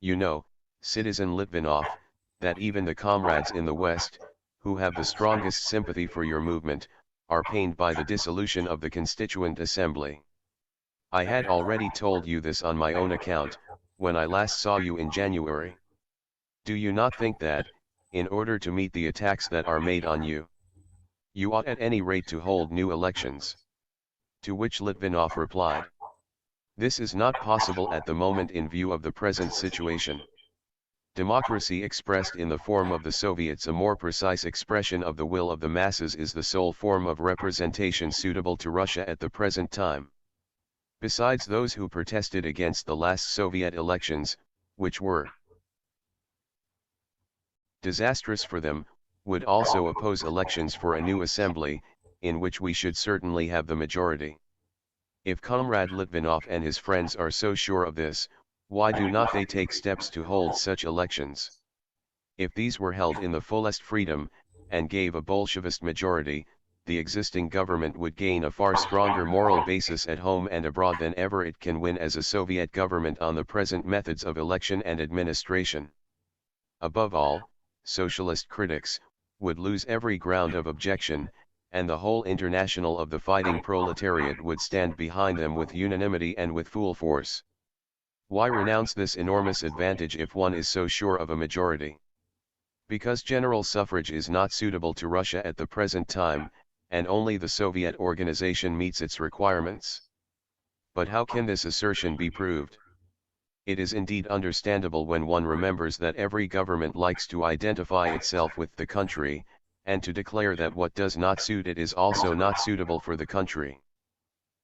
"You know, Citizen Litvinov, that even the comrades in the West, who have the strongest sympathy for your movement, are pained by the dissolution of the Constituent Assembly. I had already told you this on my own account, when I last saw you in January. Do you not think that, in order to meet the attacks that are made on you, you ought at any rate to hold new elections? To which Litvinov replied, "This is not possible at the moment in view of the present situation. Democracy expressed in the form of the Soviets, a more precise expression of the will of the masses, is the sole form of representation suitable to Russia at the present time. Besides, those who protested against the last Soviet elections, which were disastrous for them, would also oppose elections for a new assembly, in which we should certainly have the majority. If Comrade Litvinov and his friends are so sure of this, why do not they take steps to hold such elections? If these were held in the fullest freedom, and gave a Bolshevist majority, the existing government would gain a far stronger moral basis at home and abroad than ever it can win as a Soviet government on the present methods of election and administration. Above all, socialist critics would lose every ground of objection, and the whole international of the fighting proletariat would stand behind them with unanimity and with full force. Why renounce this enormous advantage if one is so sure of a majority? Because general suffrage is not suitable to Russia at the present time, and only the Soviet organization meets its requirements. But how can this assertion be proved? It is indeed understandable when one remembers that every government likes to identify itself with the country, and to declare that what does not suit it is also not suitable for the country.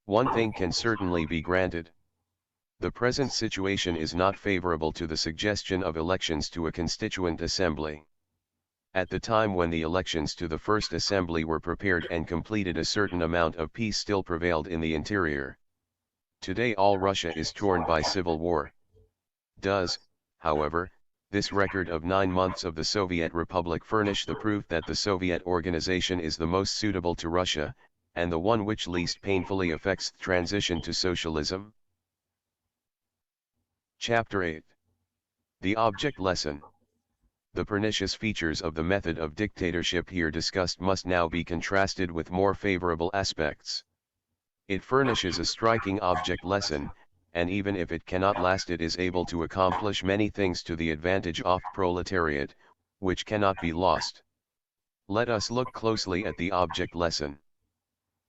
One thing can certainly be granted. The present situation is not favorable to the suggestion of elections to a constituent assembly. At the time when the elections to the first assembly were prepared and completed, a certain amount of peace still prevailed in the interior. Today all Russia is torn by civil war. Does, however, this record of 9 months of the Soviet Republic furnish the proof that the Soviet organization is the most suitable to Russia, and the one which least painfully affects the transition to socialism? Chapter 8. The Object Lesson. The pernicious features of the method of dictatorship here discussed must now be contrasted with more favorable aspects. It furnishes a striking object lesson, and even if it cannot last, it is able to accomplish many things to the advantage of proletariat, which cannot be lost. Let us look closely at the object lesson.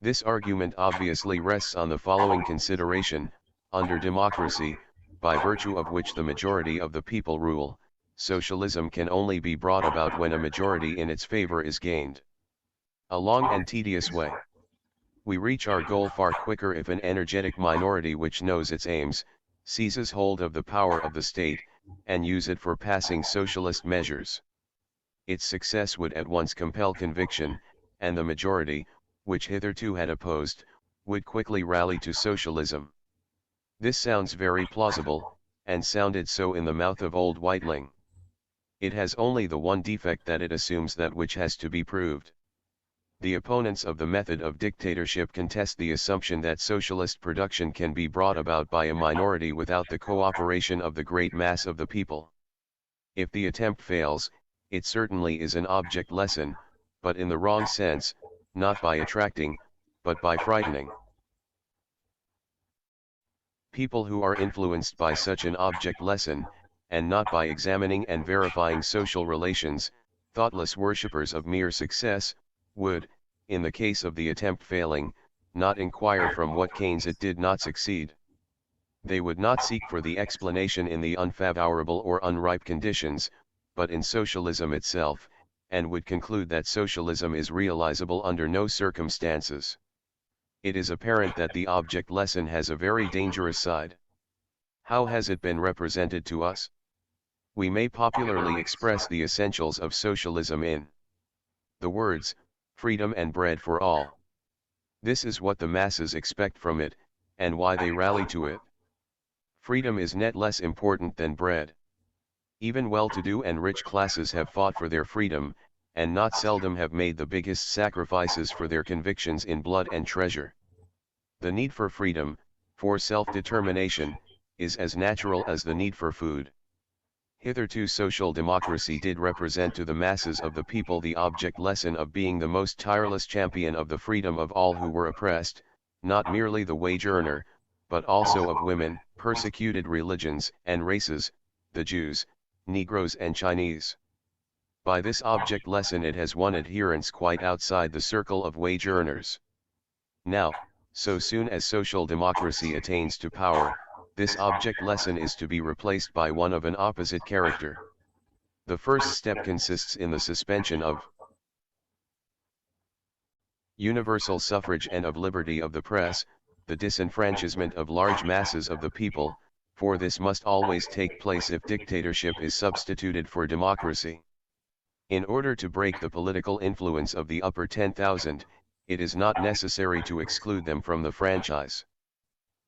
This argument obviously rests on the following consideration: under democracy, by virtue of which the majority of the people rule, socialism can only be brought about when a majority in its favor is gained. A long and tedious way. We reach our goal far quicker if an energetic minority which knows its aims, seizes hold of the power of the state, and use it for passing socialist measures. Its success would at once compel conviction, and the majority, which hitherto had opposed, would quickly rally to socialism. This sounds very plausible, and sounded so in the mouth of old Whiteling. It has only the one defect that it assumes that which has to be proved. The opponents of the method of dictatorship contest the assumption that socialist production can be brought about by a minority without the cooperation of the great mass of the people. If the attempt fails, it certainly is an object lesson, but in the wrong sense, not by attracting, but by frightening. People who are influenced by such an object lesson, and not by examining and verifying social relations, thoughtless worshippers of mere success, would, in the case of the attempt failing, not inquire from what cause it did not succeed. They would not seek for the explanation in the unfavorable or unripe conditions, but in socialism itself, and would conclude that socialism is realizable under no circumstances. It is apparent that the object lesson has a very dangerous side. How has it been represented to us? We may popularly express the essentials of socialism in the words, freedom and bread for all. This is what the masses expect from it, and why they rally to it. Freedom is not less important than bread. Even well-to-do and rich classes have fought for their freedom, and not seldom have made the biggest sacrifices for their convictions in blood and treasure. The need for freedom, for self-determination, is as natural as the need for food. Hitherto social democracy did represent to the masses of the people the object lesson of being the most tireless champion of the freedom of all who were oppressed, not merely the wage earner, but also of women, persecuted religions and races, the Jews, Negroes and Chinese. By this object lesson it has won adherents quite outside the circle of wage earners. Now, so soon as social democracy attains to power, this object lesson is to be replaced by one of an opposite character. The first step consists in the suspension of universal suffrage and of liberty of the press, the disenfranchisement of large masses of the people, for this must always take place if dictatorship is substituted for democracy. In order to break the political influence of the upper 10,000, it is not necessary to exclude them from the franchise.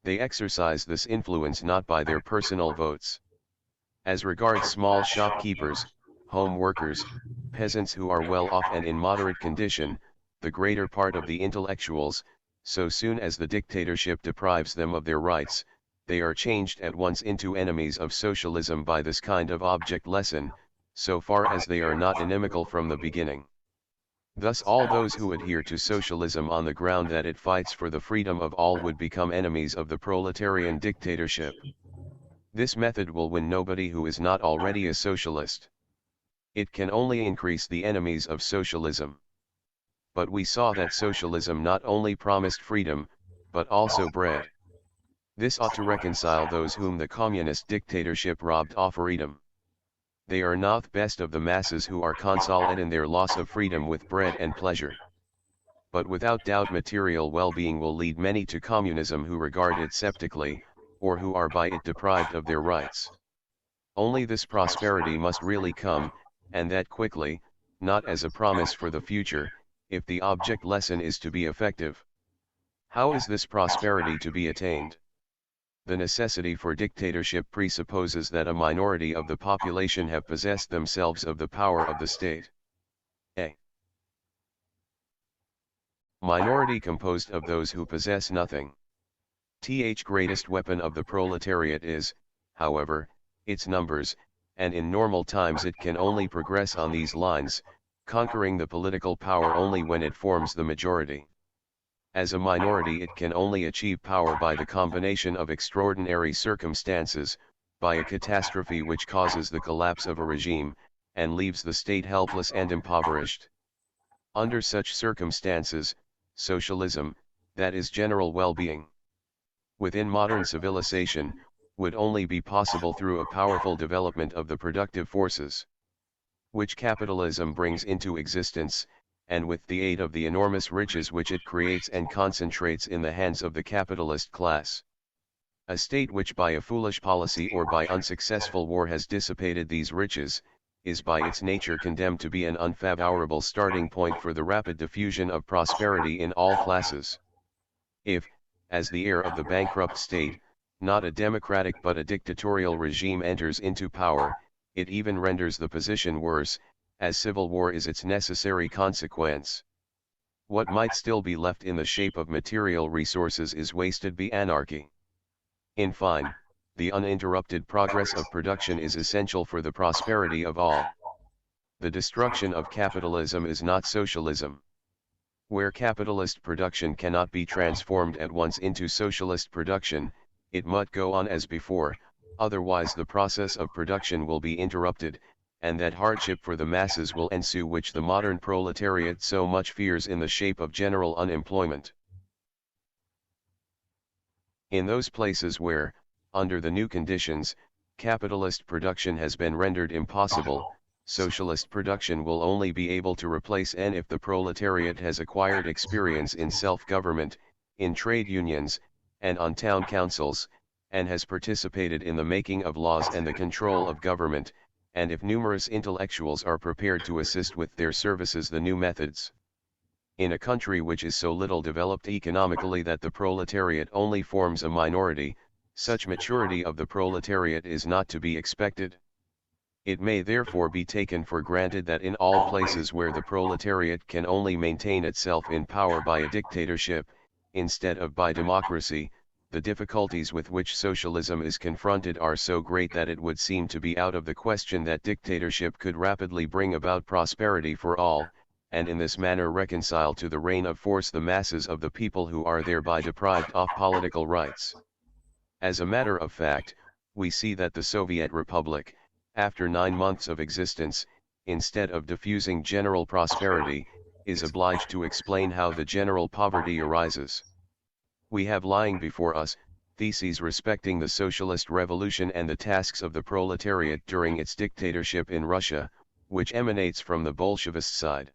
They exercise this influence not by their personal votes. As regards small shopkeepers, home workers, peasants who are well off and in moderate condition, the greater part of the intellectuals, so soon as the dictatorship deprives them of their rights, they are changed at once into enemies of socialism by this kind of object lesson, so far as they are not inimical from the beginning. Thus all those who adhere to socialism on the ground that it fights for the freedom of all would become enemies of the proletarian dictatorship. This method will win nobody who is not already a socialist. It can only increase the enemies of socialism. But we saw that socialism not only promised freedom, but also bread. This ought to reconcile those whom the communist dictatorship robbed of freedom. They are not best of the masses who are consolate in their loss of freedom with bread and pleasure. But without doubt material well-being will lead many to communism who regard it sceptically, or who are by it deprived of their rights. Only this prosperity must really come, and that quickly, not as a promise for the future, if the object lesson is to be effective. How is this prosperity to be attained? The necessity for dictatorship presupposes that a minority of the population have possessed themselves of the power of the state. A minority composed of those who possess nothing. The greatest weapon of the proletariat is, however, its numbers, and in normal times it can only progress on these lines, conquering the political power only when it forms the majority. As a minority it can only achieve power by the combination of extraordinary circumstances, by a catastrophe which causes the collapse of a regime, and leaves the state helpless and impoverished. Under such circumstances, socialism, that is general well-being, within modern civilization, would only be possible through a powerful development of the productive forces, which capitalism brings into existence, and with the aid of the enormous riches which it creates and concentrates in the hands of the capitalist class. A state which by a foolish policy or by unsuccessful war has dissipated these riches, is by its nature condemned to be an unfavorable starting point for the rapid diffusion of prosperity in all classes. If, as the heir of the bankrupt state, not a democratic but a dictatorial regime enters into power, it even renders the position worse, as civil war is its necessary consequence. What might still be left in the shape of material resources is wasted by anarchy. In fine, the uninterrupted progress of production is essential for the prosperity of all. The destruction of capitalism is not socialism. Where capitalist production cannot be transformed at once into socialist production, it must go on as before, otherwise the process of production will be interrupted, and that hardship for the masses will ensue which the modern proletariat so much fears in the shape of general unemployment. In those places where, under the new conditions, capitalist production has been rendered impossible, socialist production will only be able to replace N if the proletariat has acquired experience in self-government, in trade unions, and on town councils, and has participated in the making of laws and the control of government, and if numerous intellectuals are prepared to assist with their services the new methods. In a country which is so little developed economically that the proletariat only forms a minority, such maturity of the proletariat is not to be expected. It may therefore be taken for granted that in all places where the proletariat can only maintain itself in power by a dictatorship, instead of by democracy, the difficulties with which socialism is confronted are so great that it would seem to be out of the question that dictatorship could rapidly bring about prosperity for all, and in this manner reconcile to the reign of force the masses of the people who are thereby deprived of political rights. As a matter of fact, we see that the Soviet Republic, after 9 months of existence, instead of diffusing general prosperity, is obliged to explain how the general poverty arises. We have lying before us, theses respecting the socialist revolution and the tasks of the proletariat during its dictatorship in Russia, which emanates from the Bolshevist side.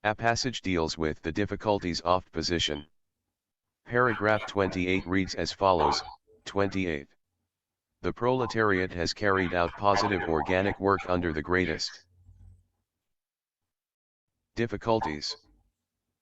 A passage deals with the difficulties of position. Paragraph 28 reads as follows, 28. The proletariat has carried out positive organic work under the greatest difficulties.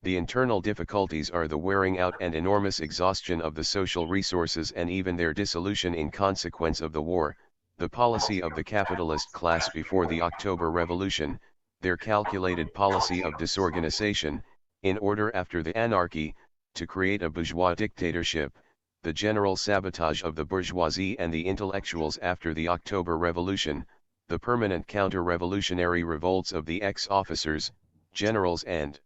The internal difficulties are the wearing out and enormous exhaustion of the social resources and even their dissolution in consequence of the war, the policy of the capitalist class before the October Revolution, their calculated policy of disorganization, in order after the anarchy, to create a bourgeois dictatorship, the general sabotage of the bourgeoisie and the intellectuals after the October Revolution, the permanent counter-revolutionary revolts of the ex-officers, generals and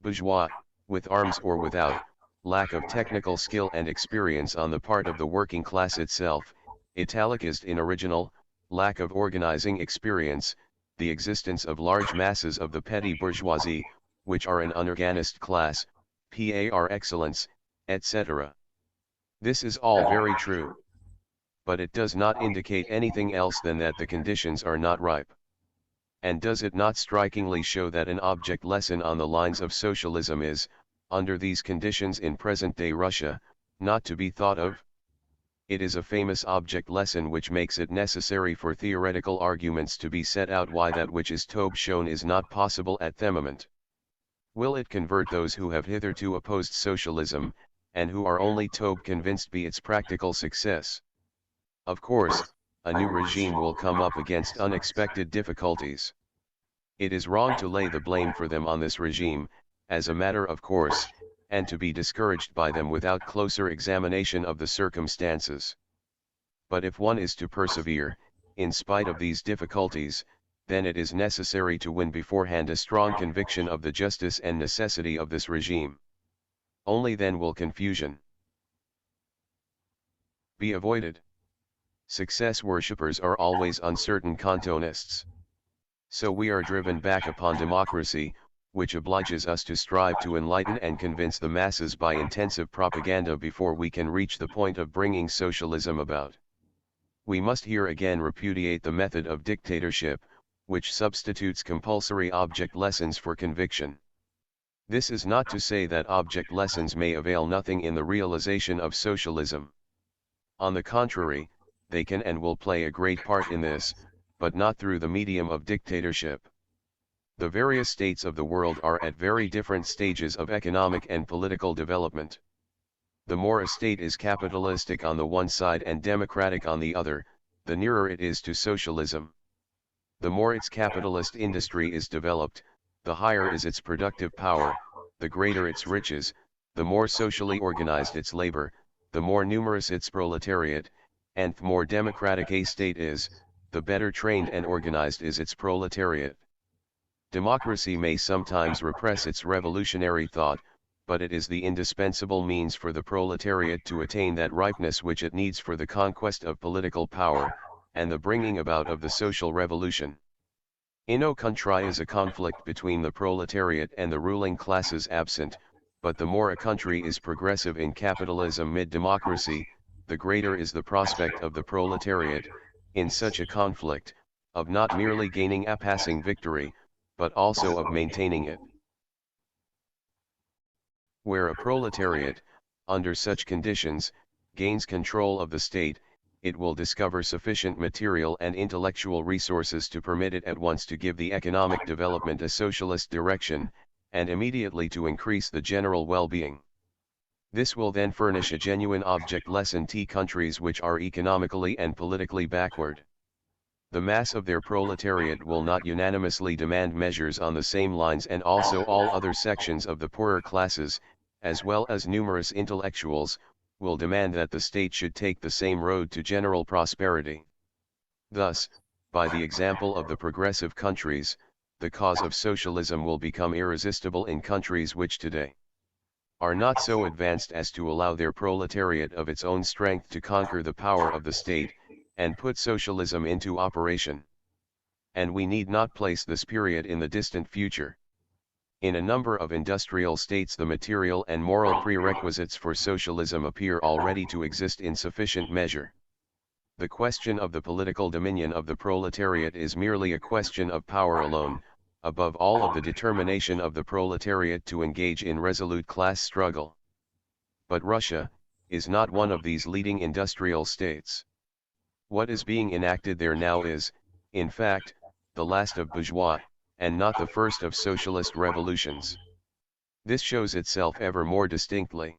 bourgeois, with arms or without, lack of technical skill and experience on the part of the working class itself, italicized in original, lack of organizing experience, the existence of large masses of the petty bourgeoisie, which are an unorganized class, par excellence, etc. This is all very true. But it does not indicate anything else than that the conditions are not ripe. And does it not strikingly show that an object lesson on the lines of socialism is, under these conditions in present-day Russia, not to be thought of? It is a famous object lesson which makes it necessary for theoretical arguments to be set out why that which is to be shown is not possible at the moment. Will it convert those who have hitherto opposed socialism, and who are only to be convinced by its practical success? Of course, a new regime will come up against unexpected difficulties. It is wrong to lay the blame for them on this regime, as a matter of course, and to be discouraged by them without closer examination of the circumstances. But if one is to persevere, in spite of these difficulties, then it is necessary to win beforehand a strong conviction of the justice and necessity of this regime. Only then will confusion be avoided. Success worshippers are always uncertain Cantonists. So we are driven back upon democracy, which obliges us to strive to enlighten and convince the masses by intensive propaganda before we can reach the point of bringing socialism about. We must here again repudiate the method of dictatorship, which substitutes compulsory object lessons for conviction. This is not to say that object lessons may avail nothing in the realization of socialism. On the contrary, they can and will play a great part in this, but not through the medium of dictatorship. The various states of the world are at very different stages of economic and political development. The more a state is capitalistic on the one side and democratic on the other, the nearer it is to socialism. The more its capitalist industry is developed, the higher is its productive power, the greater its riches, the more socially organized its labor, the more numerous its proletariat, and the more democratic a state is, the better trained and organized is its proletariat. Democracy may sometimes repress its revolutionary thought, but it is the indispensable means for the proletariat to attain that ripeness which it needs for the conquest of political power, and the bringing about of the social revolution. In no country is a conflict between the proletariat and the ruling classes absent, but the more a country is progressive in capitalism mid-democracy, the greater is the prospect of the proletariat, in such a conflict, of not merely gaining a passing victory, but also of maintaining it. Where a proletariat, under such conditions, gains control of the state, it will discover sufficient material and intellectual resources to permit it at once to give the economic development a socialist direction, and immediately to increase the general well-being. This will then furnish a genuine object lesson to countries which are economically and politically backward. The mass of their proletariat will not unanimously demand measures on the same lines, and also all other sections of the poorer classes, as well as numerous intellectuals, will demand that the state should take the same road to general prosperity. Thus, by the example of the progressive countries, the cause of socialism will become irresistible in countries which today are not so advanced as to allow their proletariat of its own strength to conquer the power of the state, and put socialism into operation. And we need not place this period in the distant future. In a number of industrial states the material and moral prerequisites for socialism appear already to exist in sufficient measure. The question of the political dominion of the proletariat is merely a question of power alone, above all of the determination of the proletariat to engage in resolute class struggle. But Russia is not one of these leading industrial states. What is being enacted there now is, in fact, the last of bourgeois, and not the first of socialist revolutions. This shows itself ever more distinctly.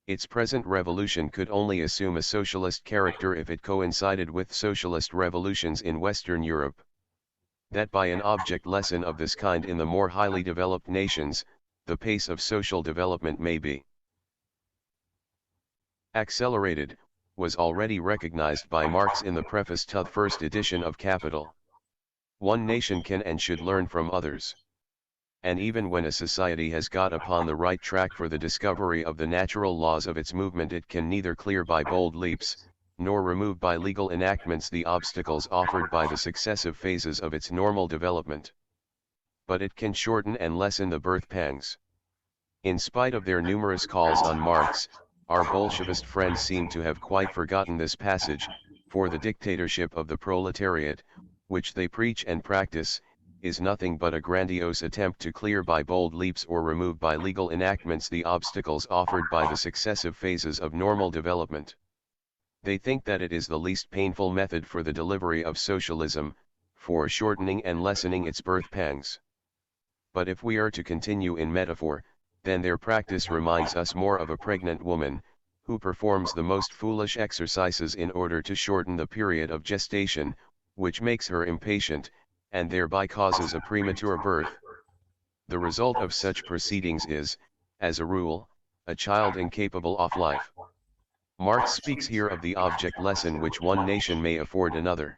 Its present revolution could only assume a socialist character if it coincided with socialist revolutions in Western Europe. That by an object lesson of this kind in the more highly developed nations, the pace of social development may be accelerated, was already recognized by Marx in the preface to the first edition of Capital. One nation can and should learn from others. And even when a society has got upon the right track for the discovery of the natural laws of its movement, it can neither clear by bold leaps, nor remove by legal enactments the obstacles offered by the successive phases of its normal development. But it can shorten and lessen the birth pangs. In spite of their numerous calls on Marx, our Bolshevist friends seem to have quite forgotten this passage, for the dictatorship of the proletariat, which they preach and practice, is nothing but a grandiose attempt to clear by bold leaps or remove by legal enactments the obstacles offered by the successive phases of normal development. They think that it is the least painful method for the delivery of socialism, for shortening and lessening its birth pangs. But if we are to continue in metaphor, then their practice reminds us more of a pregnant woman, who performs the most foolish exercises in order to shorten the period of gestation, which makes her impatient, and thereby causes a premature birth. The result of such proceedings is, as a rule, a child incapable of life. Marx speaks here of the object lesson which one nation may afford another.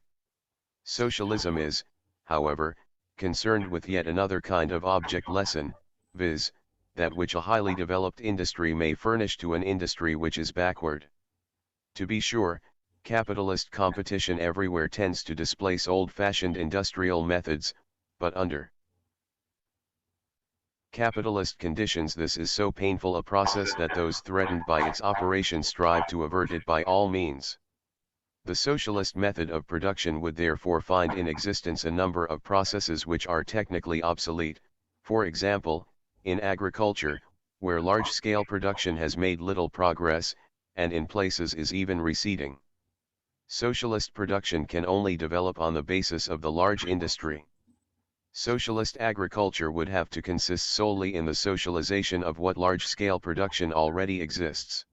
Socialism is, however, concerned with yet another kind of object lesson, viz., that which a highly developed industry may furnish to an industry which is backward. To be sure, capitalist competition everywhere tends to displace old-fashioned industrial methods, but under capitalist conditions this is so painful a process that those threatened by its operation strive to avert it by all means. The socialist method of production would therefore find in existence a number of processes which are technically obsolete, for example, in agriculture, where large-scale production has made little progress, and in places is even receding. Socialist production can only develop on the basis of the large industry. Socialist agriculture would have to consist solely in the socialization of what large-scale production already exists.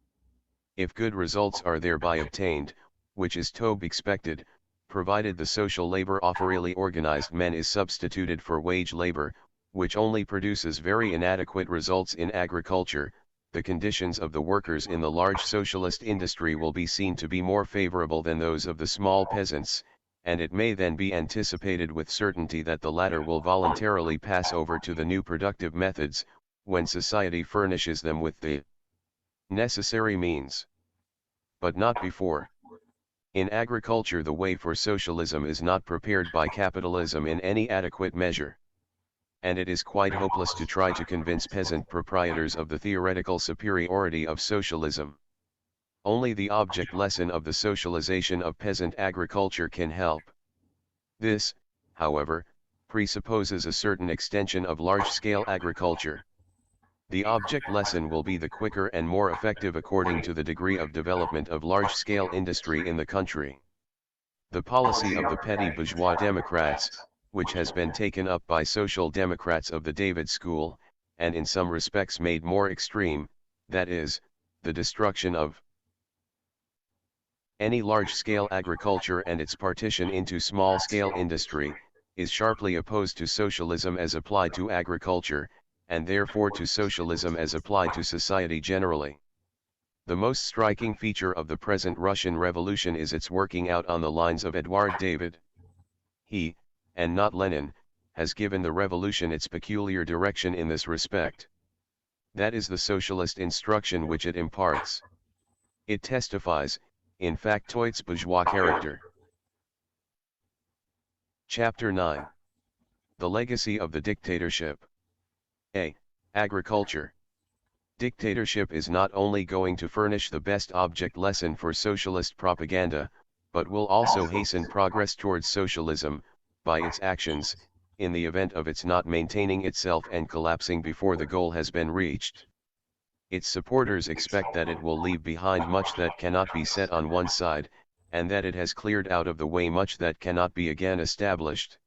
If good results are thereby obtained, which is to be expected, provided the social labor of really organized men is substituted for wage labor, which only produces very inadequate results in agriculture, the conditions of the workers in the large socialist industry will be seen to be more favorable than those of the small peasants, and it may then be anticipated with certainty that the latter will voluntarily pass over to the new productive methods, when society furnishes them with the necessary means. But not before. In agriculture the way for socialism is not prepared by capitalism in any adequate measure. And it is quite hopeless to try to convince peasant proprietors of the theoretical superiority of socialism. Only the object lesson of the socialization of peasant agriculture can help. This, however, presupposes a certain extension of large-scale agriculture. The object lesson will be the quicker and more effective according to the degree of development of large-scale industry in the country. The policy of the petty bourgeois democrats, which has been taken up by social democrats of the David School, and in some respects made more extreme, that is, the destruction of any large-scale agriculture and its partition into small-scale industry, is sharply opposed to socialism as applied to agriculture, and therefore to socialism as applied to society generally. The most striking feature of the present Russian Revolution is its working out on the lines of Eduard David. He, and not Lenin, has given the revolution its peculiar direction in this respect. That is the socialist instruction which it imparts. It testifies, in factoids bourgeois character. Chapter 9. The legacy of the dictatorship. A. Agriculture. Dictatorship is not only going to furnish the best object lesson for socialist propaganda, but will also hasten progress towards socialism, by its actions, in the event of its not maintaining itself and collapsing before the goal has been reached. Its supporters expect that it will leave behind much that cannot be set on one side, and that it has cleared out of the way much that cannot be again established.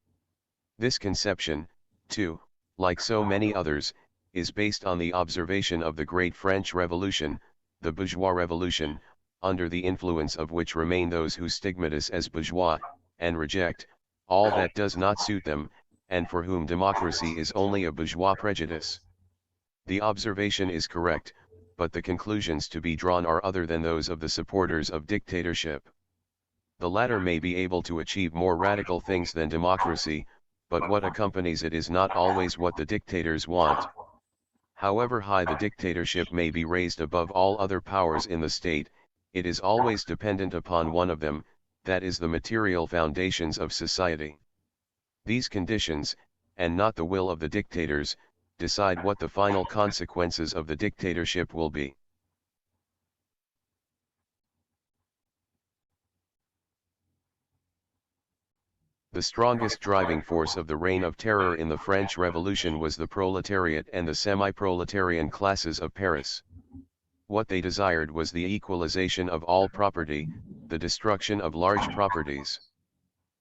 This conception, too, like so many others, is based on the observation of the Great French Revolution, the bourgeois revolution, under the influence of which remain those who stigmatize as bourgeois, and reject all that does not suit them, and for whom democracy is only a bourgeois prejudice. The observation is correct, but the conclusions to be drawn are other than those of the supporters of dictatorship. The latter may be able to achieve more radical things than democracy, but what accompanies it is not always what the dictators want. However high the dictatorship may be raised above all other powers in the state, it is always dependent upon one of them, that is the material foundations of society. These conditions, and not the will of the dictators, decide what the final consequences of the dictatorship will be. The strongest driving force of the reign of terror in the French Revolution was the proletariat and the semi-proletarian classes of Paris. What they desired was the equalization of all property, the destruction of large properties.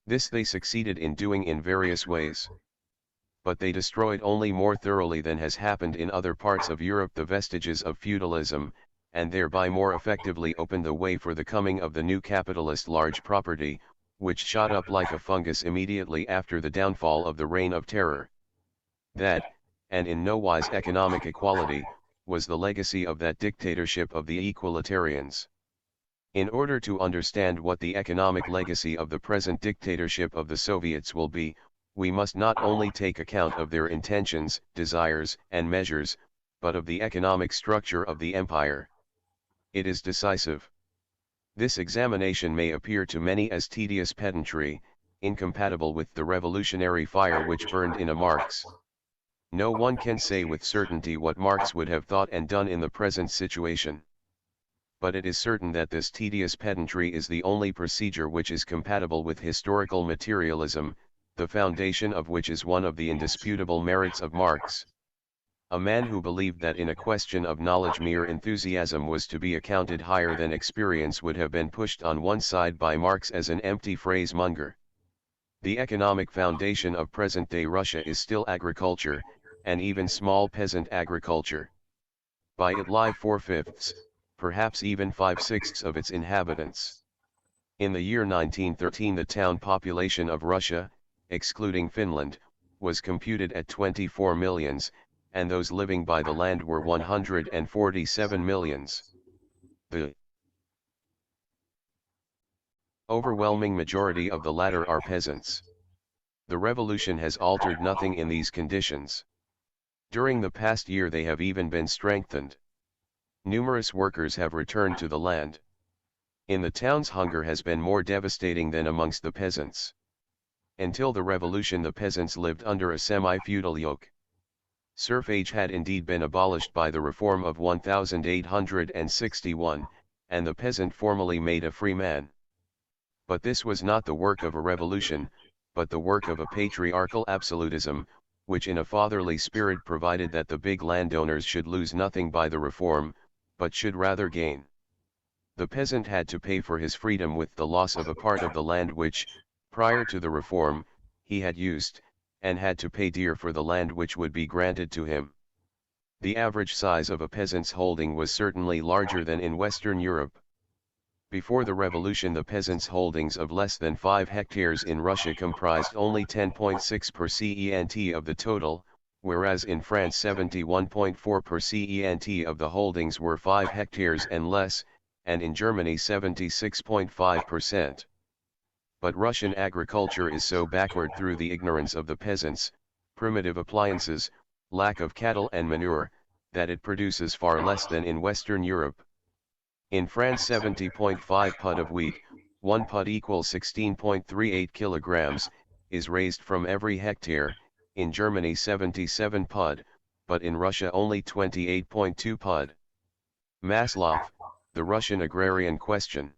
This they succeeded in doing in various ways. But they destroyed only more thoroughly than has happened in other parts of Europe the vestiges of feudalism, and thereby more effectively opened the way for the coming of the new capitalist large property, which shot up like a fungus immediately after the downfall of the reign of terror. That, and in no wise economic equality, was the legacy of that dictatorship of the equalitarians. In order to understand what the economic legacy of the present dictatorship of the Soviets will be, we must not only take account of their intentions, desires, and measures, but of the economic structure of the empire. It is decisive. This examination may appear to many as tedious pedantry, incompatible with the revolutionary fire which burned in a Marx. No one can say with certainty what Marx would have thought and done in the present situation. But it is certain that this tedious pedantry is the only procedure which is compatible with historical materialism, the foundation of which is one of the indisputable merits of Marx. A man who believed that in a question of knowledge mere enthusiasm was to be accounted higher than experience would have been pushed on one side by Marx as an empty phrase-monger. The economic foundation of present-day Russia is still agriculture, and even small peasant agriculture. By it lie 4/5, perhaps even 5/6 of its inhabitants. In the year 1913 the town population of Russia, excluding Finland, was computed at 24 millions, and those living by the land were 147 millions. The overwhelming majority of the latter are peasants. The revolution has altered nothing in these conditions. During the past year they have even been strengthened. Numerous workers have returned to the land. In the towns hunger has been more devastating than amongst the peasants. Until the revolution the peasants lived under a semi-feudal yoke. Serfage had indeed been abolished by the reform of 1861, and the peasant formally made a free man. But this was not the work of a revolution, but the work of a patriarchal absolutism, which in a fatherly spirit provided that the big landowners should lose nothing by the reform, but should rather gain. The peasant had to pay for his freedom with the loss of a part of the land which, prior to the reform, he had used, and had to pay dear for the land which would be granted to him. The average size of a peasant's holding was certainly larger than in Western Europe. Before the revolution the peasants' holdings of less than 5 hectares in Russia comprised only 10.6% of the total, whereas in France 71.4% of the holdings were 5 hectares and less, and in Germany 76.5%. But Russian agriculture is so backward through the ignorance of the peasants, primitive appliances, lack of cattle and manure, that it produces far less than in Western Europe. In France 70.5 pud of wheat, 1 pud equals 16.38 kilograms, is raised from every hectare, in Germany 77 pud, but in Russia only 28.2 pud. Maslov, The Russian Agrarian Question.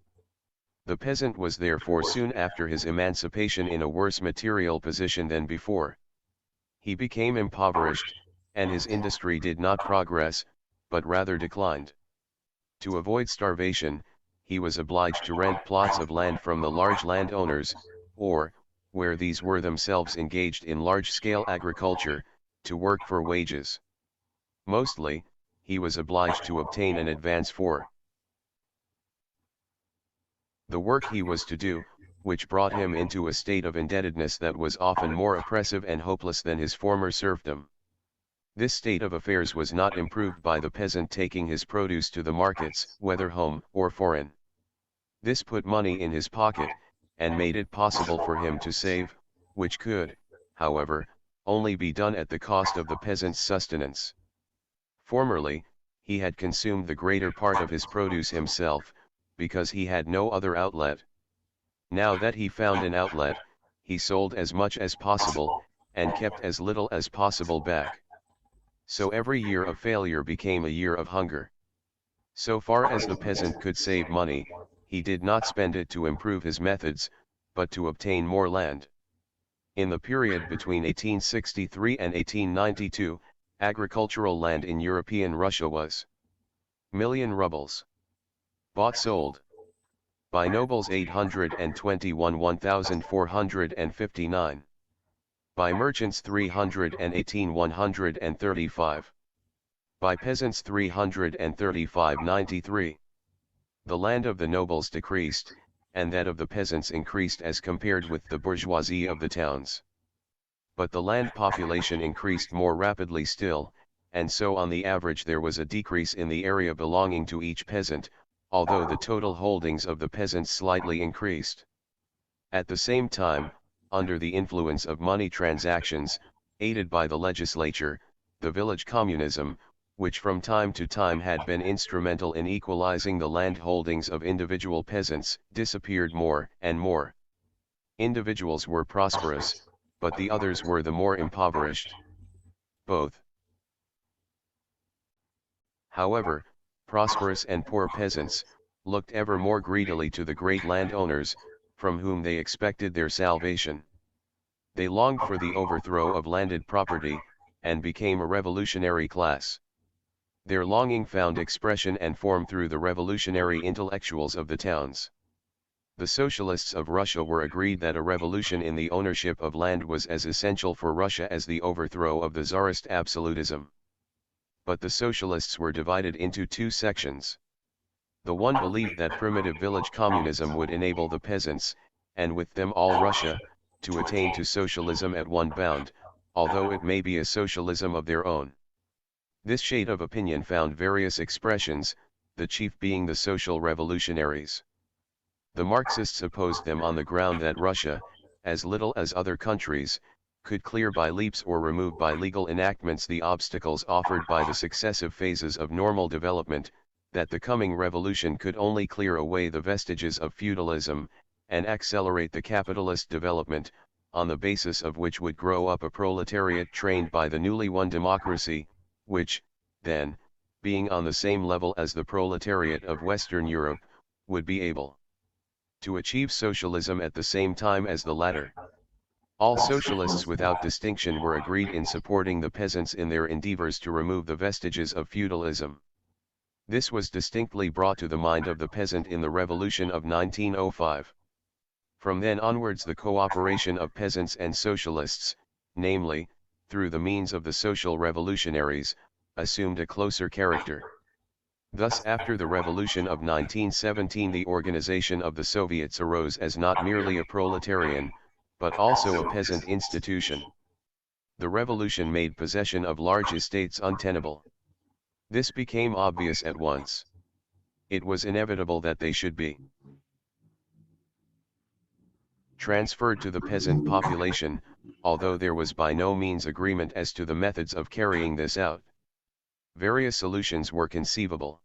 The peasant was therefore soon after his emancipation in a worse material position than before. He became impoverished, and his industry did not progress, but rather declined. To avoid starvation, he was obliged to rent plots of land from the large landowners, or, where these were themselves engaged in large-scale agriculture, to work for wages. Mostly, he was obliged to obtain an advance for the work he was to do, which brought him into a state of indebtedness that was often more oppressive and hopeless than his former serfdom. This state of affairs was not improved by the peasant taking his produce to the markets, whether home or foreign. This put money in his pocket, and made it possible for him to save, which could, however, only be done at the cost of the peasant's sustenance. Formerly, he had consumed the greater part of his produce himself, because he had no other outlet. Now that he found an outlet, he sold as much as possible, and kept as little as possible back. So every year of failure became a year of hunger. So far as the peasant could save money, he did not spend it to improve his methods, but to obtain more land. In the period between 1863 and 1892, agricultural land in European Russia was million rubles. Bought-sold. By nobles 821 1,459. By merchants 318 135. By peasants 335 93. The land of the nobles decreased, and that of the peasants increased as compared with the bourgeoisie of the towns. But the land population increased more rapidly still, and so on the average there was a decrease in the area belonging to each peasant, although the total holdings of the peasants slightly increased. At the same time, under the influence of money transactions, aided by the legislature, the village communism, which from time to time had been instrumental in equalizing the land holdings of individual peasants, disappeared more and more. Individuals were prosperous, but the others were the more impoverished. Both, however, prosperous and poor peasants, looked ever more greedily to the great landowners, from whom they expected their salvation. They longed for the overthrow of landed property, and became a revolutionary class. Their longing found expression and form through the revolutionary intellectuals of the towns. The socialists of Russia were agreed that a revolution in the ownership of land was as essential for Russia as the overthrow of the Tsarist absolutism. But the socialists were divided into two sections. The one believed that primitive village communism would enable the peasants, and with them all Russia, to attain to socialism at one bound, although it may be a socialism of their own. This shade of opinion found various expressions, the chief being the social revolutionaries. The Marxists opposed them on the ground that Russia, as little as other countries, could clear by leaps or remove by legal enactments the obstacles offered by the successive phases of normal development, that the coming revolution could only clear away the vestiges of feudalism, and accelerate the capitalist development, on the basis of which would grow up a proletariat trained by the newly won democracy, which, then, being on the same level as the proletariat of Western Europe, would be able to achieve socialism at the same time as the latter. All socialists without distinction were agreed in supporting the peasants in their endeavors to remove the vestiges of feudalism. This was distinctly brought to the mind of the peasant in the Revolution of 1905. From then onwards the cooperation of peasants and socialists, namely, through the means of the social revolutionaries, assumed a closer character. Thus after the Revolution of 1917 the organization of the Soviets arose as not merely a proletarian, but also a peasant institution. The revolution made possession of large estates untenable. This became obvious at once. It was inevitable that they should be transferred to the peasant population, although there was by no means agreement as to the methods of carrying this out. Various solutions were conceivable.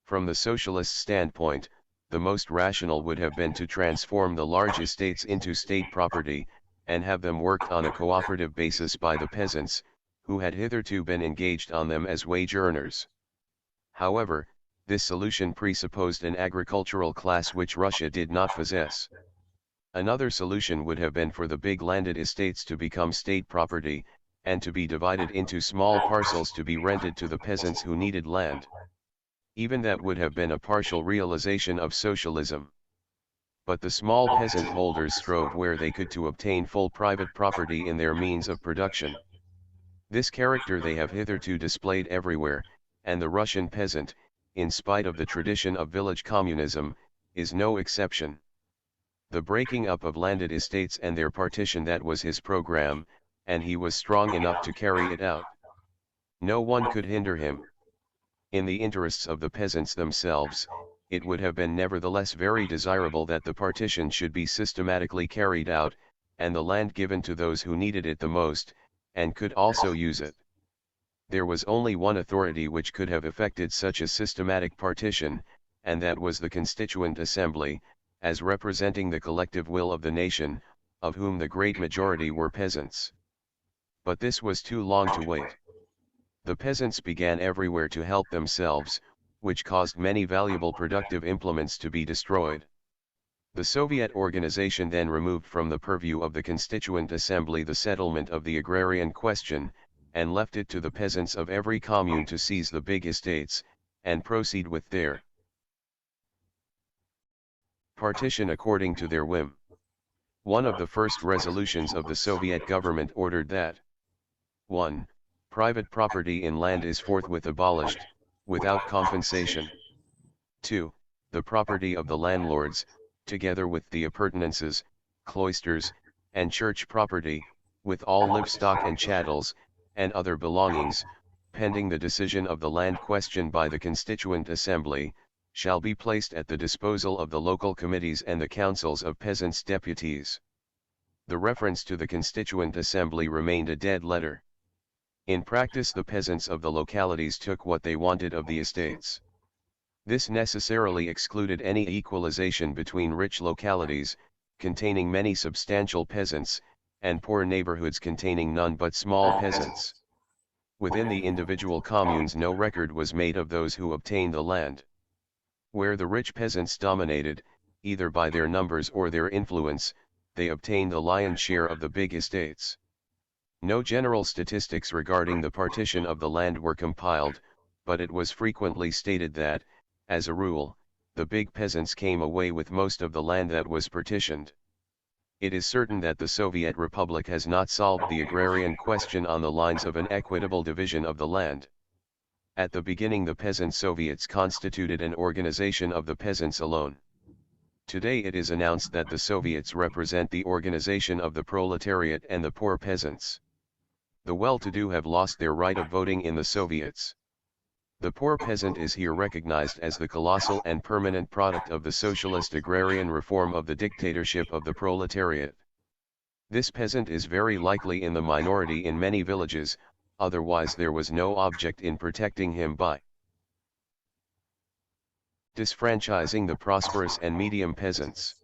From the socialist standpoint, the most rational would have been to transform the large estates into state property, and have them worked on a cooperative basis by the peasants, who had hitherto been engaged on them as wage earners. However, this solution presupposed an agricultural class which Russia did not possess. Another solution would have been for the big landed estates to become state property, and to be divided into small parcels to be rented to the peasants who needed land. Even that would have been a partial realization of socialism. But the small peasant holders strove where they could to obtain full private property in their means of production. This character they have hitherto displayed everywhere, and the Russian peasant, in spite of the tradition of village communism, is no exception. The breaking up of landed estates and their partition, that was his program, and he was strong enough to carry it out. No one could hinder him. In the interests of the peasants themselves, it would have been nevertheless very desirable that the partition should be systematically carried out, and the land given to those who needed it the most, and could also use it. There was only one authority which could have effected such a systematic partition, and that was the Constituent Assembly, as representing the collective will of the nation, of whom the great majority were peasants. But this was too long to wait. The peasants began everywhere to help themselves, which caused many valuable productive implements to be destroyed. The Soviet organization then removed from the purview of the Constituent Assembly the settlement of the agrarian question, and left it to the peasants of every commune to seize the big estates, and proceed with their partition according to their whim. One of the first resolutions of the Soviet government ordered that 1. Private property in land is forthwith abolished, without compensation. 2. The property of the landlords, together with the appurtenances, cloisters, and church property, with all livestock and chattels, and other belongings, pending the decision of the land question by the Constituent Assembly, shall be placed at the disposal of the local committees and the councils of peasants' deputies. The reference to the Constituent Assembly remained a dead letter. In practice, the peasants of the localities took what they wanted of the estates. This necessarily excluded any equalization between rich localities, containing many substantial peasants, and poor neighborhoods containing none but small peasants. Within the individual communes no record was made of those who obtained the land. Where the rich peasants dominated, either by their numbers or their influence, they obtained the lion's share of the big estates. No general statistics regarding the partition of the land were compiled, but it was frequently stated that, as a rule, the big peasants came away with most of the land that was partitioned. It is certain that the Soviet Republic has not solved the agrarian question on the lines of an equitable division of the land. At the beginning, the peasant Soviets constituted an organization of the peasants alone. Today it is announced that the Soviets represent the organization of the proletariat and the poor peasants. The well-to-do have lost their right of voting in the Soviets. The poor peasant is here recognized as the colossal and permanent product of the socialist agrarian reform of the dictatorship of the proletariat. This peasant is very likely in the minority in many villages, otherwise there was no object in protecting him by disfranchising the prosperous and medium peasants.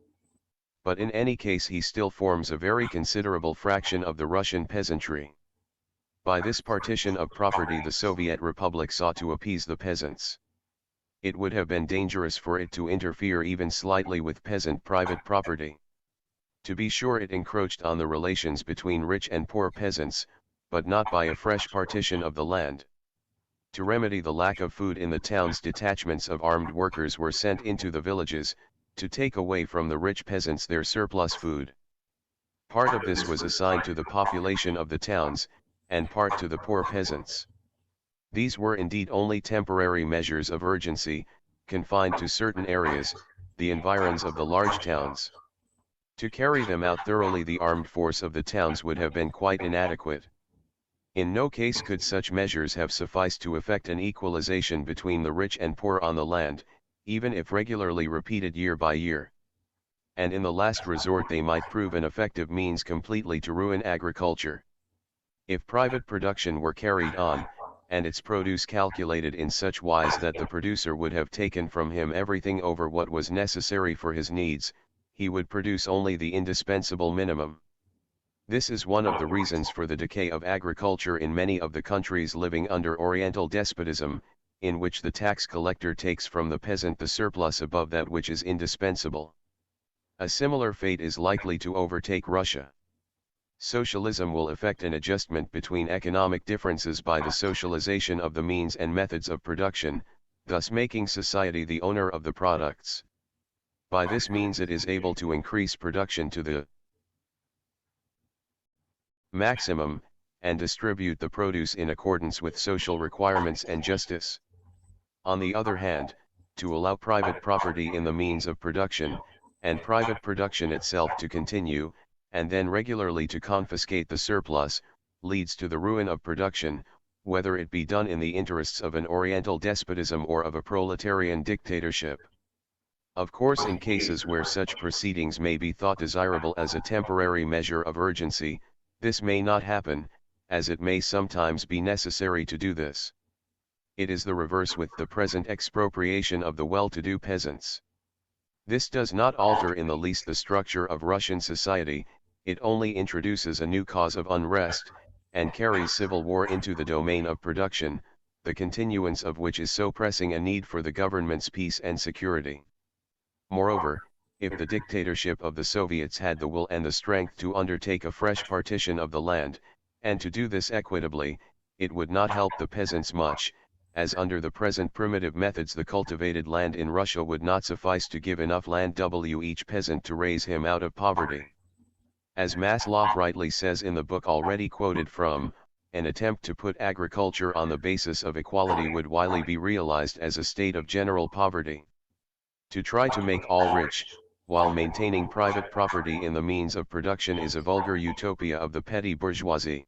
But in any case he still forms a very considerable fraction of the Russian peasantry. By this partition of property the Soviet Republic sought to appease the peasants. It would have been dangerous for it to interfere even slightly with peasant private property. To be sure, it encroached on the relations between rich and poor peasants, but not by a fresh partition of the land. To remedy the lack of food in the towns, detachments of armed workers were sent into the villages, to take away from the rich peasants their surplus food. Part of this was assigned to the population of the towns, and part to the poor peasants. These were indeed only temporary measures of urgency, confined to certain areas, the environs of the large towns. To carry them out thoroughly, the armed force of the towns would have been quite inadequate. In no case could such measures have sufficed to effect an equalization between the rich and poor on the land, even if regularly repeated year by year. And in the last resort they might prove an effective means completely to ruin agriculture. If private production were carried on, and its produce calculated in such wise that the producer would have taken from him everything over what was necessary for his needs, he would produce only the indispensable minimum. This is one of the reasons for the decay of agriculture in many of the countries living under Oriental despotism, in which the tax collector takes from the peasant the surplus above that which is indispensable. A similar fate is likely to overtake Russia. Socialism will effect an adjustment between economic differences by the socialization of the means and methods of production, thus making society the owner of the products. By this means it is able to increase production to the maximum, and distribute the produce in accordance with social requirements and justice. On the other hand, to allow private property in the means of production, and private production itself to continue, and then regularly to confiscate the surplus, leads to the ruin of production, whether it be done in the interests of an Oriental despotism or of a proletarian dictatorship. Of course, in cases where such proceedings may be thought desirable as a temporary measure of urgency, this may not happen, as it may sometimes be necessary to do this. It is the reverse with the present expropriation of the well-to-do peasants. This does not alter in the least the structure of Russian society, it only introduces a new cause of unrest, and carries civil war into the domain of production, the continuance of which is so pressing a need for the government's peace and security. Moreover, if the dictatorship of the Soviets had the will and the strength to undertake a fresh partition of the land, and to do this equitably, it would not help the peasants much, as under the present primitive methods the cultivated land in Russia would not suffice to give enough land to each peasant to raise him out of poverty. As Maslow rightly says in the book already quoted from, an attempt to put agriculture on the basis of equality would widely be realized as a state of general poverty. To try to make all rich, while maintaining private property in the means of production is a vulgar utopia of the petty bourgeoisie.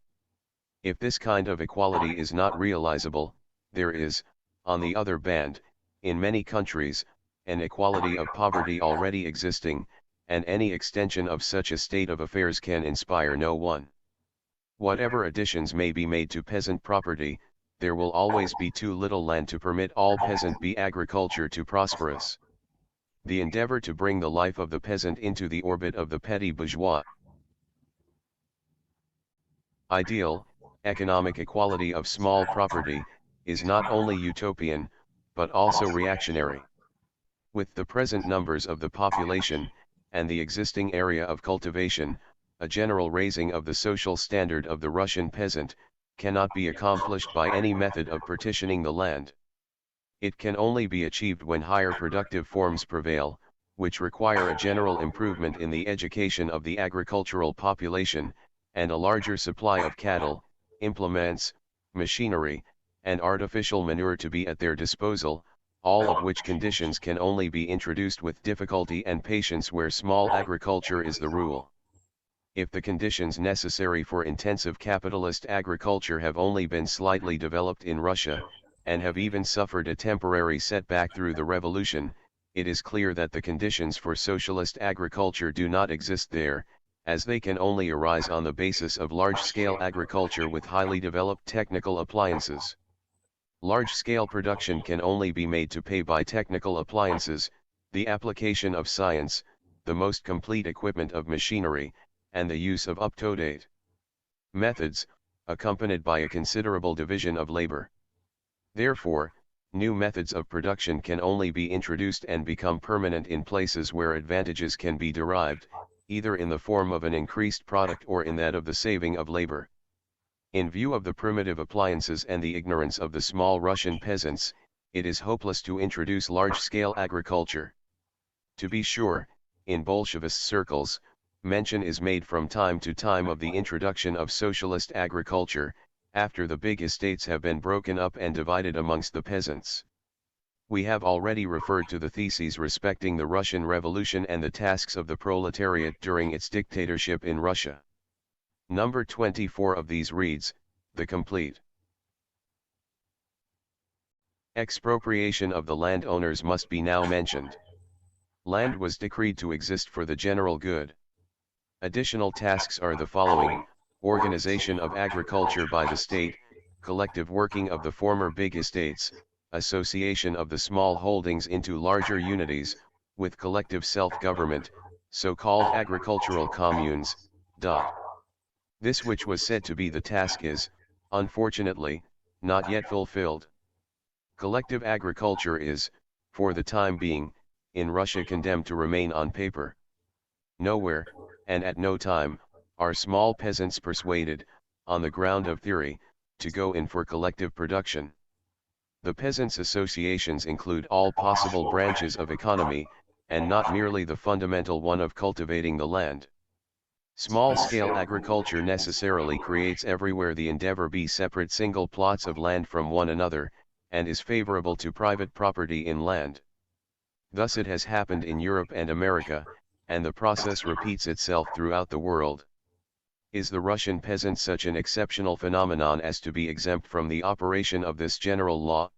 If this kind of equality is not realizable, there is, on the other hand, in many countries, an equality of poverty already existing, and any extension of such a state of affairs can inspire no one. Whatever additions may be made to peasant property, there will always be too little land to permit all peasant be agriculture to prosperous. The endeavor to bring the life of the peasant into the orbit of the petty bourgeois ideal, economic equality of small property, is not only utopian, but also reactionary. With the present numbers of the population, and the existing area of cultivation, a general raising of the social standard of the Russian peasant, cannot be accomplished by any method of partitioning the land. It can only be achieved when higher productive forms prevail, which require a general improvement in the education of the agricultural population, and a larger supply of cattle, implements, machinery, and artificial manure to be at their disposal, all of which conditions can only be introduced with difficulty and patience where small agriculture is the rule. If the conditions necessary for intensive capitalist agriculture have only been slightly developed in Russia, and have even suffered a temporary setback through the revolution, it is clear that the conditions for socialist agriculture do not exist there, as they can only arise on the basis of large-scale agriculture with highly developed technical appliances. Large-scale production can only be made to pay by technical appliances, the application of science, the most complete equipment of machinery, and the use of up-to-date methods, accompanied by a considerable division of labor. Therefore, new methods of production can only be introduced and become permanent in places where advantages can be derived, either in the form of an increased product or in that of the saving of labor. In view of the primitive appliances and the ignorance of the small Russian peasants, it is hopeless to introduce large-scale agriculture. To be sure, in Bolshevist circles, mention is made from time to time of the introduction of socialist agriculture, after the big estates have been broken up and divided amongst the peasants. We have already referred to the theses respecting the Russian Revolution and the tasks of the proletariat during its dictatorship in Russia. Number 24 of these reads, the complete expropriation of the landowners must be now mentioned. Land was decreed to exist for the general good. Additional tasks are the following: organization of agriculture by the state, collective working of the former big estates, association of the small holdings into larger unities, with collective self-government, so-called agricultural communes. This which was said to be the task is, unfortunately, not yet fulfilled. Collective agriculture is, for the time being, in Russia condemned to remain on paper. Nowhere, and at no time, are small peasants persuaded, on the ground of theory, to go in for collective production. The peasants' associations include all possible branches of economy, and not merely the fundamental one of cultivating the land. Small-scale agriculture necessarily creates everywhere the endeavor be separate single plots of land from one another, and is favorable to private property in land. Thus it has happened in Europe and America, and the process repeats itself throughout the world. Is the Russian peasant such an exceptional phenomenon as to be exempt from the operation of this general law?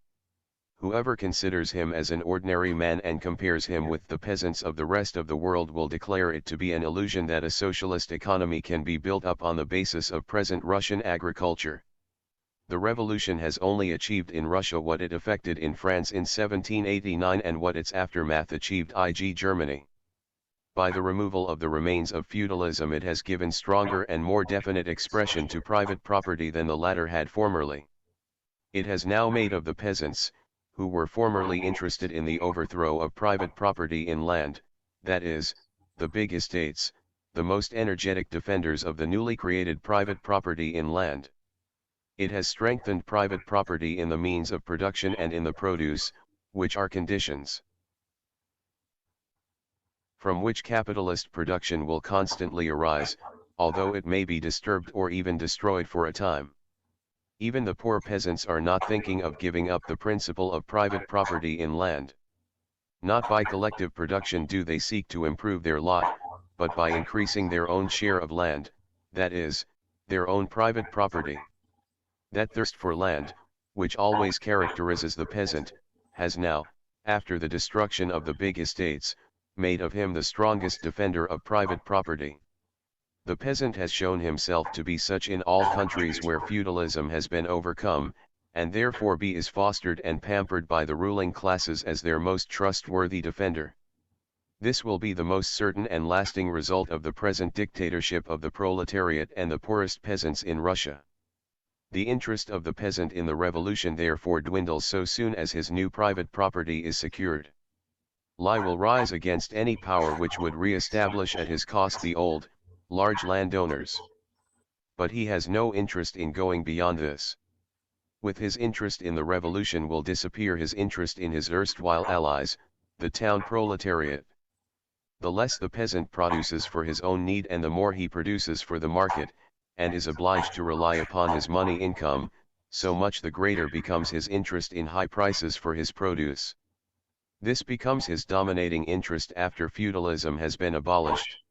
Whoever considers him as an ordinary man and compares him with the peasants of the rest of the world will declare it to be an illusion that a socialist economy can be built up on the basis of present Russian agriculture. The revolution has only achieved in Russia what it effected in France in 1789 and what its aftermath achieved in Germany. By the removal of the remains of feudalism it has given stronger and more definite expression to private property than the latter had formerly. It has now made of the peasants, who were formerly interested in the overthrow of private property in land, that is, the big estates, the most energetic defenders of the newly created private property in land. It has strengthened private property in the means of production and in the produce, which are conditions from which capitalist production will constantly arise, although it may be disturbed or even destroyed for a time. Even the poor peasants are not thinking of giving up the principle of private property in land. Not by collective production do they seek to improve their lot, but by increasing their own share of land, that is, their own private property. That thirst for land, which always characterizes the peasant, has now, after the destruction of the big estates, made of him the strongest defender of private property. The peasant has shown himself to be such in all countries where feudalism has been overcome, and therefore is fostered and pampered by the ruling classes as their most trustworthy defender. This will be the most certain and lasting result of the present dictatorship of the proletariat and the poorest peasants in Russia. The interest of the peasant in the revolution therefore dwindles so soon as his new private property is secured. Lie will rise against any power which would re-establish at his cost the old, large landowners. But he has no interest in going beyond this. With his interest in the revolution will disappear his interest in his erstwhile allies, the town proletariat. The less the peasant produces for his own need and the more he produces for the market, and is obliged to rely upon his money income, so much the greater becomes his interest in high prices for his produce. This becomes his dominating interest after feudalism has been abolished.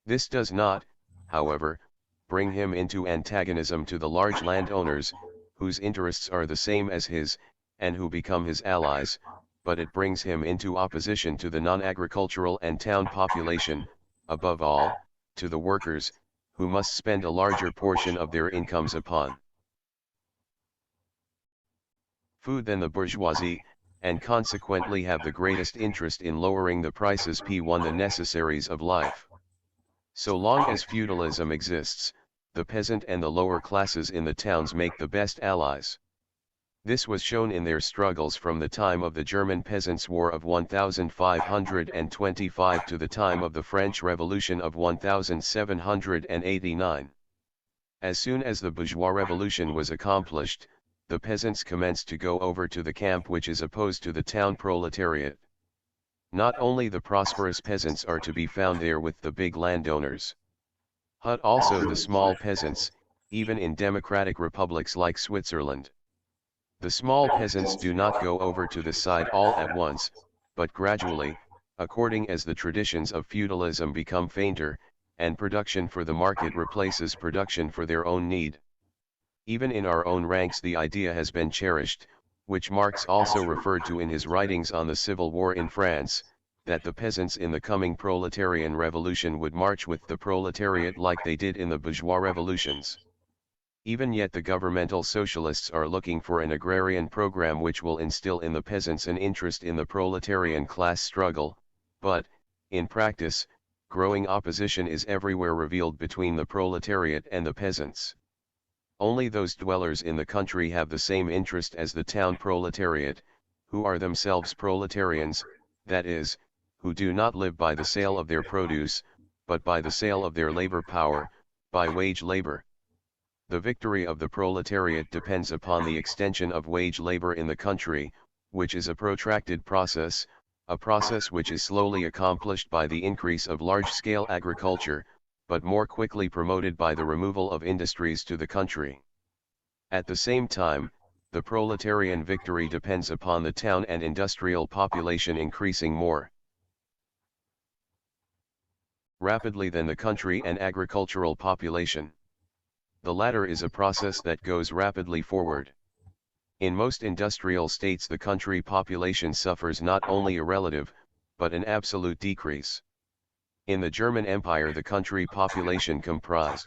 This does not, however, bring him into antagonism to the large landowners, whose interests are the same as his, and who become his allies, but it brings him into opposition to the non-agricultural and town population, above all, to the workers, who must spend a larger portion of their incomes upon food than the bourgeoisie, and consequently have the greatest interest in lowering the prices p1 the necessaries of life. So long as feudalism exists, the peasant and the lower classes in the towns make the best allies. This was shown in their struggles from the time of the German Peasants' War of 1525 to the time of the French Revolution of 1789. As soon as the bourgeois revolution was accomplished, the peasants commenced to go over to the camp which is opposed to the town proletariat. Not only the prosperous peasants are to be found there with the big landowners, but also the small peasants, even in democratic republics like Switzerland. The small peasants do not go over to the side all at once, but gradually, according as the traditions of feudalism become fainter, and production for the market replaces production for their own need. Even in our own ranks the idea has been cherished, which Marx also referred to in his writings on the Civil War in France, that the peasants in the coming proletarian revolution would march with the proletariat like they did in the bourgeois revolutions. Even yet the governmental socialists are looking for an agrarian program which will instill in the peasants an interest in the proletarian class struggle, but, in practice, growing opposition is everywhere revealed between the proletariat and the peasants. Only those dwellers in the country have the same interest as the town proletariat, who are themselves proletarians, that is, who do not live by the sale of their produce, but by the sale of their labor power, by wage labor. The victory of the proletariat depends upon the extension of wage labor in the country, which is a protracted process, a process which is slowly accomplished by the increase of large-scale agriculture, but more quickly promoted by the removal of industries to the country. At the same time, the proletarian victory depends upon the town and industrial population increasing more rapidly than the country and agricultural population. The latter is a process that goes rapidly forward. In most industrial states the country population suffers not only a relative, but an absolute decrease. In the German Empire the country population comprised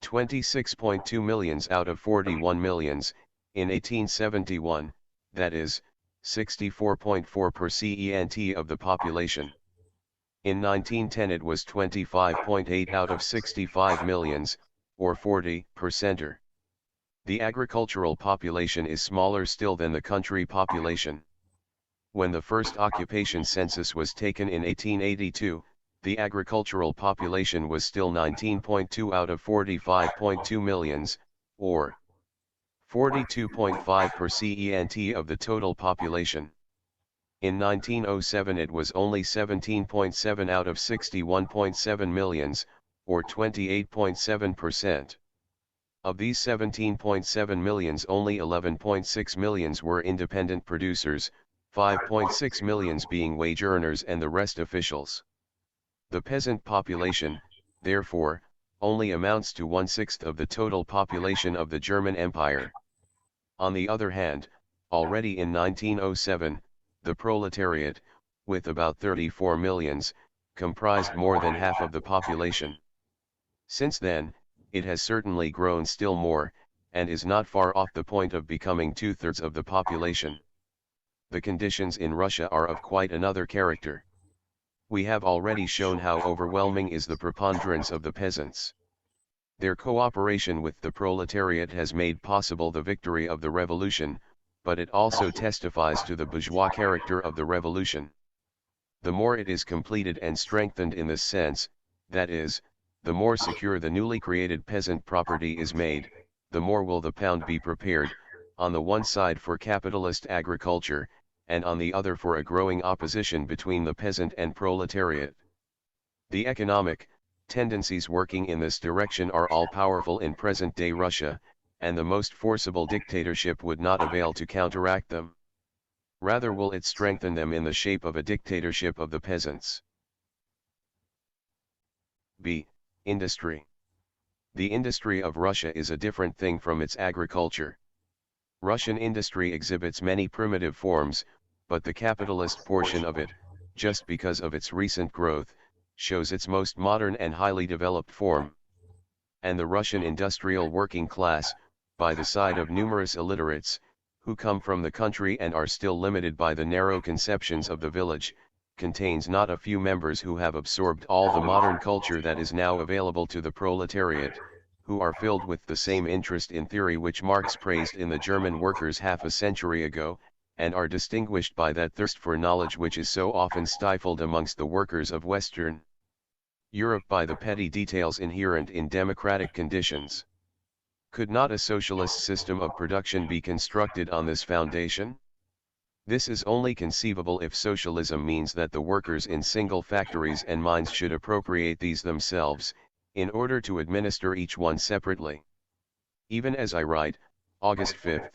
26.2 millions out of 41 millions, in 1871, that is, 64.4% of the population. In 1910 it was 25.8 out of 65 millions, or 40%. The agricultural population is smaller still than the country population. When the first occupation census was taken in 1882, the agricultural population was still 19.2 out of 45.2 millions, or 42.5% of the total population. In 1907 it was only 17.7 out of 61.7 millions, or 28.7%. Of these 17.7 millions only 11.6 millions were independent producers, 5.6 millions being wage earners and the rest officials. The peasant population, therefore, only amounts to 1/6 of the total population of the German Empire. On the other hand, already in 1907, the proletariat, with about 34 millions, comprised more than half of the population. Since then, it has certainly grown still more, and is not far off the point of becoming 2/3 of the population. The conditions in Russia are of quite another character. We have already shown how overwhelming is the preponderance of the peasants. Their cooperation with the proletariat has made possible the victory of the revolution, but it also testifies to the bourgeois character of the revolution. The more it is completed and strengthened in this sense, that is, the more secure the newly created peasant property is made, the more will the pound be prepared, on the one side for capitalist agriculture, and on the other for a growing opposition between the peasant and proletariat. The economic tendencies working in this direction are all powerful in present-day Russia, and the most forcible dictatorship would not avail to counteract them. Rather will it strengthen them in the shape of a dictatorship of the peasants. B. Industry. The industry of Russia is a different thing from its agriculture. Russian industry exhibits many primitive forms, but the capitalist portion of it, just because of its recent growth, shows its most modern and highly developed form. And the Russian industrial working class, by the side of numerous illiterates, who come from the country and are still limited by the narrow conceptions of the village, contains not a few members who have absorbed all the modern culture that is now available to the proletariat, who are filled with the same interest in theory which Marx praised in the German workers half a century ago, and are distinguished by that thirst for knowledge which is so often stifled amongst the workers of Western Europe by the petty details inherent in democratic conditions. Could not a socialist system of production be constructed on this foundation? This is only conceivable if socialism means that the workers in single factories and mines should appropriate these themselves, in order to administer each one separately. Even as I write, August 5,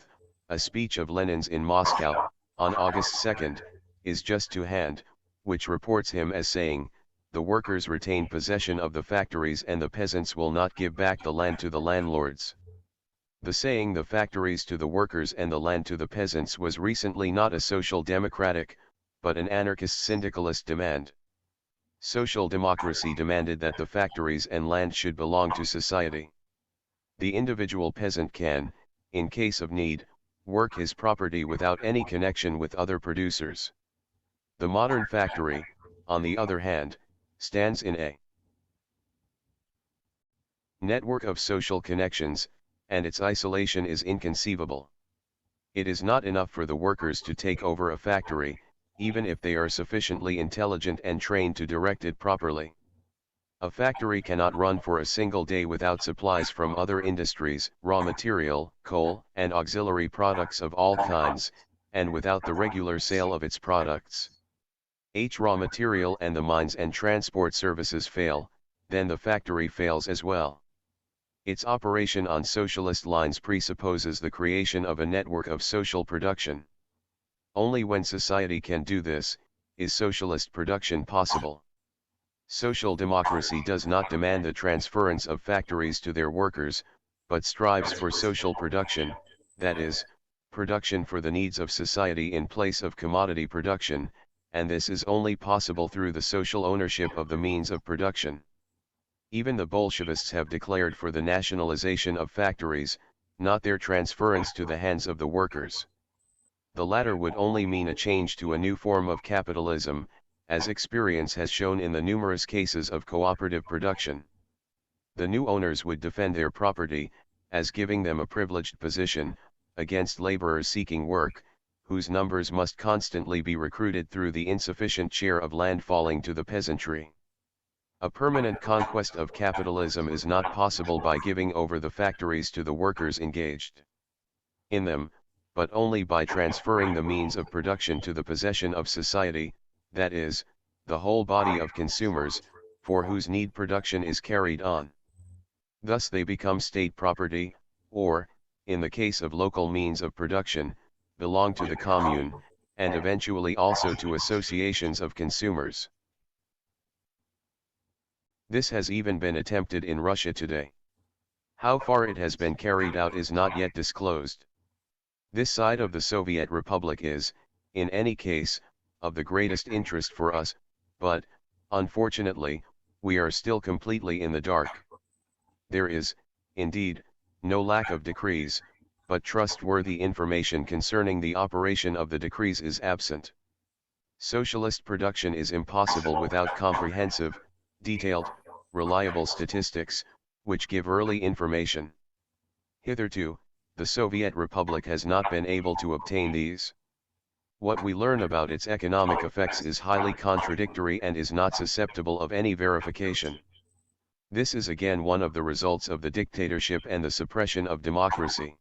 a speech of Lenin's in Moscow, on August 2, is just to hand, which reports him as saying, "The workers retain possession of the factories and the peasants will not give back the land to the landlords." The saying "the factories to the workers and the land to the peasants" was recently not a social democratic, but an anarchist syndicalist demand. Social democracy demanded that the factories and land should belong to society. The individual peasant can, in case of need, work his property without any connection with other producers. The modern factory, on the other hand, stands in a network of social connections, and its isolation is inconceivable. It is not enough for the workers to take over a factory, even if they are sufficiently intelligent and trained to direct it properly. A factory cannot run for a single day without supplies from other industries, raw material, coal, and auxiliary products of all kinds, and without the regular sale of its products. Raw material and the mines and transport services fail, then the factory fails as well. Its operation on socialist lines presupposes the creation of a network of social production. Only when society can do this, is socialist production possible. Social democracy does not demand the transference of factories to their workers, but strives for social production, that is, production for the needs of society in place of commodity production, and this is only possible through the social ownership of the means of production. Even the Bolshevists have declared for the nationalization of factories, not their transference to the hands of the workers. The latter would only mean a change to a new form of capitalism, as experience has shown in the numerous cases of cooperative production. The new owners would defend their property, as giving them a privileged position, against laborers seeking work, whose numbers must constantly be recruited through the insufficient share of land falling to the peasantry. A permanent conquest of capitalism is not possible by giving over the factories to the workers engaged in them, but only by transferring the means of production to the possession of society, that is, the whole body of consumers, for whose need production is carried on. Thus they become state property, or, in the case of local means of production, belong to the commune, and eventually also to associations of consumers. This has even been attempted in Russia today. How far it has been carried out is not yet disclosed. This side of the Soviet Republic is, in any case, of the greatest interest for us, but, unfortunately, we are still completely in the dark. There is, indeed, no lack of decrees, but trustworthy information concerning the operation of the decrees is absent. Socialist production is impossible without comprehensive, detailed, reliable statistics, which give early information. Hitherto, the Soviet Republic has not been able to obtain these. What we learn about its economic effects is highly contradictory and is not susceptible of any verification. This is again one of the results of the dictatorship and the suppression of democracy.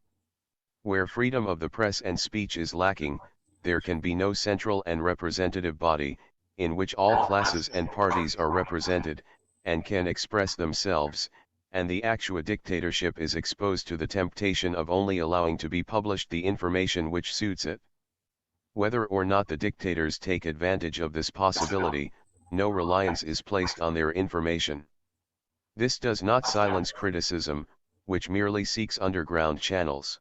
Where freedom of the press and speech is lacking, there can be no central and representative body, in which all classes and parties are represented, and can express themselves, and the actual dictatorship is exposed to the temptation of only allowing to be published the information which suits it. Whether or not the dictators take advantage of this possibility, no reliance is placed on their information. This does not silence criticism, which merely seeks underground channels.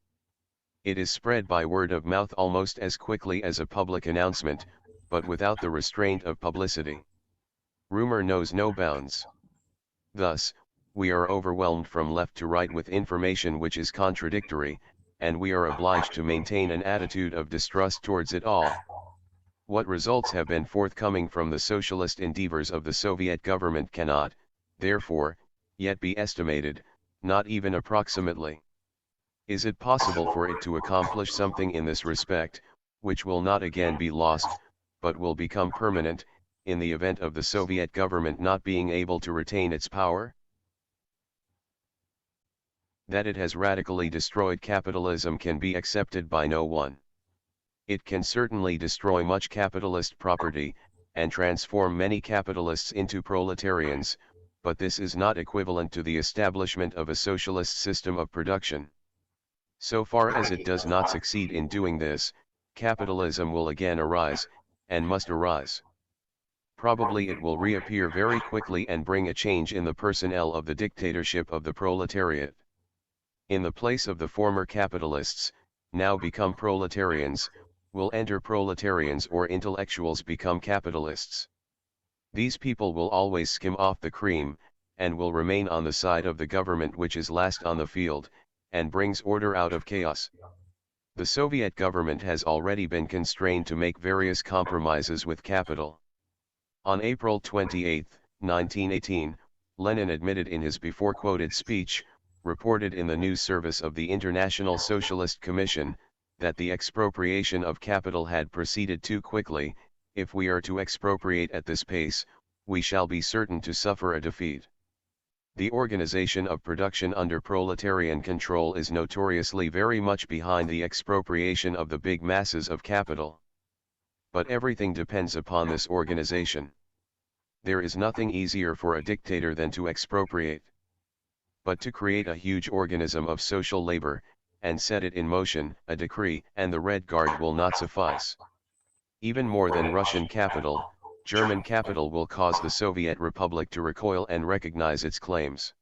It is spread by word of mouth almost as quickly as a public announcement, but without the restraint of publicity. Rumor knows no bounds. Thus, we are overwhelmed from left to right with information which is contradictory, and we are obliged to maintain an attitude of distrust towards it all. What results have been forthcoming from the socialist endeavors of the Soviet government cannot, therefore, yet be estimated, not even approximately. Is it possible for it to accomplish something in this respect, which will not again be lost, but will become permanent, in the event of the Soviet government not being able to retain its power? That it has radically destroyed capitalism can be accepted by no one. It can certainly destroy much capitalist property, and transform many capitalists into proletarians, but this is not equivalent to the establishment of a socialist system of production. So far as it does not succeed in doing this, capitalism will again arise, and must arise. Probably it will reappear very quickly and bring a change in the personnel of the dictatorship of the proletariat. In the place of the former capitalists, now become proletarians, will enter proletarians or intellectuals become capitalists. These people will always skim off the cream, and will remain on the side of the government which is last on the field, and brings order out of chaos. The Soviet government has already been constrained to make various compromises with capital. On April 28, 1918, Lenin admitted in his before-quoted speech, reported in the news service of the International Socialist Commission, that the expropriation of capital had proceeded too quickly. If we are to expropriate at this pace, we shall be certain to suffer a defeat. The organization of production under proletarian control is notoriously very much behind the expropriation of the big masses of capital. But everything depends upon this organization. There is nothing easier for a dictator than to expropriate. But to create a huge organism of social labor, and set it in motion, a decree and the Red Guard will not suffice. Even more than Russian capital, German capital will cause the Soviet Republic to recoil and recognize its claims.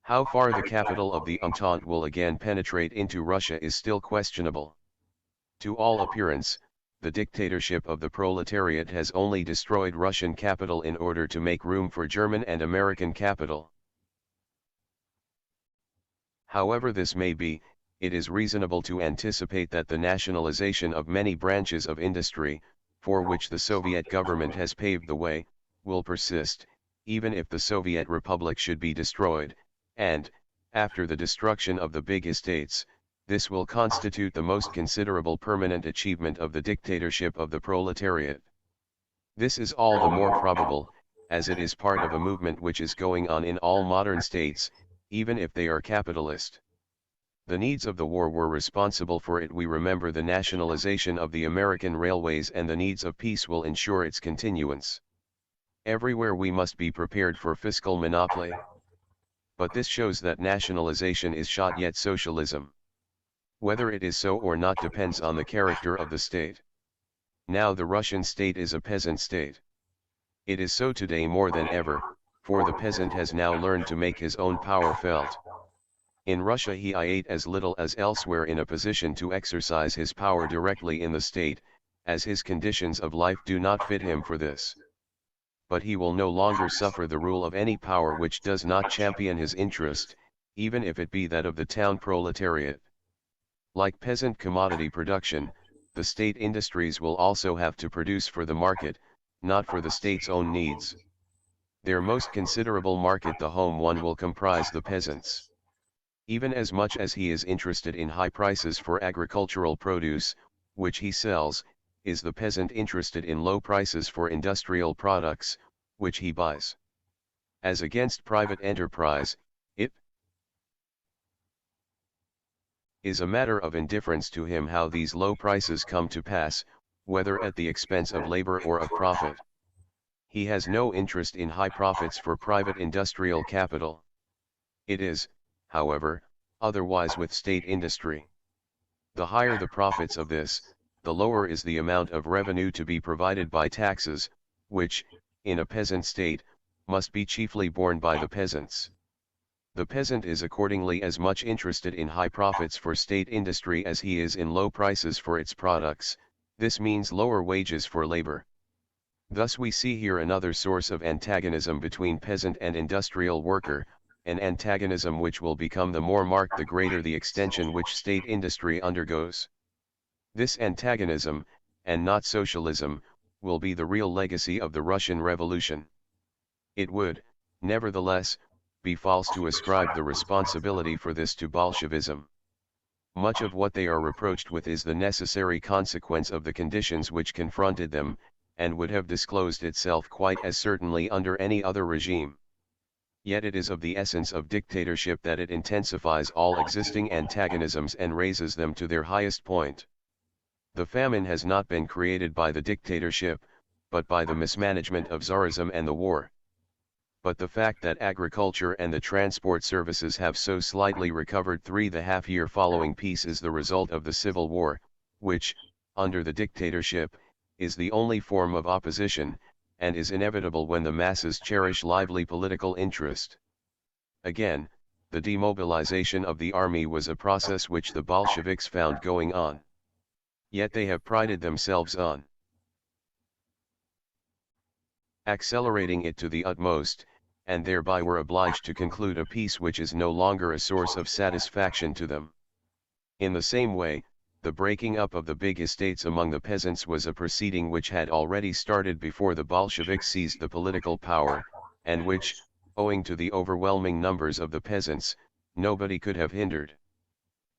How far the capital of the Entente will again penetrate into Russia is still questionable. To all appearance, the dictatorship of the proletariat has only destroyed Russian capital in order to make room for German and American capital. However this may be, it is reasonable to anticipate that the nationalization of many branches of industry, for which the Soviet government has paved the way, will persist, even if the Soviet Republic should be destroyed, and, after the destruction of the big estates, this will constitute the most considerable permanent achievement of the dictatorship of the proletariat. This is all the more probable, as it is part of a movement which is going on in all modern states, even if they are capitalist. The needs of the war were responsible for it. We remember the nationalization of the American railways, and the needs of peace will ensure its continuance. Everywhere we must be prepared for fiscal monopoly. But this shows that nationalization is shot yet socialism. Whether it is so or not depends on the character of the state. Now the Russian state is a peasant state. It is so today more than ever, for the peasant has now learned to make his own power felt. In Russia he is as little as elsewhere in a position to exercise his power directly in the state, as his conditions of life do not fit him for this. But he will no longer suffer the rule of any power which does not champion his interest, even if it be that of the town proletariat. Like peasant commodity production, the state industries will also have to produce for the market, not for the state's own needs. Their most considerable market, the home one, will comprise the peasants. Even as much as he is interested in high prices for agricultural produce, which he sells, is the peasant interested in low prices for industrial products, which he buys. As against private enterprise, it is a matter of indifference to him how these low prices come to pass, whether at the expense of labor or of profit. He has no interest in high profits for private industrial capital. It is, however, otherwise with state industry. The higher the profits of this, the lower is the amount of revenue to be provided by taxes, which, in a peasant state, must be chiefly borne by the peasants. The peasant is accordingly as much interested in high profits for state industry as he is in low prices for its products. This means lower wages for labor. Thus we see here another source of antagonism between peasant and industrial worker, an antagonism which will become the more marked the greater the extension which state industry undergoes. This antagonism, and not socialism, will be the real legacy of the Russian Revolution. It would, nevertheless, be false to ascribe the responsibility for this to Bolshevism. Much of what they are reproached with is the necessary consequence of the conditions which confronted them, and would have disclosed itself quite as certainly under any other regime. Yet it is of the essence of dictatorship that it intensifies all existing antagonisms and raises them to their highest point. The famine has not been created by the dictatorship, but by the mismanagement of Tsarism and the war. But the fact that agriculture and the transport services have so slightly recovered 3.5 years following peace is the result of the civil war, which, under the dictatorship, is the only form of opposition, and is inevitable when the masses cherish lively political interest. Again, the demobilization of the army was a process which the Bolsheviks found going on. Yet they have prided themselves on accelerating it to the utmost, and thereby were obliged to conclude a peace which is no longer a source of satisfaction to them. In the same way, the breaking up of the big estates among the peasants was a proceeding which had already started before the Bolsheviks seized the political power, and which, owing to the overwhelming numbers of the peasants, nobody could have hindered.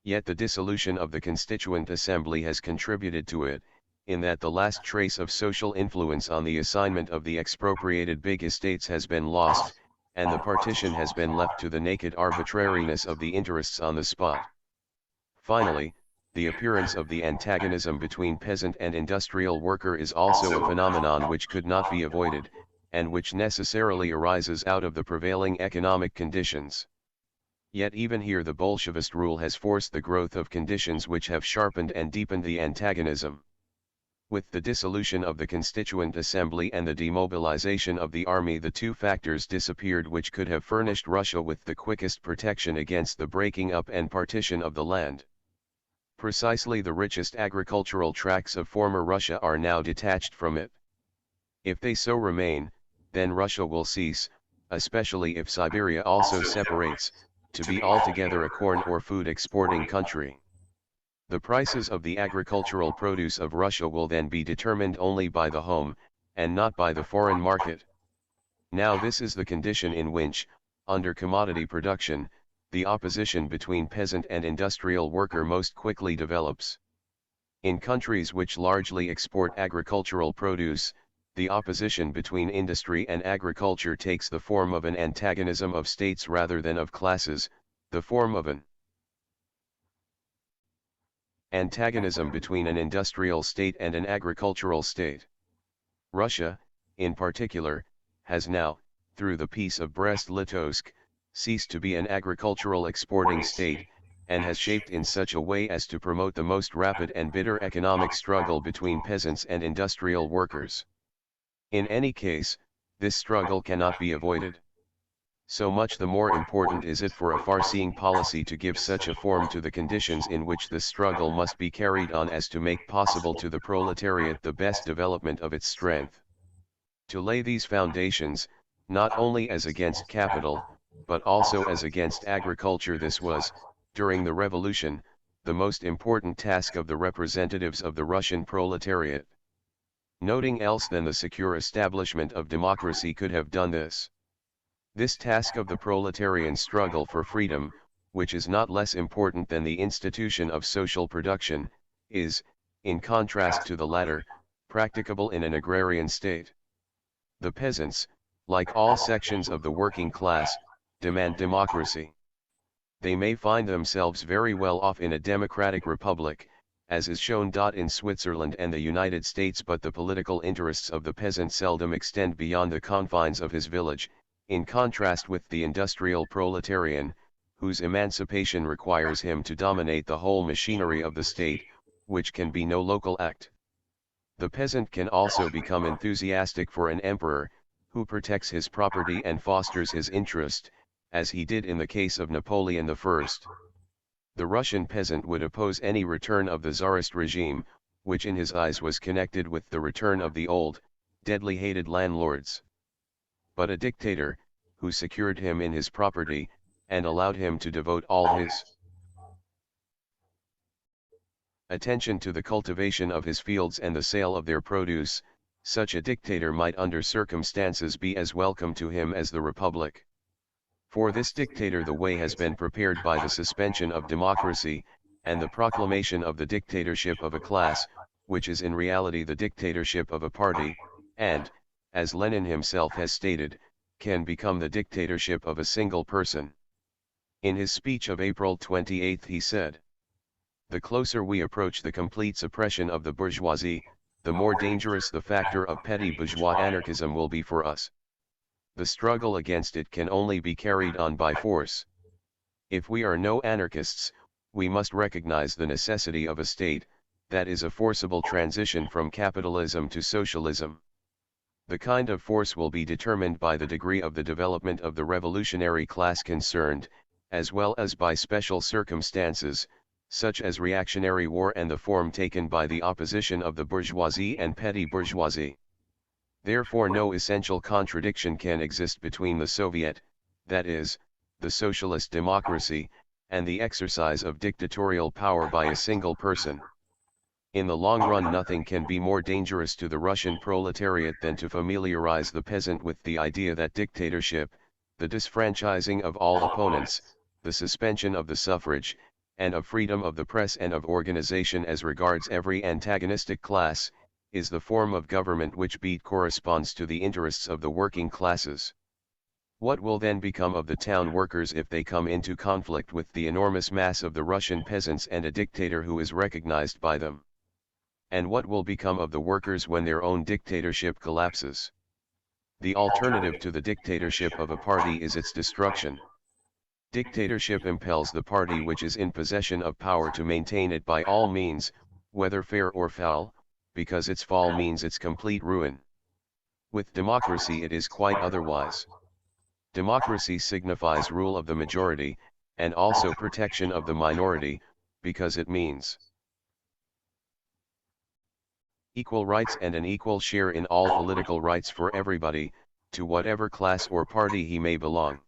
Yet the dissolution of the Constituent Assembly has contributed to it, in that the last trace of social influence on the assignment of the expropriated big estates has been lost, and the partition has been left to the naked arbitrariness of the interests on the spot. Finally, the appearance of the antagonism between peasant and industrial worker is also a phenomenon which could not be avoided, and which necessarily arises out of the prevailing economic conditions. Yet even here the Bolshevist rule has forced the growth of conditions which have sharpened and deepened the antagonism. With the dissolution of the Constituent Assembly and the demobilization of the army, the two factors disappeared which could have furnished Russia with the quickest protection against the breaking up and partition of the land. Precisely the richest agricultural tracts of former Russia are now detached from it. If they so remain, then Russia will cease, especially if Siberia also separates, to be altogether a corn or food exporting country. The prices of the agricultural produce of Russia will then be determined only by the home, and not by the foreign market. Now this is the condition in which, under commodity production, the opposition between peasant and industrial worker most quickly develops. In countries which largely export agricultural produce, the opposition between industry and agriculture takes the form of an antagonism of states rather than of classes, the form of an antagonism between an industrial state and an agricultural state. Russia, in particular, has now, through the Peace of Brest-Litovsk, ceased to be an agricultural exporting state, and has shaped in such a way as to promote the most rapid and bitter economic struggle between peasants and industrial workers. In any case, this struggle cannot be avoided. So much the more important is it for a far-seeing policy to give such a form to the conditions in which the struggle must be carried on as to make possible to the proletariat the best development of its strength. To lay these foundations, not only as against capital, but also as against agriculture, this was, during the revolution, the most important task of the representatives of the Russian proletariat. Nothing else than the secure establishment of democracy could have done this. This task of the proletarian struggle for freedom, which is not less important than the institution of social production, is, in contrast to the latter, practicable in an agrarian state. The peasants, like all sections of the working class, demand democracy. They may find themselves very well off in a democratic republic, as is shown in Switzerland and the United States, but the political interests of the peasant seldom extend beyond the confines of his village, in contrast with the industrial proletarian, whose emancipation requires him to dominate the whole machinery of the state, which can be no local act. The peasant can also become enthusiastic for an emperor, who protects his property and fosters his interest, as he did in the case of Napoleon I. The Russian peasant would oppose any return of the Tsarist regime, which in his eyes was connected with the return of the old, deadly hated landlords. But a dictator, who secured him in his property, and allowed him to devote all his attention to the cultivation of his fields and the sale of their produce, such a dictator might under circumstances be as welcome to him as the Republic. For this dictator the way has been prepared by the suspension of democracy, and the proclamation of the dictatorship of a class, which is in reality the dictatorship of a party, and, as Lenin himself has stated, can become the dictatorship of a single person. In his speech of April 28 he said, "The closer we approach the complete suppression of the bourgeoisie, the more dangerous the factor of petty bourgeois anarchism will be for us. The struggle against it can only be carried on by force. If we are no anarchists, we must recognize the necessity of a state, that is a forcible transition from capitalism to socialism. The kind of force will be determined by the degree of the development of the revolutionary class concerned, as well as by special circumstances, such as reactionary war and the form taken by the opposition of the bourgeoisie and petty bourgeoisie. Therefore no essential contradiction can exist between the Soviet, that is, the socialist democracy, and the exercise of dictatorial power by a single person. In the long run nothing can be more dangerous to the Russian proletariat than to familiarize the peasant with the idea that dictatorship, the disfranchising of all opponents, the suspension of the suffrage, and of freedom of the press and of organization as regards every antagonistic class, is the form of government which corresponds to the interests of the working classes. What will then become of the town workers if they come into conflict with the enormous mass of the Russian peasants and a dictator who is recognized by them? And what will become of the workers when their own dictatorship collapses? The alternative to the dictatorship of a party is its destruction. Dictatorship impels the party which is in possession of power to maintain it by all means, whether fair or foul, because its fall means its complete ruin. With democracy it is quite otherwise. Democracy signifies rule of the majority, and also protection of the minority, because it means equal rights and an equal share in all political rights for everybody, to whatever class or party he may belong.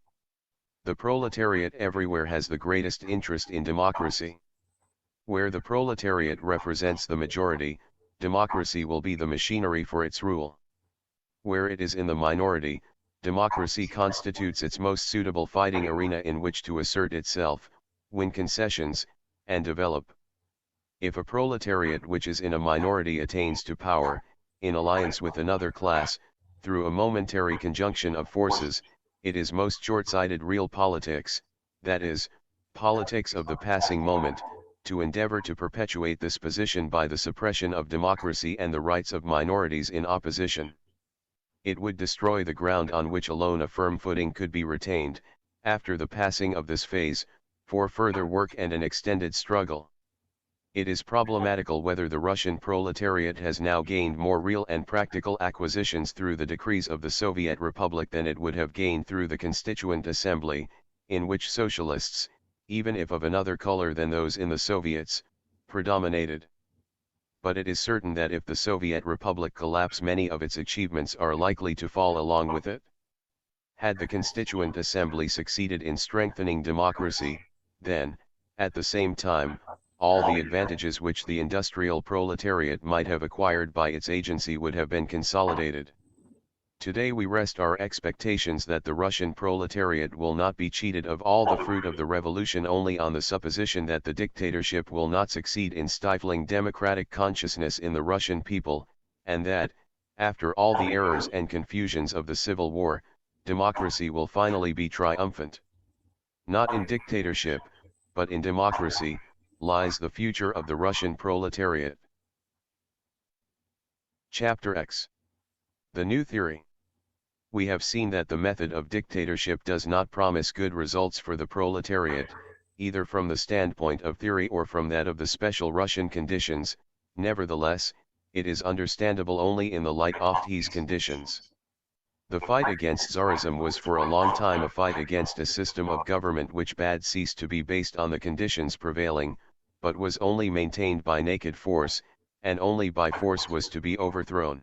The proletariat everywhere has the greatest interest in democracy. Where the proletariat represents the majority, democracy will be the machinery for its rule. Where it is in the minority, democracy constitutes its most suitable fighting arena in which to assert itself, win concessions, and develop. If a proletariat which is in a minority attains to power, in alliance with another class, through a momentary conjunction of forces, it is most short-sighted real politics, that is, politics of the passing moment, to endeavor to perpetuate this position by the suppression of democracy and the rights of minorities in opposition. It would destroy the ground on which alone a firm footing could be retained, after the passing of this phase, for further work and an extended struggle. It is problematical whether the Russian proletariat has now gained more real and practical acquisitions through the decrees of the Soviet Republic than it would have gained through the Constituent Assembly, in which socialists, even if of another color than those in the Soviets, predominated. But it is certain that if the Soviet Republic collapse, many of its achievements are likely to fall along with it. Had the Constituent Assembly succeeded in strengthening democracy, then, at the same time, all the advantages which the industrial proletariat might have acquired by its agency would have been consolidated. Today we rest our expectations that the Russian proletariat will not be cheated of all the fruit of the revolution only on the supposition that the dictatorship will not succeed in stifling democratic consciousness in the Russian people, and that, after all the errors and confusions of the civil war, democracy will finally be triumphant. Not in dictatorship, but in democracy, lies the future of the Russian proletariat. Chapter X. The New Theory. We have seen that the method of dictatorship does not promise good results for the proletariat, either from the standpoint of theory or from that of the special Russian conditions. Nevertheless, it is understandable only in the light of these conditions. The fight against Tsarism was for a long time a fight against a system of government which bad cease to be based on the conditions prevailing, but was only maintained by naked force, and only by force was to be overthrown.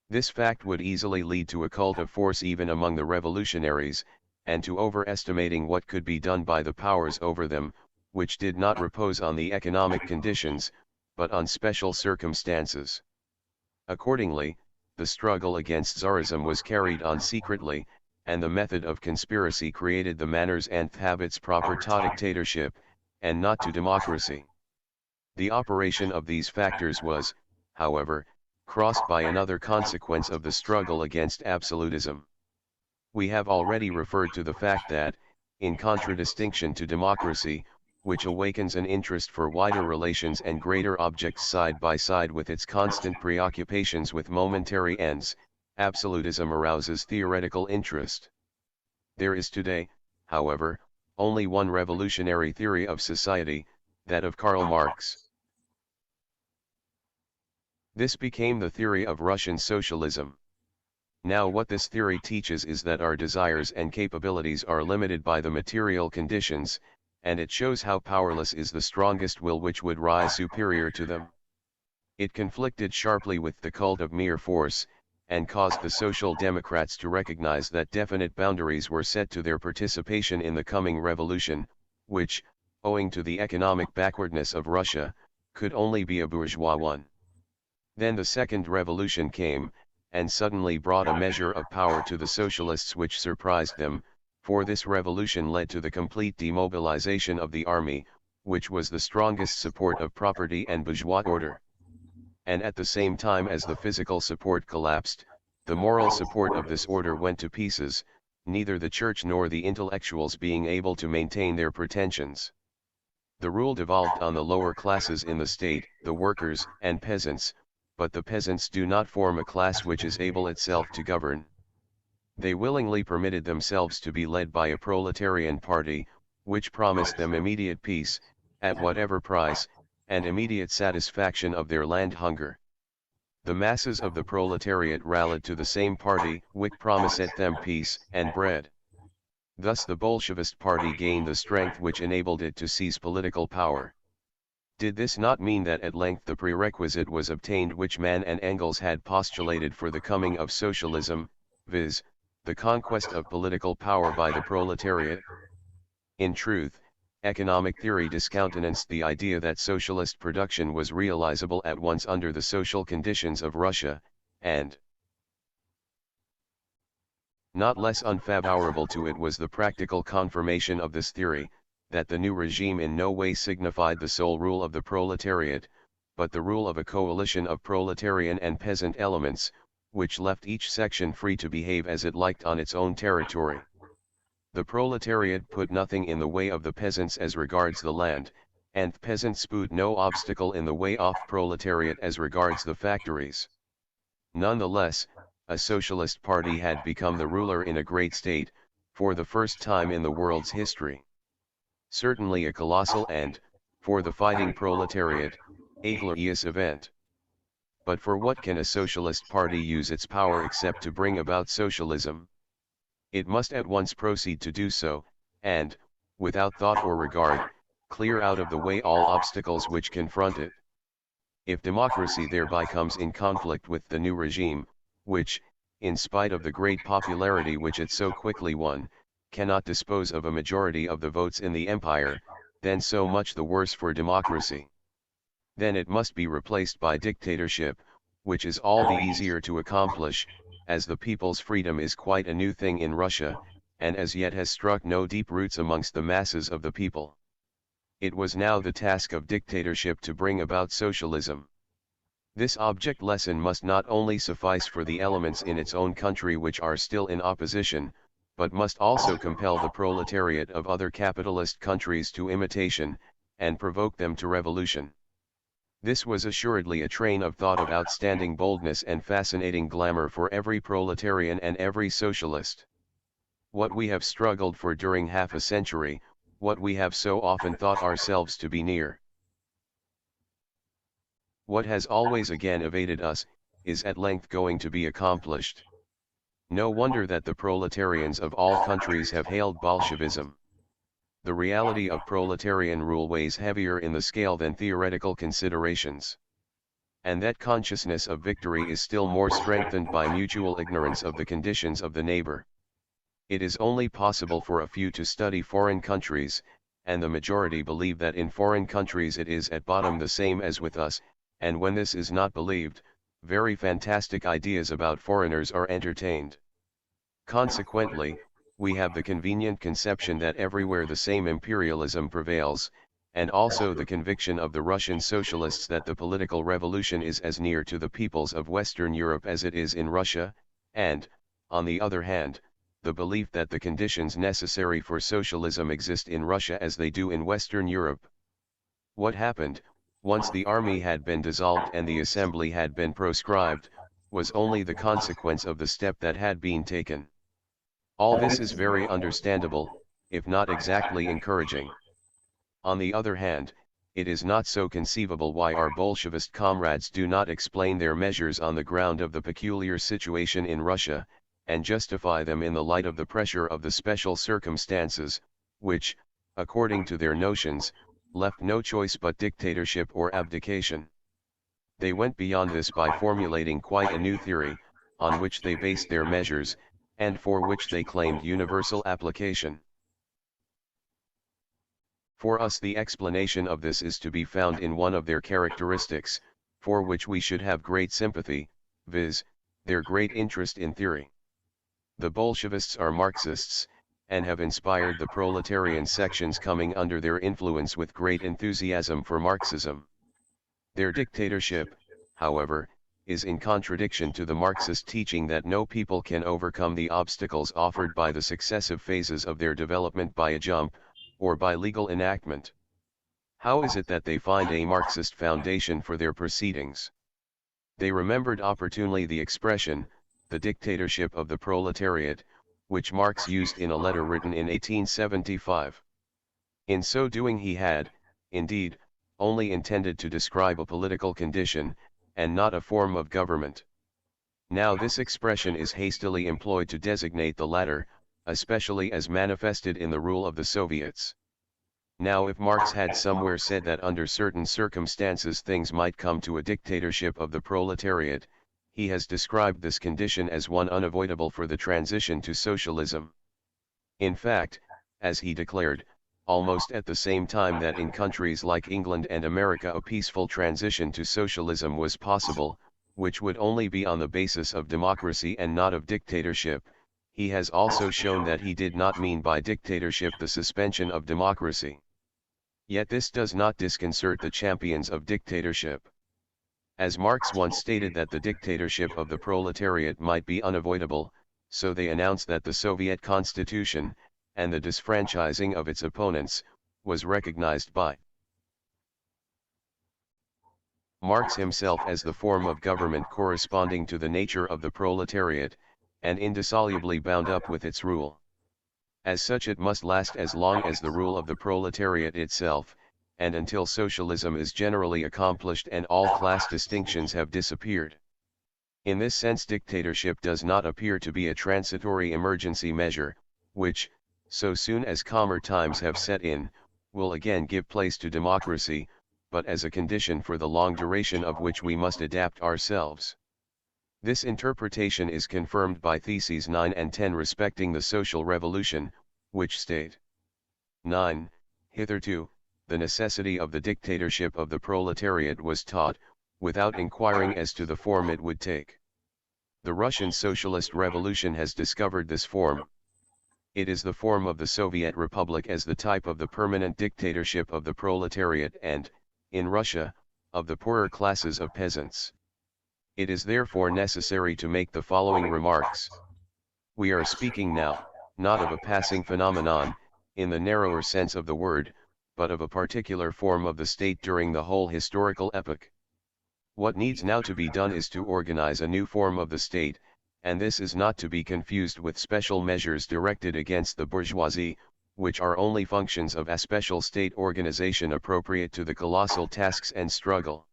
This fact would easily lead to a cult of force even among the revolutionaries, and to overestimating what could be done by the powers over them, which did not repose on the economic conditions, but on special circumstances. Accordingly, the struggle against Tsarism was carried on secretly, and the method of conspiracy created the manners and habits proper to dictatorship, and not to democracy. The operation of these factors was, however, crossed by another consequence of the struggle against absolutism. We have already referred to the fact that, in contradistinction to democracy, which awakens an interest for wider relations and greater objects side by side with its constant preoccupations with momentary ends, absolutism arouses theoretical interest. There is today, however, only one revolutionary theory of society, that of Karl Marx. This became the theory of Russian socialism. Now what this theory teaches is that our desires and capabilities are limited by the material conditions, and it shows how powerless is the strongest will which would rise superior to them. It conflicted sharply with the cult of mere force, and caused the Social Democrats to recognize that definite boundaries were set to their participation in the coming revolution, which, owing to the economic backwardness of Russia, could only be a bourgeois one. Then the Second Revolution came, and suddenly brought a measure of power to the socialists which surprised them, for this revolution led to the complete demobilization of the army, which was the strongest support of property and bourgeois order. And at the same time as the physical support collapsed, the moral support of this order went to pieces, neither the church nor the intellectuals being able to maintain their pretensions. The rule devolved on the lower classes in the state, the workers and peasants, but the peasants do not form a class which is able itself to govern. They willingly permitted themselves to be led by a proletarian party, which promised them immediate peace, at whatever price, and immediate satisfaction of their land hunger. The masses of the proletariat rallied to the same party, which promised them peace and bread. Thus the Bolshevist party gained the strength which enabled it to seize political power. Did this not mean that at length the prerequisite was obtained which Mann and Engels had postulated for the coming of socialism, viz., the conquest of political power by the proletariat? In truth, economic theory discountenanced the idea that socialist production was realizable at once under the social conditions of Russia, and not less unfavorable to it was the practical confirmation of this theory, that the new regime in no way signified the sole rule of the proletariat, but the rule of a coalition of proletarian and peasant elements, which left each section free to behave as it liked on its own territory. The proletariat put nothing in the way of the peasants as regards the land, and peasants put no obstacle in the way of proletariat as regards the factories. Nonetheless, a socialist party had become the ruler in a great state, for the first time in the world's history. Certainly a colossal and, for the fighting proletariat, a glorious event. But for what can a socialist party use its power except to bring about socialism? It must at once proceed to do so, and, without thought or regard, clear out of the way all obstacles which confront it. If democracy thereby comes in conflict with the new regime, which, in spite of the great popularity which it so quickly won, cannot dispose of a majority of the votes in the empire, then so much the worse for democracy. Then it must be replaced by dictatorship, which is all the easier to accomplish, as the people's freedom is quite a new thing in Russia, and as yet has struck no deep roots amongst the masses of the people. It was now the task of dictatorship to bring about socialism. This object lesson must not only suffice for the elements in its own country which are still in opposition, but must also compel the proletariat of other capitalist countries to imitation, and provoke them to revolution. This was assuredly a train of thought of outstanding boldness and fascinating glamour for every proletarian and every socialist. What we have struggled for during half a century, what we have so often thought ourselves to be near, what has always again evaded us, is at length going to be accomplished. No wonder that the proletarians of all countries have hailed Bolshevism. The reality of proletarian rule weighs heavier in the scale than theoretical considerations. And that consciousness of victory is still more strengthened by mutual ignorance of the conditions of the neighbor. It is only possible for a few to study foreign countries, and the majority believe that in foreign countries it is at bottom the same as with us, and when this is not believed, very fantastic ideas about foreigners are entertained. Consequently, we have the convenient conception that everywhere the same imperialism prevails, and also the conviction of the Russian socialists that the political revolution is as near to the peoples of Western Europe as it is in Russia, and, on the other hand, the belief that the conditions necessary for socialism exist in Russia as they do in Western Europe. What happened, once the army had been dissolved and the assembly had been proscribed, was only the consequence of the step that had been taken. All this is very understandable, if not exactly encouraging. On the other hand, it is not so conceivable why our Bolshevist comrades do not explain their measures on the ground of the peculiar situation in Russia, and justify them in the light of the pressure of the special circumstances, which, according to their notions, left no choice but dictatorship or abdication. They went beyond this by formulating quite a new theory, on which they based their measures, and for which they claimed universal application. For us the explanation of this is to be found in one of their characteristics, for which we should have great sympathy, viz., their great interest in theory. The Bolshevists are Marxists, and have inspired the proletarian sections coming under their influence with great enthusiasm for Marxism. Their dictatorship, however, is in contradiction to the Marxist teaching that no people can overcome the obstacles offered by the successive phases of their development by a jump, or by legal enactment. How is it that they find a Marxist foundation for their proceedings? They remembered opportunely the expression, the dictatorship of the proletariat, which Marx used in a letter written in 1875. In so doing he had, indeed, only intended to describe a political condition, and not a form of government. Now this expression is hastily employed to designate the latter, especially as manifested in the rule of the Soviets. Now if Marx had somewhere said that under certain circumstances things might come to a dictatorship of the proletariat, he has described this condition as one unavoidable for the transition to socialism. In fact, as he declared, almost at the same time that in countries like England and America a peaceful transition to socialism was possible, which would only be on the basis of democracy and not of dictatorship, he has also shown that he did not mean by dictatorship the suspension of democracy. Yet this does not disconcert the champions of dictatorship. As Marx once stated that the dictatorship of the proletariat might be unavoidable, so they announced that the Soviet Constitution, and the disfranchising of its opponents, was recognized by Marx himself as the form of government corresponding to the nature of the proletariat, and indissolubly bound up with its rule. As such it must last as long as the rule of the proletariat itself, and until socialism is generally accomplished and all class distinctions have disappeared. In this sense dictatorship does not appear to be a transitory emergency measure, which, so soon as calmer times have set in, will again give place to democracy, but as a condition for the long duration of which we must adapt ourselves. This interpretation is confirmed by Theses 9 and 10 respecting the social revolution, which state 9. Hitherto, the necessity of the dictatorship of the proletariat was taught, without inquiring as to the form it would take. The Russian Socialist Revolution has discovered this form. It is the form of the Soviet Republic as the type of the permanent dictatorship of the proletariat and, in Russia, of the poorer classes of peasants. It is therefore necessary to make the following remarks. We are speaking now, not of a passing phenomenon, in the narrower sense of the word, but of a particular form of the state during the whole historical epoch. What needs now to be done is to organize a new form of the state, and this is not to be confused with special measures directed against the bourgeoisie, which are only functions of a special state organization appropriate to the colossal tasks and struggle.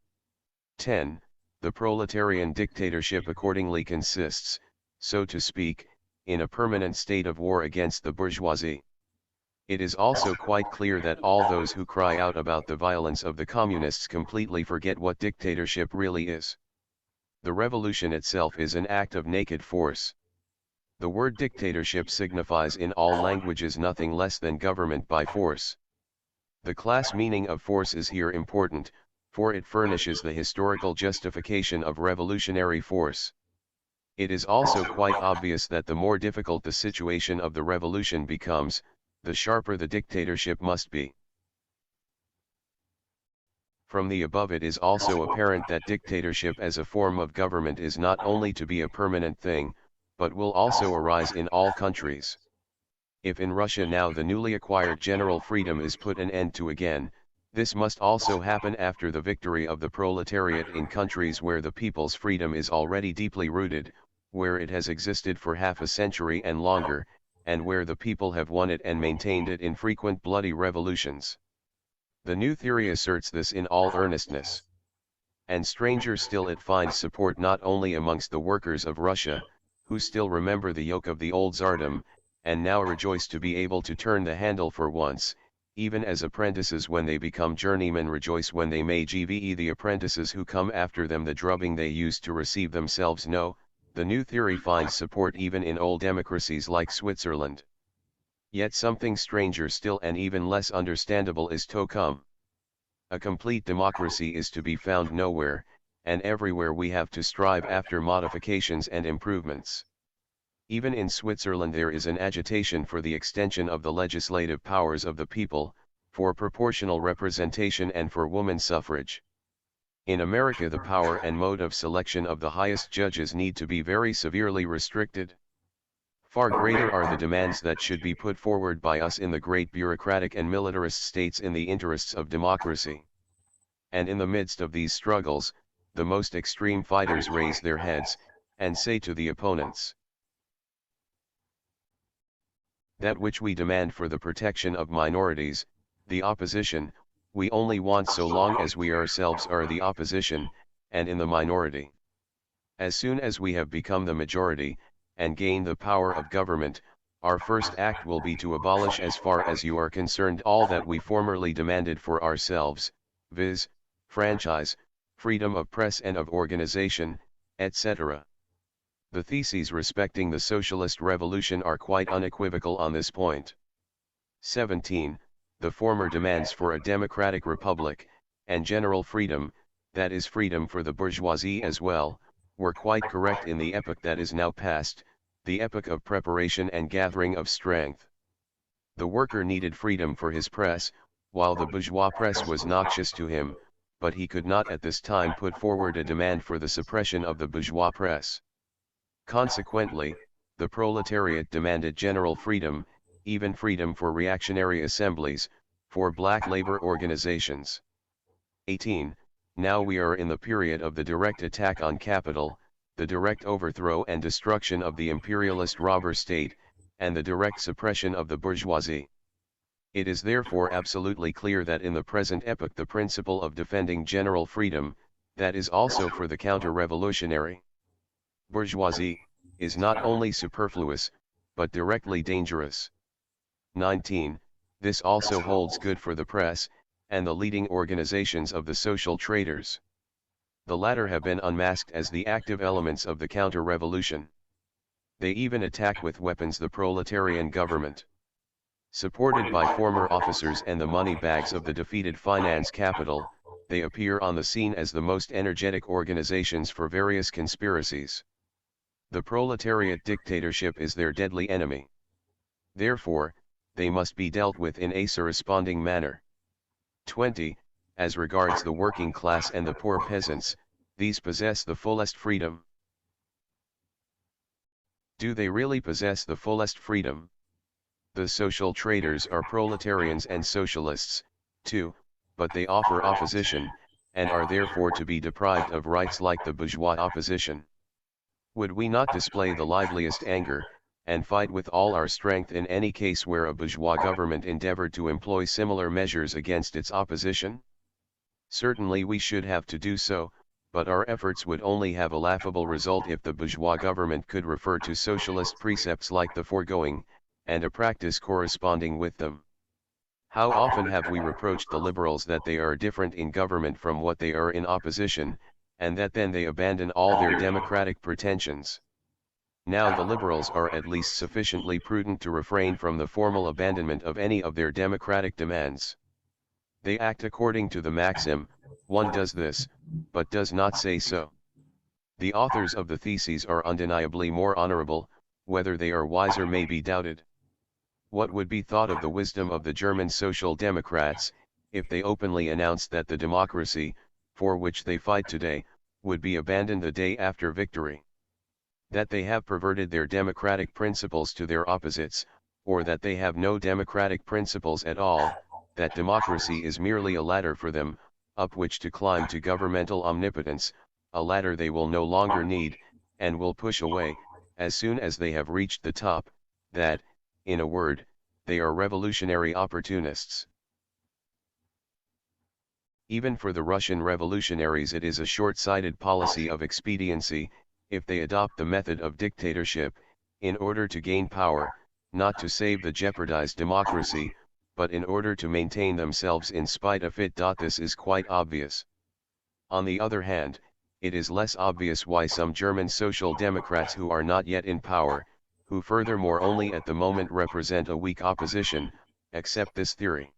10. The proletarian dictatorship accordingly consists, so to speak, in a permanent state of war against the bourgeoisie. It is also quite clear that all those who cry out about the violence of the communists completely forget what dictatorship really is. The revolution itself is an act of naked force. The word dictatorship signifies in all languages nothing less than government by force. The class meaning of force is here important, for it furnishes the historical justification of revolutionary force. It is also quite obvious that the more difficult the situation of the revolution becomes, the sharper the dictatorship must be. From the above it is also apparent that dictatorship as a form of government is not only to be a permanent thing, but will also arise in all countries. If in Russia now the newly acquired general freedom is put an end to again, this must also happen after the victory of the proletariat in countries where the people's freedom is already deeply rooted, where it has existed for half a century and longer, and where the people have won it and maintained it in frequent bloody revolutions. The new theory asserts this in all earnestness. And stranger still it finds support not only amongst the workers of Russia, who still remember the yoke of the old Tsardom, and now rejoice to be able to turn the handle for once, even as apprentices when they become journeymen rejoice when they may give the apprentices who come after them the drubbing they used to receive themselves. No, The new theory finds support even in old democracies like Switzerland. Yet something stranger still and even less understandable is to come. A complete democracy is to be found nowhere, and everywhere we have to strive after modifications and improvements. Even in Switzerland there is an agitation for the extension of the legislative powers of the people, for proportional representation and for woman suffrage. In America the power and mode of selection of the highest judges need to be very severely restricted. Far greater are the demands that should be put forward by us in the great bureaucratic and militarist states in the interests of democracy. And in the midst of these struggles, the most extreme fighters raise their heads, and say to the opponents, that which we demand for the protection of minorities, the opposition, we only want so long as we ourselves are the opposition, and in the minority. As soon as we have become the majority, and gain the power of government, our first act will be to abolish as far as you are concerned all that we formerly demanded for ourselves, viz., franchise, freedom of press and of organization, etc. The theses respecting the socialist revolution are quite unequivocal on this point. 17. The former demands for a democratic republic, and general freedom, that is freedom for the bourgeoisie as well, were quite correct in the epoch that is now past, the epoch of preparation and gathering of strength. The worker needed freedom for his press, while the bourgeois press was noxious to him, but he could not at this time put forward a demand for the suppression of the bourgeois press. Consequently, the proletariat demanded general freedom, even freedom for reactionary assemblies, for black labor organizations. 18. Now we are in the period of the direct attack on capital, the direct overthrow and destruction of the imperialist robber state, and the direct suppression of the bourgeoisie. It is therefore absolutely clear that in the present epoch the principle of defending general freedom, that is also for the counter-revolutionary bourgeoisie, is not only superfluous, but directly dangerous. 19. This also holds good for the press, and the leading organizations of the social traders. The latter have been unmasked as the active elements of the counter-revolution. They even attack with weapons the proletarian government. Supported by former officers and the money bags of the defeated finance capital, they appear on the scene as the most energetic organizations for various conspiracies. The proletariat dictatorship is their deadly enemy. Therefore, they must be dealt with in a corresponding manner. 20. As regards the working class and the poor peasants, these possess the fullest freedom. Do they really possess the fullest freedom? The social traders are proletarians and socialists, too, but they offer opposition, and are therefore to be deprived of rights like the bourgeois opposition. Would we not display the liveliest anger, and fight with all our strength in any case where a bourgeois government endeavored to employ similar measures against its opposition? Certainly we should have to do so, but our efforts would only have a laughable result if the bourgeois government could refer to socialist precepts like the foregoing, and a practice corresponding with them. How often have we reproached the liberals that they are different in government from what they are in opposition, and that then they abandon all their democratic pretensions. Now the liberals are at least sufficiently prudent to refrain from the formal abandonment of any of their democratic demands. They act according to the maxim, one does this, but does not say so. The authors of the theses are undeniably more honorable, whether they are wiser may be doubted. What would be thought of the wisdom of the German Social Democrats, if they openly announced that the democracy, for which they fight today, would be abandoned the day after victory? That they have perverted their democratic principles to their opposites, or that they have no democratic principles at all, that democracy is merely a ladder for them, up which to climb to governmental omnipotence, a ladder they will no longer need, and will push away, as soon as they have reached the top, that, in a word, they are revolutionary opportunists. Even for the Russian revolutionaries it is a short-sighted policy of expediency, if they adopt the method of dictatorship, in order to gain power, not to save the jeopardized democracy, but in order to maintain themselves in spite of it. This is quite obvious. On the other hand, it is less obvious why some German social democrats who are not yet in power, who furthermore only at the moment represent a weak opposition, accept this theory.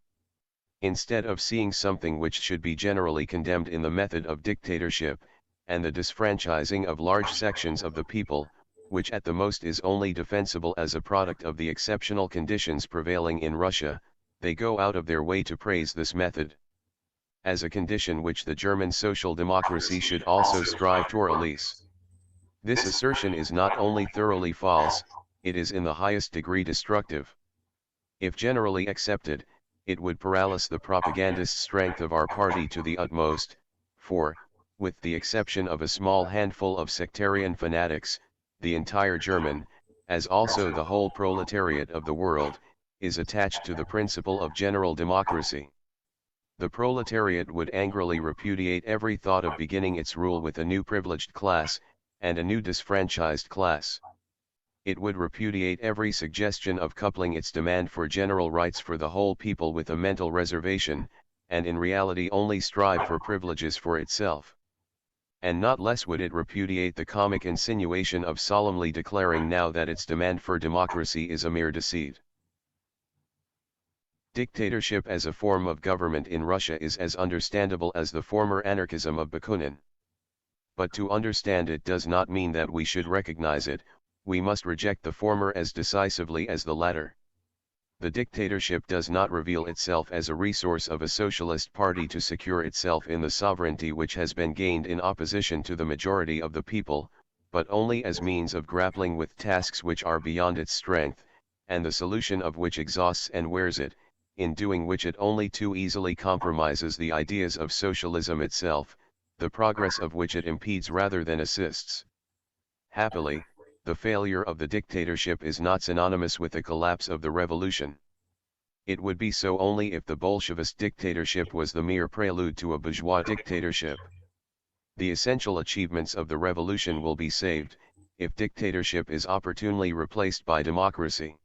Instead of seeing something which should be generally condemned in the method of dictatorship, and the disfranchising of large sections of the people, which at the most is only defensible as a product of the exceptional conditions prevailing in Russia, they go out of their way to praise this method as a condition which the German social democracy should also strive to release. This assertion is not only thoroughly false, it is in the highest degree destructive. If generally accepted, it would paralyze the propagandist strength of our party to the utmost, for, with the exception of a small handful of sectarian fanatics, the entire German, as also the whole proletariat of the world, is attached to the principle of general democracy. The proletariat would angrily repudiate every thought of beginning its rule with a new privileged class, and a new disfranchised class. It would repudiate every suggestion of coupling its demand for general rights for the whole people with a mental reservation, and in reality only strive for privileges for itself. And not less would it repudiate the comic insinuation of solemnly declaring now that its demand for democracy is a mere deceit. Dictatorship as a form of government in Russia is as understandable as the former anarchism of Bakunin. But to understand it does not mean that we should recognize it, we must reject the former as decisively as the latter. The dictatorship does not reveal itself as a resource of a socialist party to secure itself in the sovereignty which has been gained in opposition to the majority of the people, but only as means of grappling with tasks which are beyond its strength, and the solution of which exhausts and wears it, in doing which it only too easily compromises the ideas of socialism itself, the progress of which it impedes rather than assists. Happily, the failure of the dictatorship is not synonymous with the collapse of the revolution. It would be so only if the Bolshevist dictatorship was the mere prelude to a bourgeois dictatorship. The essential achievements of the revolution will be saved, if dictatorship is opportunely replaced by democracy.